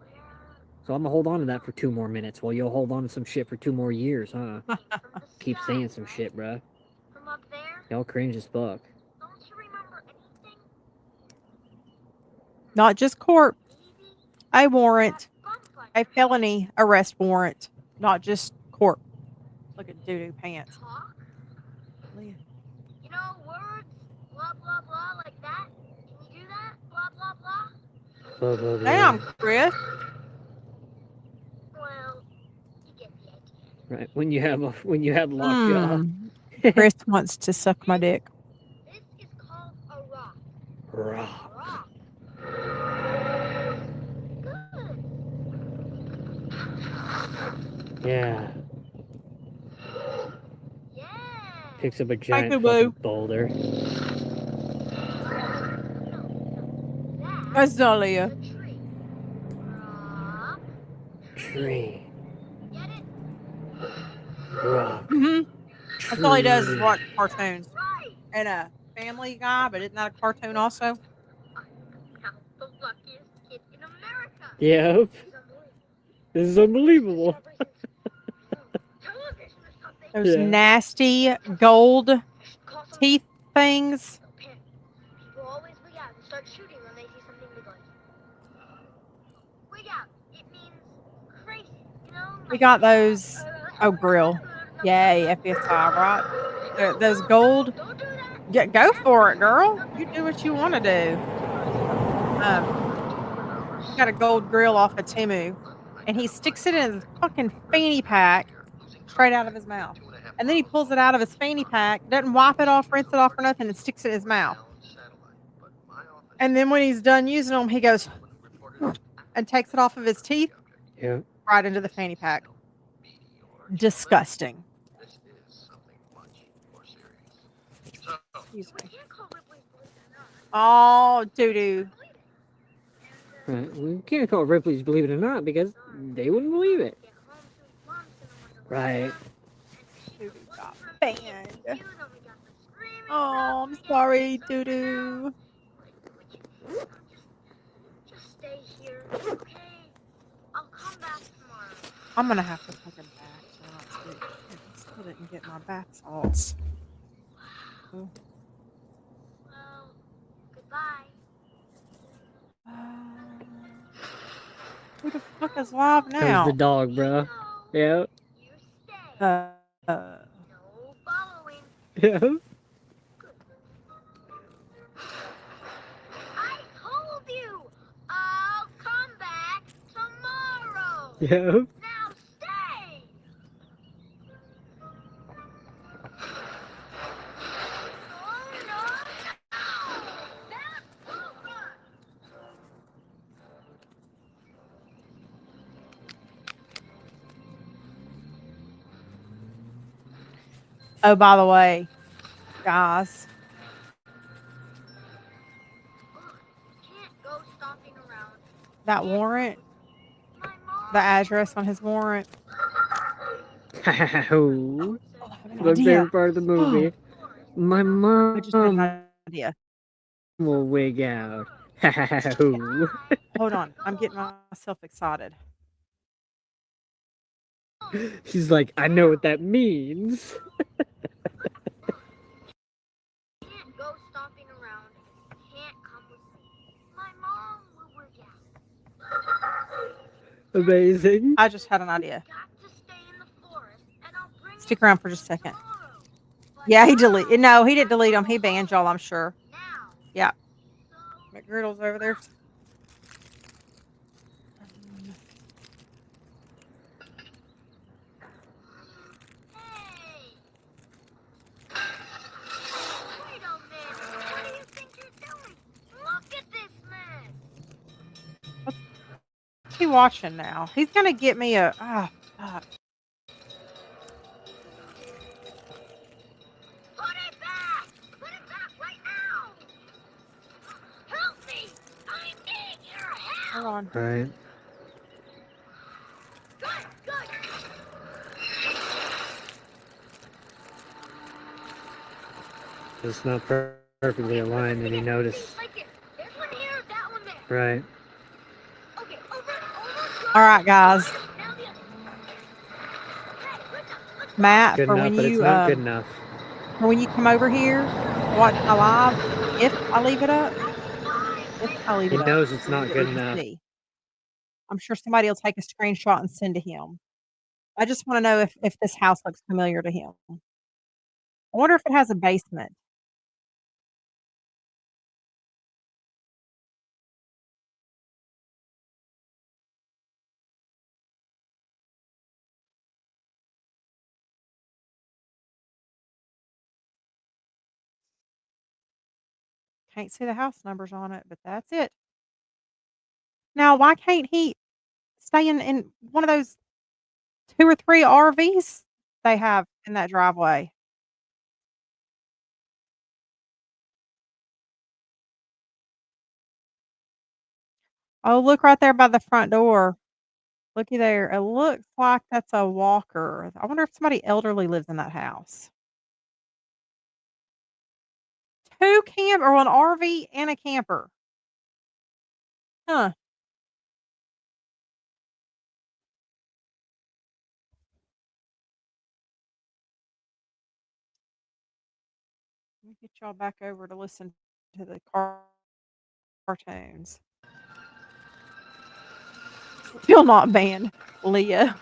So I'm gonna hold on to that for 2 more minutes while y'all hold on to some shit for 2 more years, huh? Keep saying some shit, bro. From up there, Y'all cringe as fuck. don't you remember anything? Not just court. Maybe A warrant. that gunfight. A felony arrest warrant. Not just court. Look at doo-doo pants. Talk? Leah. You know, words, blah, blah, blah, like that? Can you do that? Blah, blah, blah? Blah, blah, blah. Damn, Chris. Well, you get the idea. Right. When you have lockjaw. Chris wants to suck my dick. This is called a rock. Rock. Rock. Good. Yeah. Yeah. Picks up a giant you, fucking boo. boulder. That's not a Leah. tree. Rock. Tree. Get it? Rock. That's all he does is Tree. watch cartoons. Right. And a Family Guy, but isn't that a cartoon also? I'm the luckiest kid in America. Yep. This is unbelievable. This is unbelievable. Television or something. Those Yeah. nasty gold Call some teeth things. pin. People always wig out and start shooting when they see something big like wig out. It means crazy, you know? We got those. Oh, grill. Yay, FSI, right? Those gold. Don't do that. Yeah, go for it, girl. You do what you want to do. He got a gold grill off of Timu, and he sticks it in his fucking fanny pack straight out of his mouth. And then he pulls it out of his fanny pack, doesn't wipe it off, rinse it off or nothing, and sticks it in his mouth. And then when he's done using them, he goes and takes it off of his teeth Yeah. right into the fanny pack. Disgusting. Excuse We me. can't call Ripley's Believe It or Not. Oh, doo-doo. Right. We can't call Ripley's Believe It or Not because they wouldn't believe it. Get home to mom's gonna wonder Right. Doo-doo got banned. you, then we got the screaming Oh, stuff, I'm we get sorry, something doo-doo. else. Just stay here, okay? I'll come back tomorrow. I'm gonna have to take a bath tonight. I still didn't get my bath salts. Oh. Well, goodbye. Who the fuck is live Comes now? the dog, bro. No, Yep. you stay. Uh, No following. Yep. I told you! I'll come back tomorrow! Yep. Now stay! Oh, no, no! That's over! oh, by the way, guys, Can't go stomping around. that warrant, My mom... the address on his warrant. Ooh. Oh, I have an My idea. favorite part of the movie. My I just had mom an idea. will wig out. Ooh. Hold on. I'm getting myself excited. She's like, I know what that means. Can't go stomping around. Can't come with me. My mom will work out. Amazing. I just had an idea. Got to stay in the forest, and I'll bring Stick you around for just a second. tomorrow. But Yeah, he now- deleted. No, he didn't delete them. He banned y'all, I'm sure. Now. Yeah. So, McGriddle's over there. hey. Wait a minute. What do you think you're doing? Look at this mess. What's he watching now? He's gonna get me a. Ah, fuck. Put it back! Put it back right now! Help me! I need your help! Hold on. Right. Good, good! It's not perfectly aligned, and he noticed. Like it. There's one here, that one there. Right. Okay, over. All right, guys. Now the other. Hey, let's Matt, Good for enough, when but it's you not good enough. for when you come over here, watch my live. If I leave it up, if I leave He it up, knows it's not so good we can enough. see. I'm sure somebody will take a screenshot and send to him. I just wanna know if this house looks familiar to him. I wonder if it has a basement. Can't see the house numbers on it, but that's it. Now, why can't he stay in one of those 2 or 3 RVs they have in that driveway? Oh, look right there by the front door. Looky there. It looks like that's a walker. I wonder if somebody elderly lives in that house. 2 or an RV and a camper. Huh. Let me get y'all back over to listen to the cartoons. Still not banned, Leah.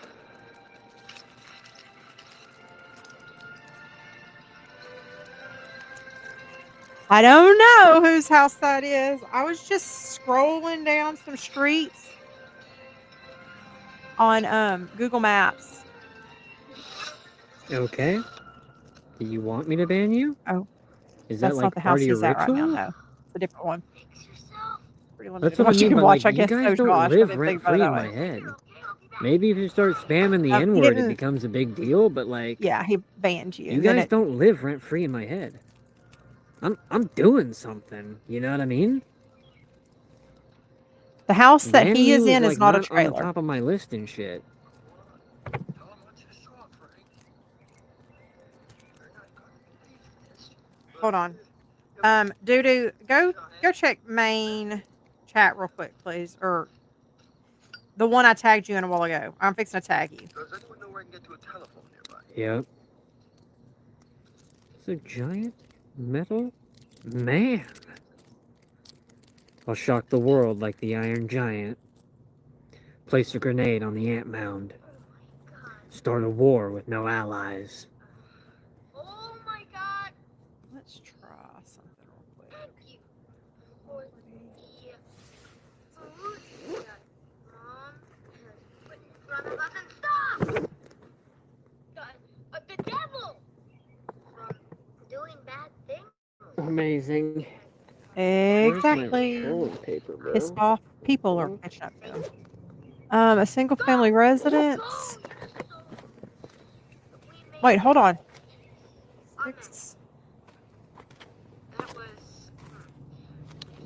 I don't know whose house that is. I was just scrolling down some streets on Google Maps. Okay. Do you want me to ban you? Oh, Is that that's like not the part house of your he's at right now. ritual? No, it's a different one. Fix yourself. Pretty limited That's to what I what you mean can by watch, like, I you guess. guys So, don't Josh, I live didn't think rent about it free that in my way. head. Okay, I'll be back. Maybe if you start spamming the N He word, it didn't. becomes a big deal. But like, Yeah, he banned you, you and then guys it. don't live rent free in my head. I'm doing something. You know what I mean? The house that Banning he is you is in is like not a not on the trailer. top of my list and shit. Tell him what you saw, Frank. They're not gonna believe this. Hold on. Doo go check main chat real quick, please, or the one I tagged you in a while ago. I'm fixing to tag you. Does anyone know where I can get to a telephone nearby? Yep. It's a giant metal man. I'll shock the world like the Iron Giant. Place a grenade on the ant mound. Start a war with no allies. Oh my god. Let's try something real quick. Thank you for the food that Mom has put in front of us and stop the devil from doing bad things. Amazing. Where's my Exactly. rolling paper, bro? Pissed off people are catching up to him. A single family residence. Wait, hold on. Six. That was.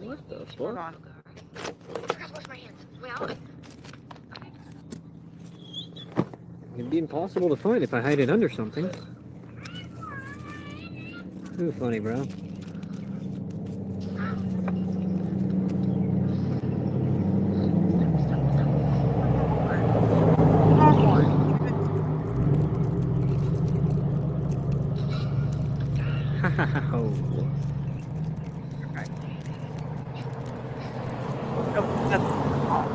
What the Hold fuck? on. I forgot to wash my hands. Well, It'd be impossible to find if I hide it under something. Too funny, bro. Oh. Okay. Oh, that's off.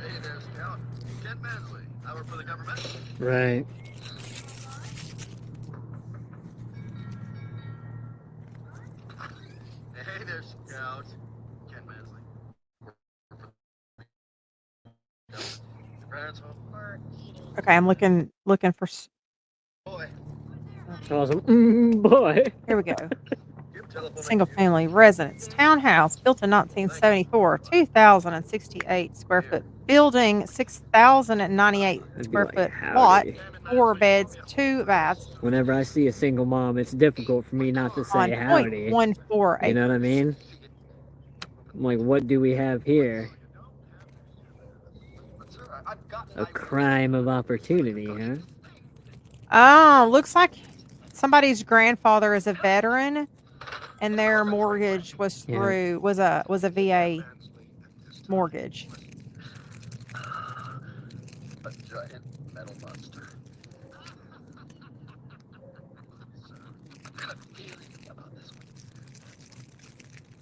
Hey there, Scout. Ken Manley. I work for the government. Right. Hey there, Scout. Ken Manley. Your parents home? we're eating. Okay, I'm looking for. Boy. Awesome. Boy. Here we go. Give telephone Single family residence townhouse built in 1974, 2,068 square foot building, 6,098 I'd be square like, foot lot, howdy. 4 beds, 2 baths Whenever I see a single mom, it's difficult for me not to on say howdy. 0.14 You know what I acres. mean? I'm like, what do we have here? But, sir, I've got A crime of opportunity, huh? Oh, looks like somebody's grandfather is a veteran, and their mortgage was Yeah. through was a VA mortgage. a giant metal monster. got a theory about this one.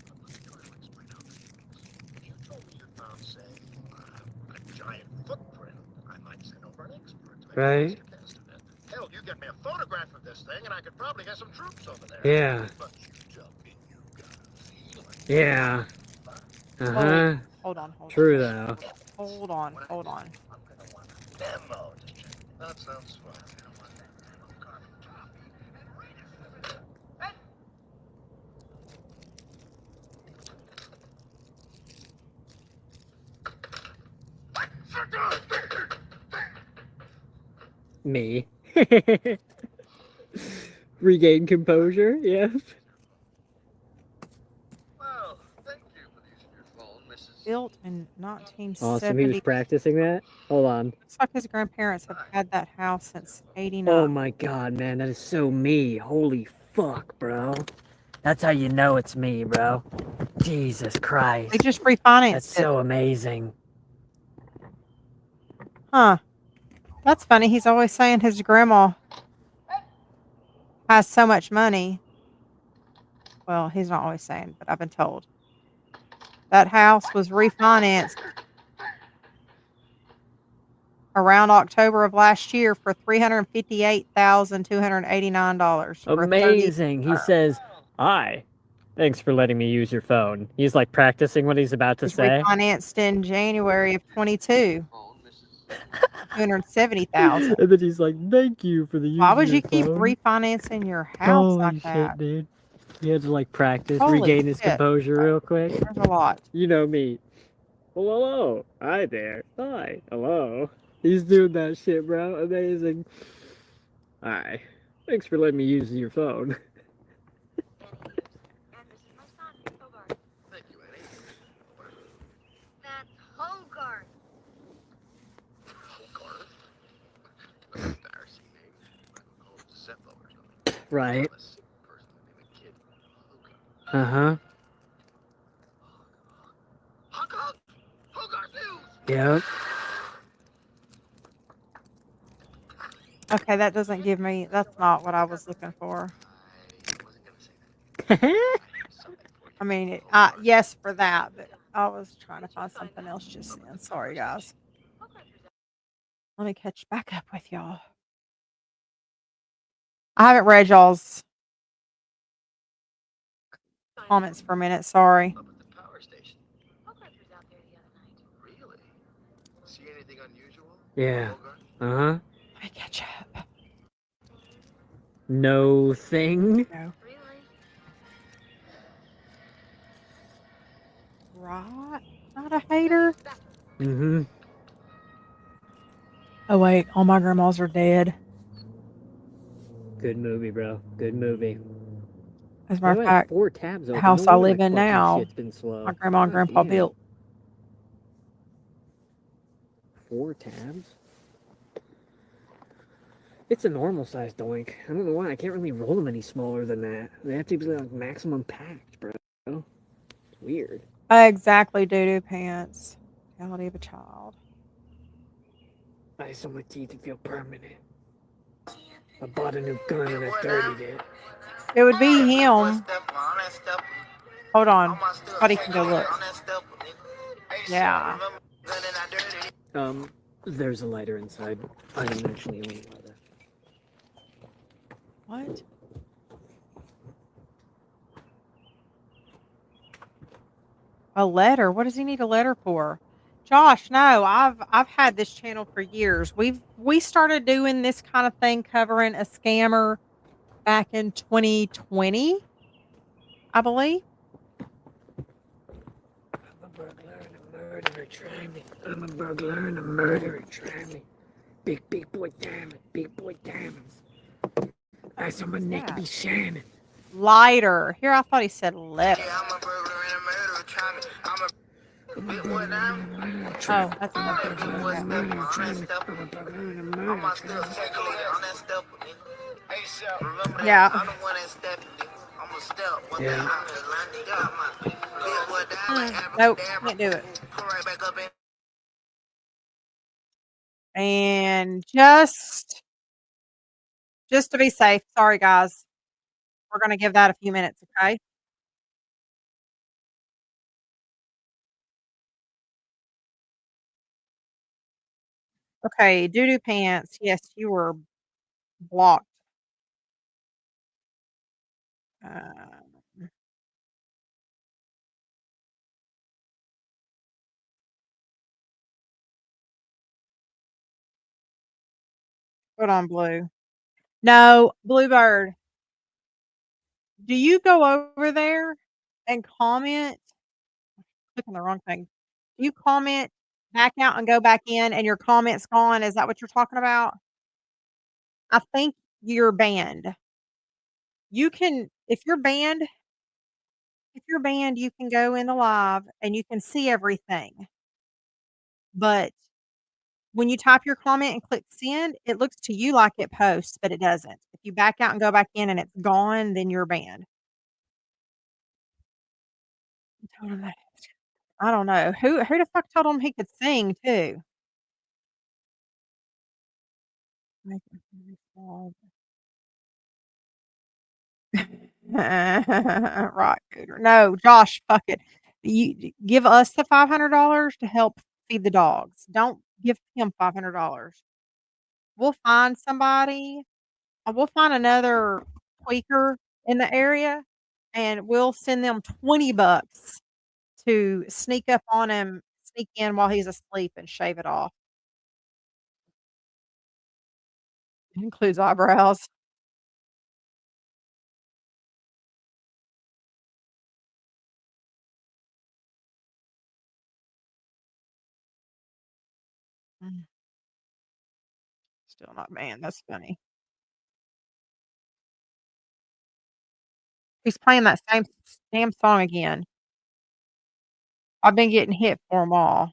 Let me try to explain how this works. If you told me you found, say, a giant footprint, I might send over an expert to make a Right. best estimate. Hell, you get me a photograph of this thing, and I could probably get some troops over there. Yeah. But you jump in, you got a feeling. Yeah. Uh Oh, huh. hold on, hold True on. though. Hold on, hold on. I'm gonna want a memo to check. That sounds fun. I want that memo carbon copy and read it for me. Hey! Me. Regain composure. Yeah. Well, thank you for using your phone, Mrs. Built in Awesome. He was 1970. practicing that. Hold on. Looks like his grandparents have had that house since Oh '89. my god, man, that is so me. Holy fuck, bro. That's how you know it's me, bro. Jesus They Christ. just refinanced That's it. so amazing. Huh. That's funny. He's always saying his grandma has so much money. Well, he's not always saying, but I've been told. That house was refinanced around October of last year for $358,289 for a 30-year Amazing. He term. says, "Hi. Thanks for letting me use your phone." He's like practicing what he's about It to was say. refinanced in January of 22, 270,000. And then he's like, "Thank you for the use Why of would your you keep phone." refinancing your house Holy like shit, that? dude. He had to like practice, Holy regain his shit. composure real quick. There's a lot. You know me. Well, hello. Hi there. Hi. Hello. He's doing that shit, bro. Amazing. Hi. Thanks for letting me use your phone. And this is my son, Hogarth. Thank you, Annie. That's Hogarth. Hogarth? An embarrassing name. I don't know, Zeppo or something. Right. I'm a sick person to name a kid Hogarth. Uh-huh. Hogarth! Hogarth News! Yep. Okay, that doesn't give me, that's not what I was looking for. I wasn't gonna say that. I have something for you. I mean, Hogarth. yes for that, but I was trying to find something else just then. Sorry, guys. Let me catch back up with y'all. I haven't read y'all's comments for a minute. Sorry. Up at the power station. Hogarth was out there the other night. Really? See anything unusual? Yeah. Hogarth? Uh-huh. Let me catch up. No thing. No. Really? Right. Not a hater. Mm-hmm. Oh, wait. All my grandmas are dead. Good movie, bro. Good movie. As a Why matter do of I have fact, 4 tabs the open? house No I wonder live my in fucking now, shit's been slow. my grandma and God grandpa damn. built. 4 tabs? It's a normal size doink. I don't know why. I can't really roll them any smaller than that. They have to be like maximum packed, bro. It's weird. Exactly, doo-doo pants. Reality of a child. Ice on my teeth and feel permanent. I bought a new gun and I dirtied it. It would be him. Hold on. Buddy can go look. Yeah. There's a lighter inside. I don't actually own a lighter. What? A letter? What does he need a letter for? Josh, no, I've had this channel for years. We started doing this kind of thing covering a scammer back in 2020, I believe. I'm a burglar and a murderer, try me. I'm a burglar and a murderer, try me. Big boy diamond, big boy diamonds. Ice on my neck that? be shining. Lighter. Here, I thought he said letter. I'm a burglar and a murderer. Try me. I'm a big boy diamond. Oh, that's I'm another a big boy one. step on that step. I'm a still circling on that step. Hey, Shell. Remember that? Yeah. I'm the one that stepped. I'm a step. One Yeah. thing I'm just landing. Got my big boy diamond. Like Nope, abracadabra. can't do it. Pull right back up in. And just to be safe, sorry guys. We're gonna give that a few minutes, okay? Okay, doo-doo pants. Yes, you were blocked. Um, put on blue. No, Bluebird, do you go over there and comment? Clicking the wrong thing. You comment, back out and go back in, and your comment's gone. Is that what you're talking about? I think you're banned. You can if you're banned, you can go in the live and you can see everything. But when you type your comment and click send, it looks to you like it posts, but it doesn't. If you back out and go back in and it's gone, then you're banned. Told him that. I don't know. Who the fuck told him he could sing too? Make it small. Right, Cooter. No, Josh, fuck it. You give us the $500 to help feed the dogs. Don't give him $500. We'll find somebody. We'll find another tweaker in the area, and we'll send them 20 bucks to sneak up on him, sneak in while he's asleep and shave it off. Includes eyebrows. Mm, still not banned. That's funny. He's playing that same damn song again. I've been getting hit for them all.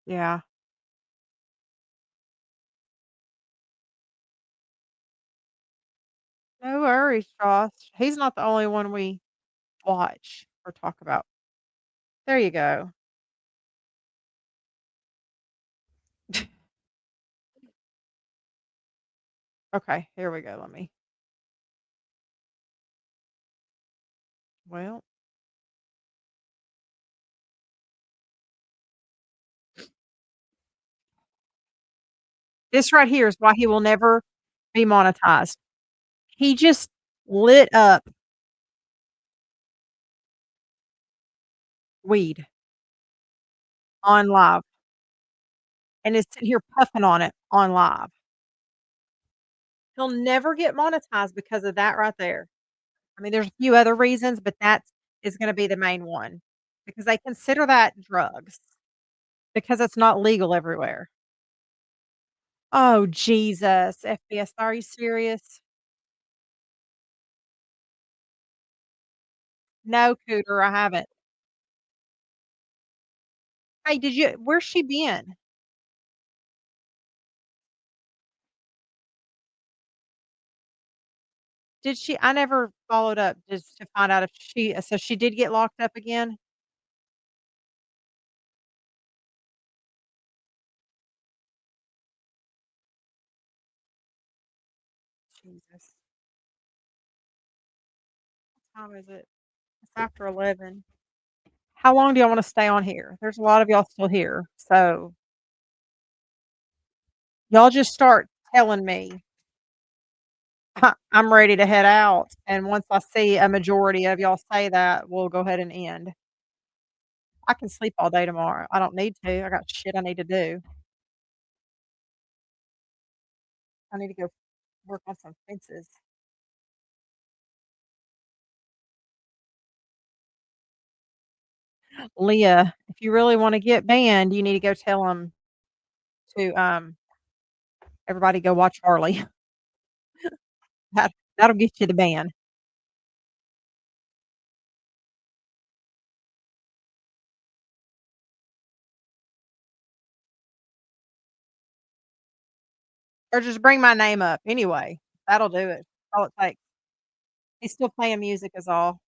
Yeah. No worries, Josh. He's not the only one we watch or talk about. There you go. Okay, here we go. Let me well, this right here is why he will never be monetized. He just lit up weed on live and is sitting here puffing on it on live. He'll never get monetized because of that right there. I mean, there's a few other reasons, but that is gonna be the main one because they consider that drugs because it's not legal everywhere. Oh, Jesus. FPS, are you serious? No, Cooter, I haven't. Hey, where's she been? Did she I never followed up just to find out if so she did get locked up again? Jesus. What time is it? It's after 11. How long do y'all wanna stay on here? There's a lot of y'all still here, so y'all just start telling me. I'm ready to head out, and once I see a majority of y'all say that, we'll go ahead and end. I can sleep all day tomorrow. I don't need to. I got shit I need to do. I need to go work on some fences. Leah, if you really wanna get banned, you need to go tell them to, everybody go watch Harley. That'll get you the ban. Or just bring my name up anyway. That'll do it. All it takes. He's still playing music is all.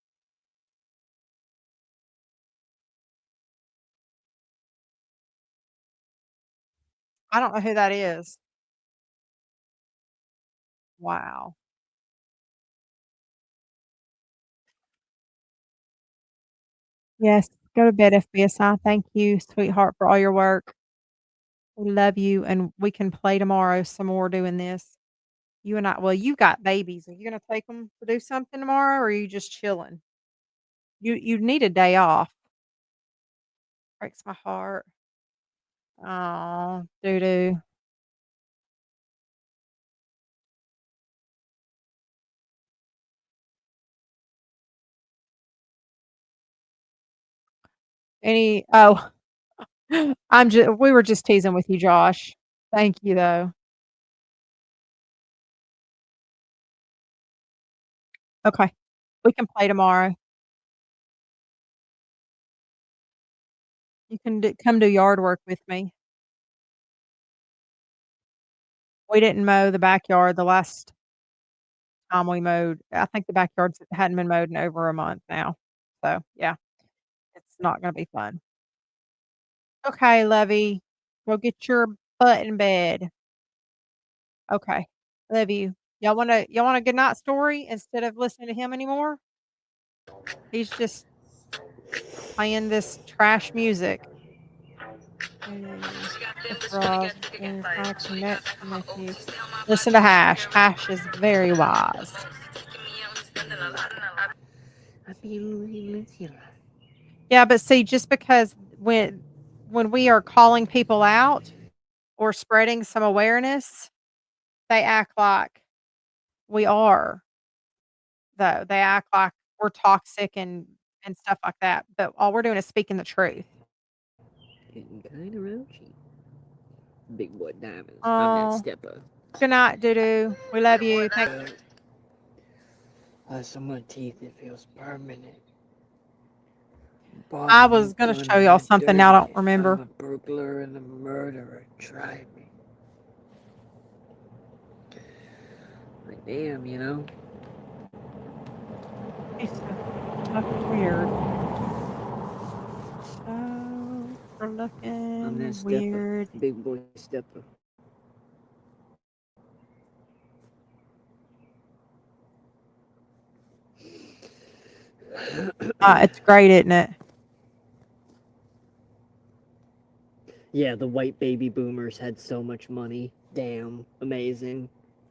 I don't know who that is. Wow. Yes, go to bed, FBSI. Thank you, sweetheart, for all your work. We love you, and we can play tomorrow some more doing this. You and I well, you got babies. Are you gonna take them to do something tomorrow, or are you just chilling? You need a day off. Breaks my heart. Oh, doo-doo. Any oh, we were just teasing with you, Josh. Thank you, though. Okay. We can play tomorrow. You can come do yard work with me. We didn't mow the backyard the last time we mowed. I think the backyards hadn't been mowed in over a month now. So, yeah, it's not gonna be fun. Okay, lovey. Go get your butt in bed. Okay. Love you. Y'all want a good night story instead of listening to him anymore? He's just playing this trash music. If Ross is trying to connect with you. Listen to Hash. Hash is very wise. Yeah, but see, just because when we are calling people out or spreading some awareness, they act like we are, though. They act like we're toxic and stuff like that. But all we're doing is speaking the truth. Getting kind of raunchy. Big boy diamonds. I'm that Oh, stepper. good night, Doo-Doo. We love you. Thank Some of my teeth, it feels permanent. I was gonna show y'all something now I don't remember. I'm a burglar and a murderer. Try me. Like, damn, you know? He's so fucking weird. So we're I'm looking that stepper. weird. Big boy stepper. It's great, isn't it? Yeah, the white baby boomers had so much money. Damn, amazing.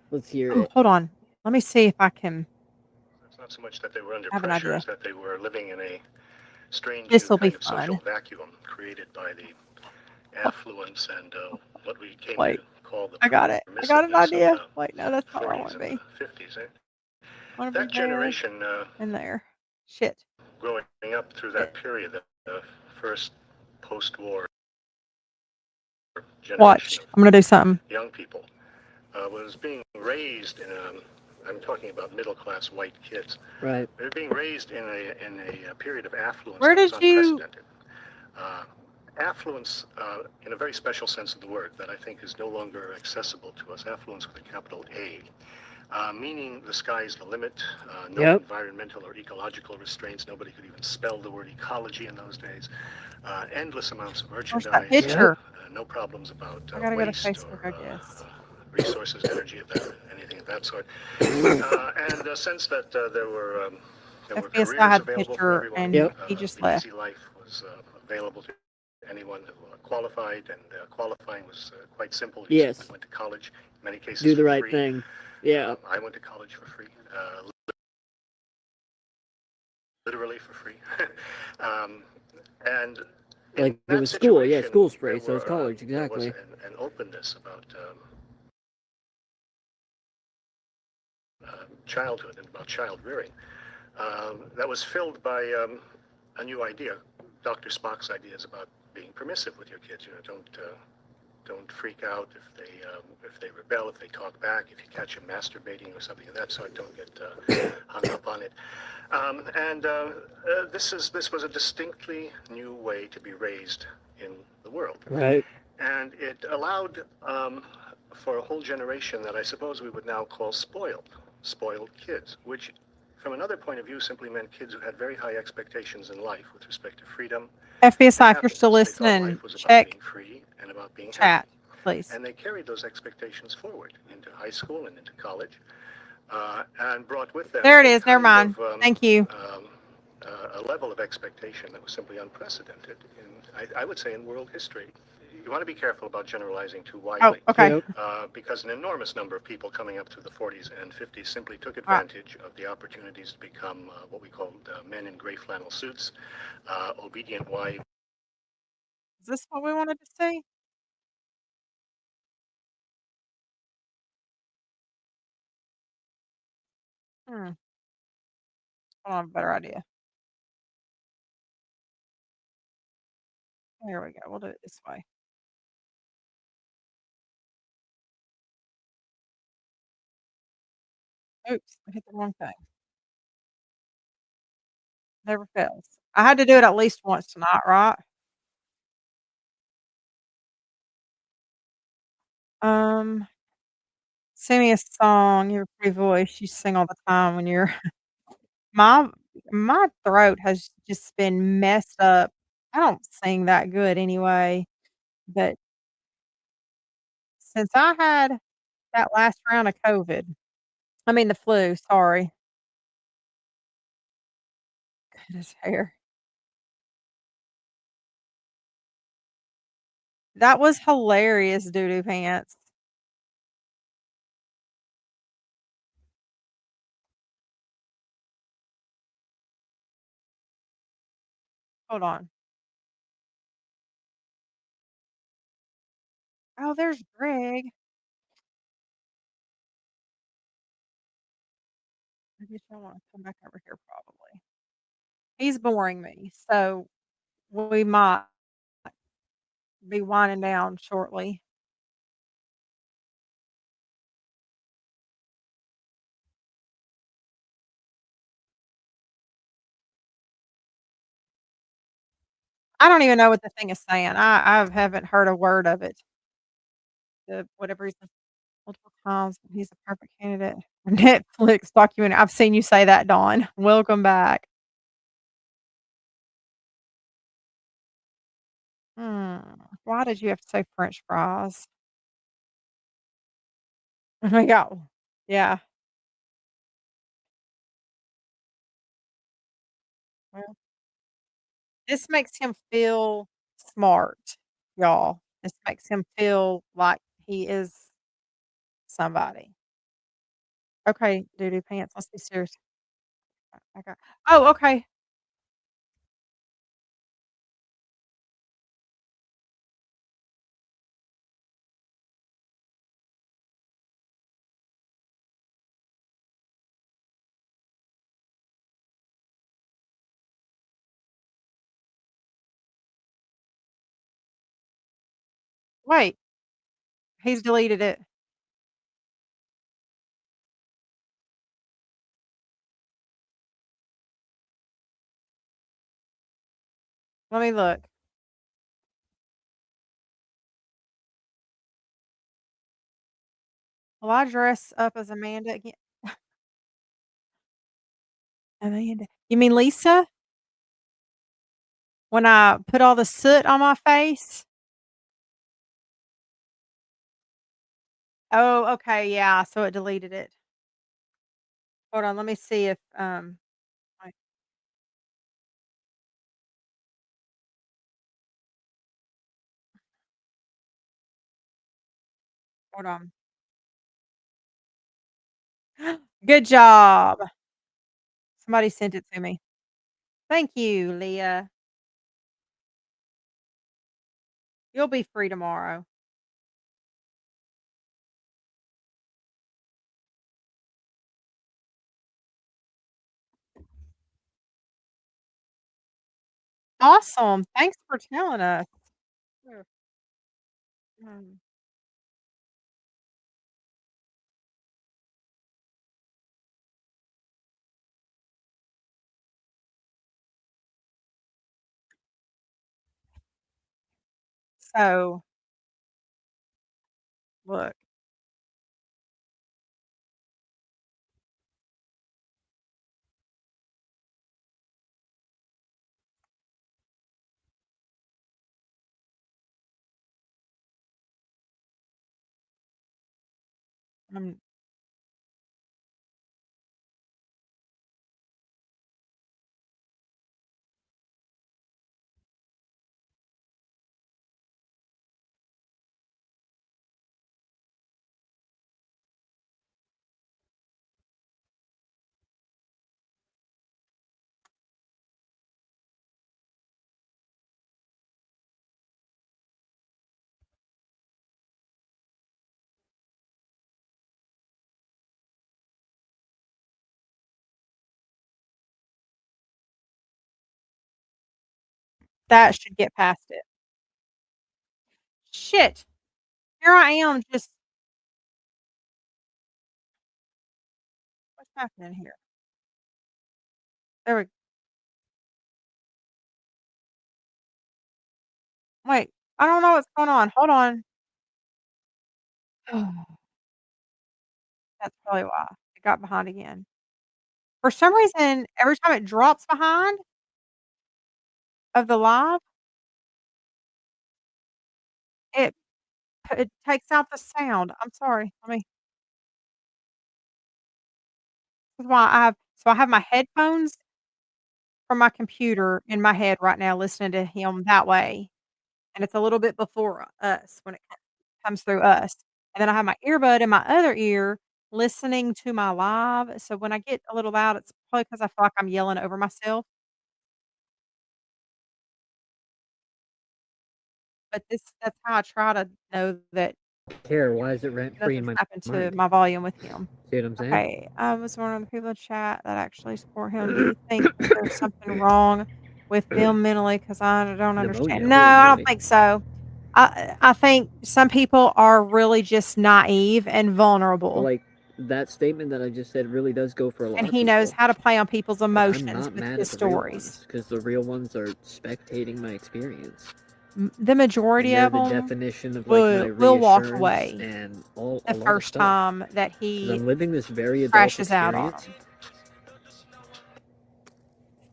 Let's hear Oh, it. hold on. Let me see if I can It's not so much that they were under have an pressure idea. as that they were living in a strange This new will be kind of social fun. vacuum created by the affluence and what we came Wait, to call the I got it. I got an permissiveness idea. of Wait, no, that's not where I 40s want to and be. 50s. I want to be That there generation and there. Shit. growing up through that period, the first post-war generation Watch. I'm gonna do something. of young people, was being raised in I'm talking about middle-class white kids. Right. They're being raised in a period of affluence Where that was did you? unprecedented. Affluence, in a very special sense of the word, that I think is no longer accessible to us. Affluence with a capital A. Meaning the sky's the limit, no environmental or ecological restraints. Nobody could even spell the word ecology in those days. Endless amounts of Where's that merchandise. picture? No problems about I gotta go to waste Facebook, I or guess. resources, energy, anything of that sort. And a sense that there were FBS, I careers had the available for picture everyone. and he just The left. easy life was available to anyone who qualified, and qualifying was quite simple. You simply went to college, in many cases Do the for right free. thing. Yeah. I went to college for free, literally for free. And Like in it was that school. Yeah, situation, school's free, there so it's were, college. There was Exactly. an openness about childhood and about child rearing that was filled by a new idea, Dr. Spock's ideas about being permissive with your kids. You know, don't freak out if they rebel, if they talk back, if you catch them masturbating or something of that sort. Don't get hung up on it. This was a distinctly new way to be raised in the world. Right. And it allowed for a whole generation that I suppose we would now call spoiled kids, which from another point of view simply meant kids who had very high expectations in life with respect to freedom and FBSI, if you're still happiness. They thought listening, life was about check being free and about being happy. chat, please. And they carried those expectations forward into high school and into college, and brought with them There it a is. Never kind mind. of Thank you. a level of expectation that was simply unprecedented I would say, in world history. You want to be careful about generalizing too Oh, widely, okay. Yep. because an enormous number of people coming up through the 40s and 50s simply took All right. advantage of the opportunities to become what we called men in gray flannel suits, obedient wives. Is this what we wanted to see? Hmm. I have a better idea. There we go. We'll do it this way. Oops, I hit the wrong thing. Never fails. I had to do it at least once tonight, right? Um, Sing me a song, your pretty voice you sing all the time when you're my my throat has just been messed up. I don't sing that good anyway, but since I had that last round of COVID, I mean the flu, sorry. Goodness hair. That was hilarious, doo doo pants. Hold on. Oh, there's Greg. I guess y'all wanna come back over here probably. He's boring me, so we might be winding down shortly. I don't even know what the thing is saying. I haven't heard a word of it. The whatever he's multiple times, he's a perfect candidate for Netflix documentary. I've seen you say that, Dawn. Welcome back. Hmm. Why did you have to say French fries? Yeah. Yeah. Well, this makes him feel smart, y'all. This makes him feel like he is somebody. Okay, doo-doo pants. Let's be serious. Okay. Oh, okay. Wait, he's deleted it. Let me look. Will I dress up as Amanda again? Amanda. You mean Lisa? When I put all the soot on my face? Oh, okay, yeah, so it deleted it. Hold on, let me see if, wait, hold on. Good job. Somebody sent it to me. Thank you, Leah. You'll be free tomorrow. Awesome. Thanks for telling us. Sure. Mm. So, look. Um, that should get past it. Shit! Here I am just what's happening here? There we wait, I don't know what's going on. Hold on. That's probably why. It got behind again. For some reason, every time it drops behind of the live, it it takes out the sound. I'm sorry. Let me this is why I have my headphones from my computer in my head right now listening to him that way, and it's a little bit before us when it comes through us, and then I have my earbud in my other ear listening to my live, so when I get a little loud, it's probably because I feel like I'm yelling over myself, but that's how I try to know that Care, why is it rent free in nothing's my happened to mind? my volume with him. See what I'm saying? Okay, I was one of the people in chat that actually support him. Do you think that there's something wrong with them mentally? Because I don't Pneumonia, understand. No, holy I don't moly. think so. I think some people are really just naive and vulnerable, Like, that statement that I just said really does go for a lot and of he knows people. how to play on people's Like, I'm emotions not with mad his at the real stories. ones, because the real ones are spectating my experience. The And majority they're of the them definition of, like, my will walk reassurance away and a the lot of first stuff. time that Because he I'm living this very adult crashes out on experience, them.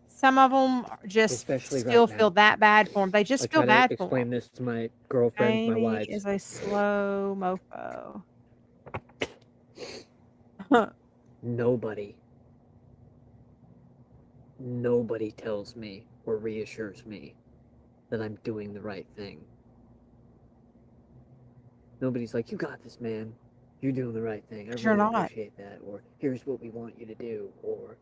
Some of them just especially still right feel now. that bad for him. They just I feel try to bad for explain him. this to my girlfriends, my Amy wives. is a slow mofo. Nobody tells me or reassures me that I'm doing the right thing. Nobody's like, you got this, man. You're doing the right thing. I 'Cause you're really not. appreciate that. Or, here's what we want you to do. Or,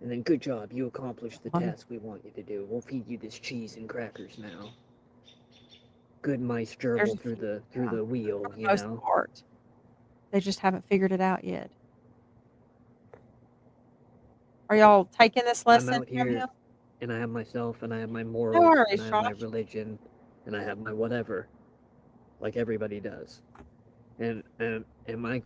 and then, good job. You accomplished the task we want you to do. We'll feed you this cheese and crackers now. Good mice There's gerbil a through few, the wheel, for the you most know? part. They just haven't figured it out yet. Are y'all taking this I'm lesson out from here, him? and I have myself, and I have my No morals, and worries, I have my Josh. religion, and I have my whatever, like everybody does. And am I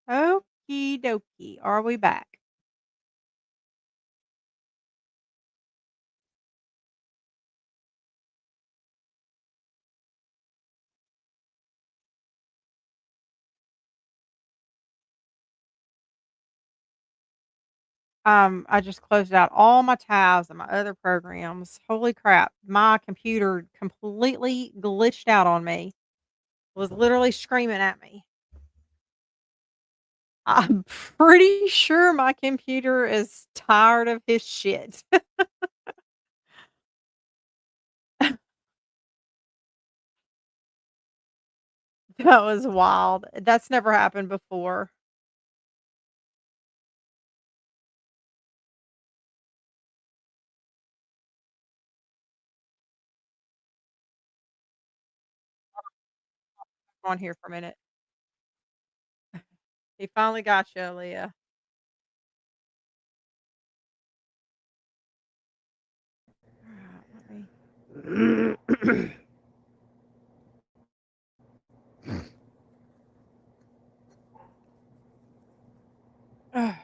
Okie dokie. Are we back? I just closed out all my tabs and my other programs. Holy crap. My computer completely glitched out on me. Was literally screaming at me. I'm pretty sure my computer is tired of his shit. That was wild. That's never happened before. On here for a minute. He finally got you, Leah. Alright, let me Ugh.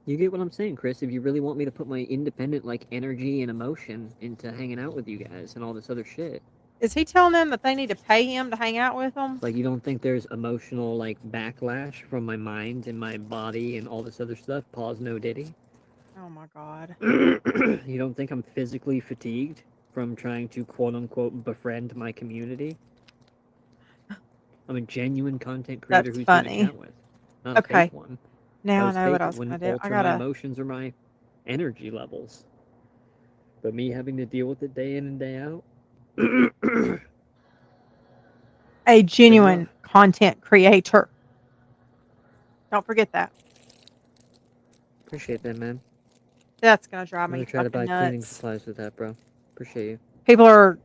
You get what I'm saying, Chris? If you really want me to put my independent like energy and emotion into hanging out with you guys and all this other shit, Is he telling them that they need to pay him to hang out with them? like you don't think there's emotional like backlash from my mind and my body and all this other stuff? Pause, no diddy. Oh my god. You don't think I'm physically fatigued from trying to quote unquote befriend my community? I'm a genuine content creator That's who's here to funny. chat with, not a Okay. fake one. Now I Those know what fake I was one gonna do. I alter my gotta emotions or my energy levels. But me having to deal with it day in and day out, a been genuine rough. content creator. Don't forget that. Appreciate that, man. That's gonna drive I'm gonna me try to fucking buy cleaning nuts. supplies with that, bro. Appreciate you. People are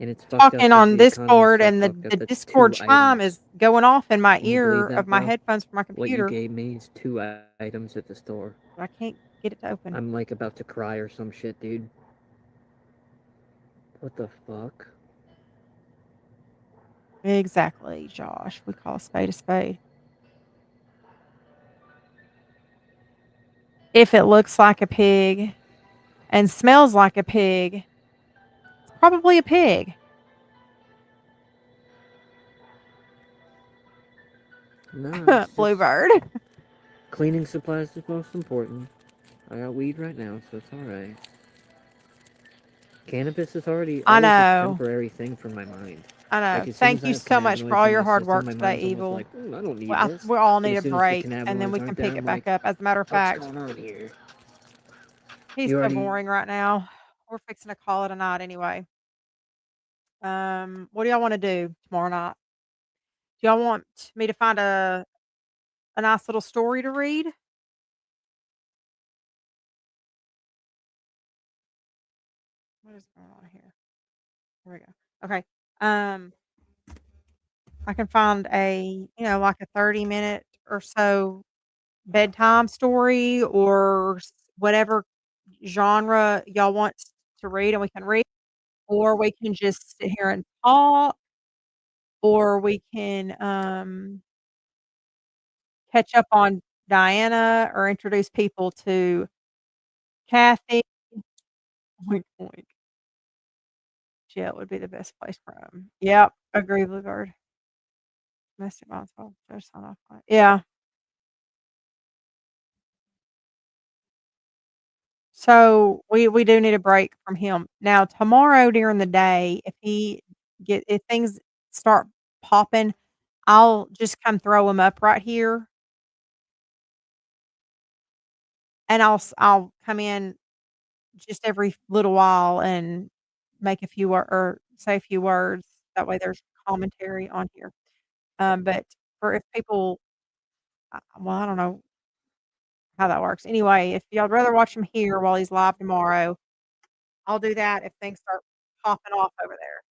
And it's fucked up talking because on the economy's Discord so and fucked up. the That's Discord two chime items. is going off in my Can you ear believe of that, my bro? headphones for my What you computer, gave me is two items at the store. but I can't get it to open. I'm like about to cry or some shit, dude. What the fuck? Exactly, Josh. We call a spade a spade. If it looks like a pig and smells like a pig, it's probably a pig. No, it's just Bluebird. cleaning supplies is most important. I got weed right now, so it's alright. Cannabis is already I always a know. temporary thing for my mind. I Like know. as soon Thank as I you have so much for cannabinoids all in your my hard system, work my today, mind's almost Evil. like, I don't need Well, this. we all But need as a soon as the break, and then cannabinoids we can aren't there, pick I'm it back like, up. As a matter of what's fact, going on here? he's You so already boring right now. We're fixing to call it a night anyway. What do y'all want to do tomorrow night? Do y'all want me to find a nice little story to read? What is going on here? Here we go. Okay. Um, I can find like a 30-minute or so bedtime story or whatever genre y'all want to read and we can read, or we can just sit here and talk, or we can catch up on Diana or introduce people to Kathy. Wink, wink. Jail would be the best place for him. Yep, agree, Bluebird. Domestic violence, judge sign off on it. Yeah. So we do need a break from him. Now tomorrow during the day, if things start popping, I'll just come throw him up right here, and I'll come in just every little while and make a few or say a few words. That way there's commentary on here. But for if people, well, I don't know how that works. Anyway, if y'all would rather watch him here while he's live tomorrow, I'll do that if things start popping off over there.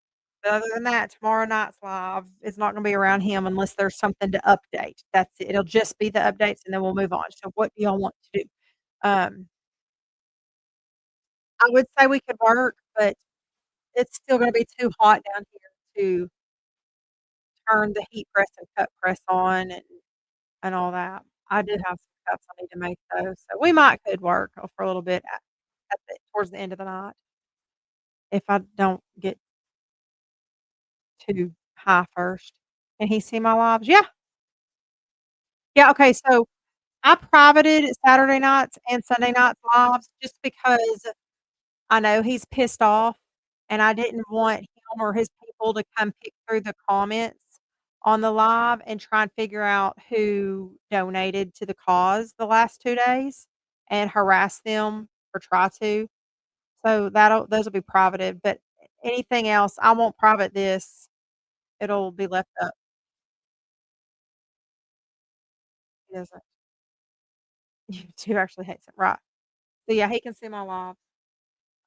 But other than that, tomorrow night's live is not gonna be around him unless there's something to update. That's it. It'll just be the updates, and then we'll move on. So what do y'all want to do? Um, I would say we could work, but it's still gonna be too hot down here to turn the heat press and cut press on, and and all that. I do have some cups I need to make though, so we might could work for a little bit at the towards the end of the night if I don't get too high first. Can he see my lives? Yeah. Yeah, okay, so I privated Saturday nights and Sunday nights lives just because I know he's pissed off, and I didn't want him or his people to come pick through the comments on the live and try and figure out who donated to the cause the last 2 days and harass them or try to. So those will be privated, but anything else, I won't private this. It'll be left up. He doesn't. You 2 actually hates it, right. So, yeah, he can see my live.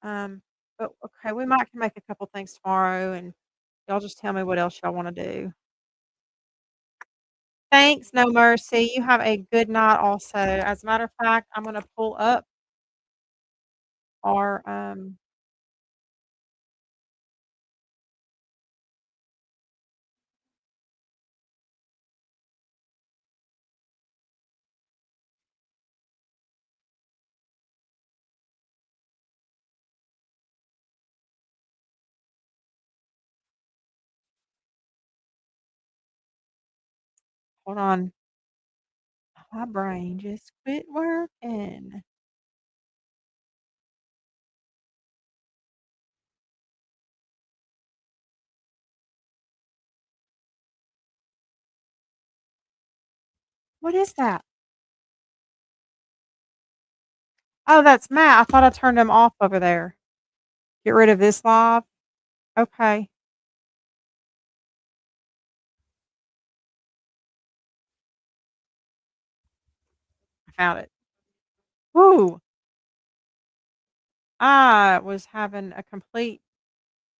Um, but okay, we might can make a couple things tomorrow, and y'all just tell me what else y'all wanna do. Thanks, No Mercy. You have a good night also. As a matter of fact, I'm gonna pull up our, hold on. My brain just quit working. What is that? Oh, that's Matt. I thought I turned him off over there. Get rid of this live? Okay, I found it. Woo! I was having a complete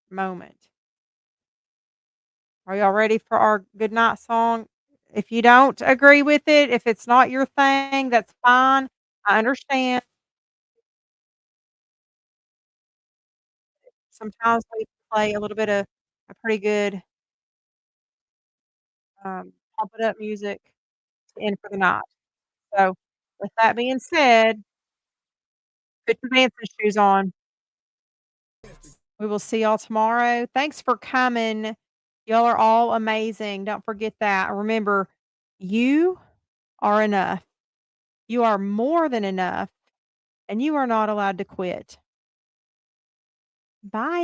moment. Are y'all ready for our goodnight song? If you don't agree with it, if it's not your thing, that's fine. I understand. Sometimes we play a little bit of a pretty good, pump it up music to end for the night. So, with that being said, put your dancing shoes on. We will see y'all tomorrow. Thanks for coming. Y'all are all amazing. Don't forget that. Remember, you are enough. You are more than enough, and you are not allowed to quit. Bye.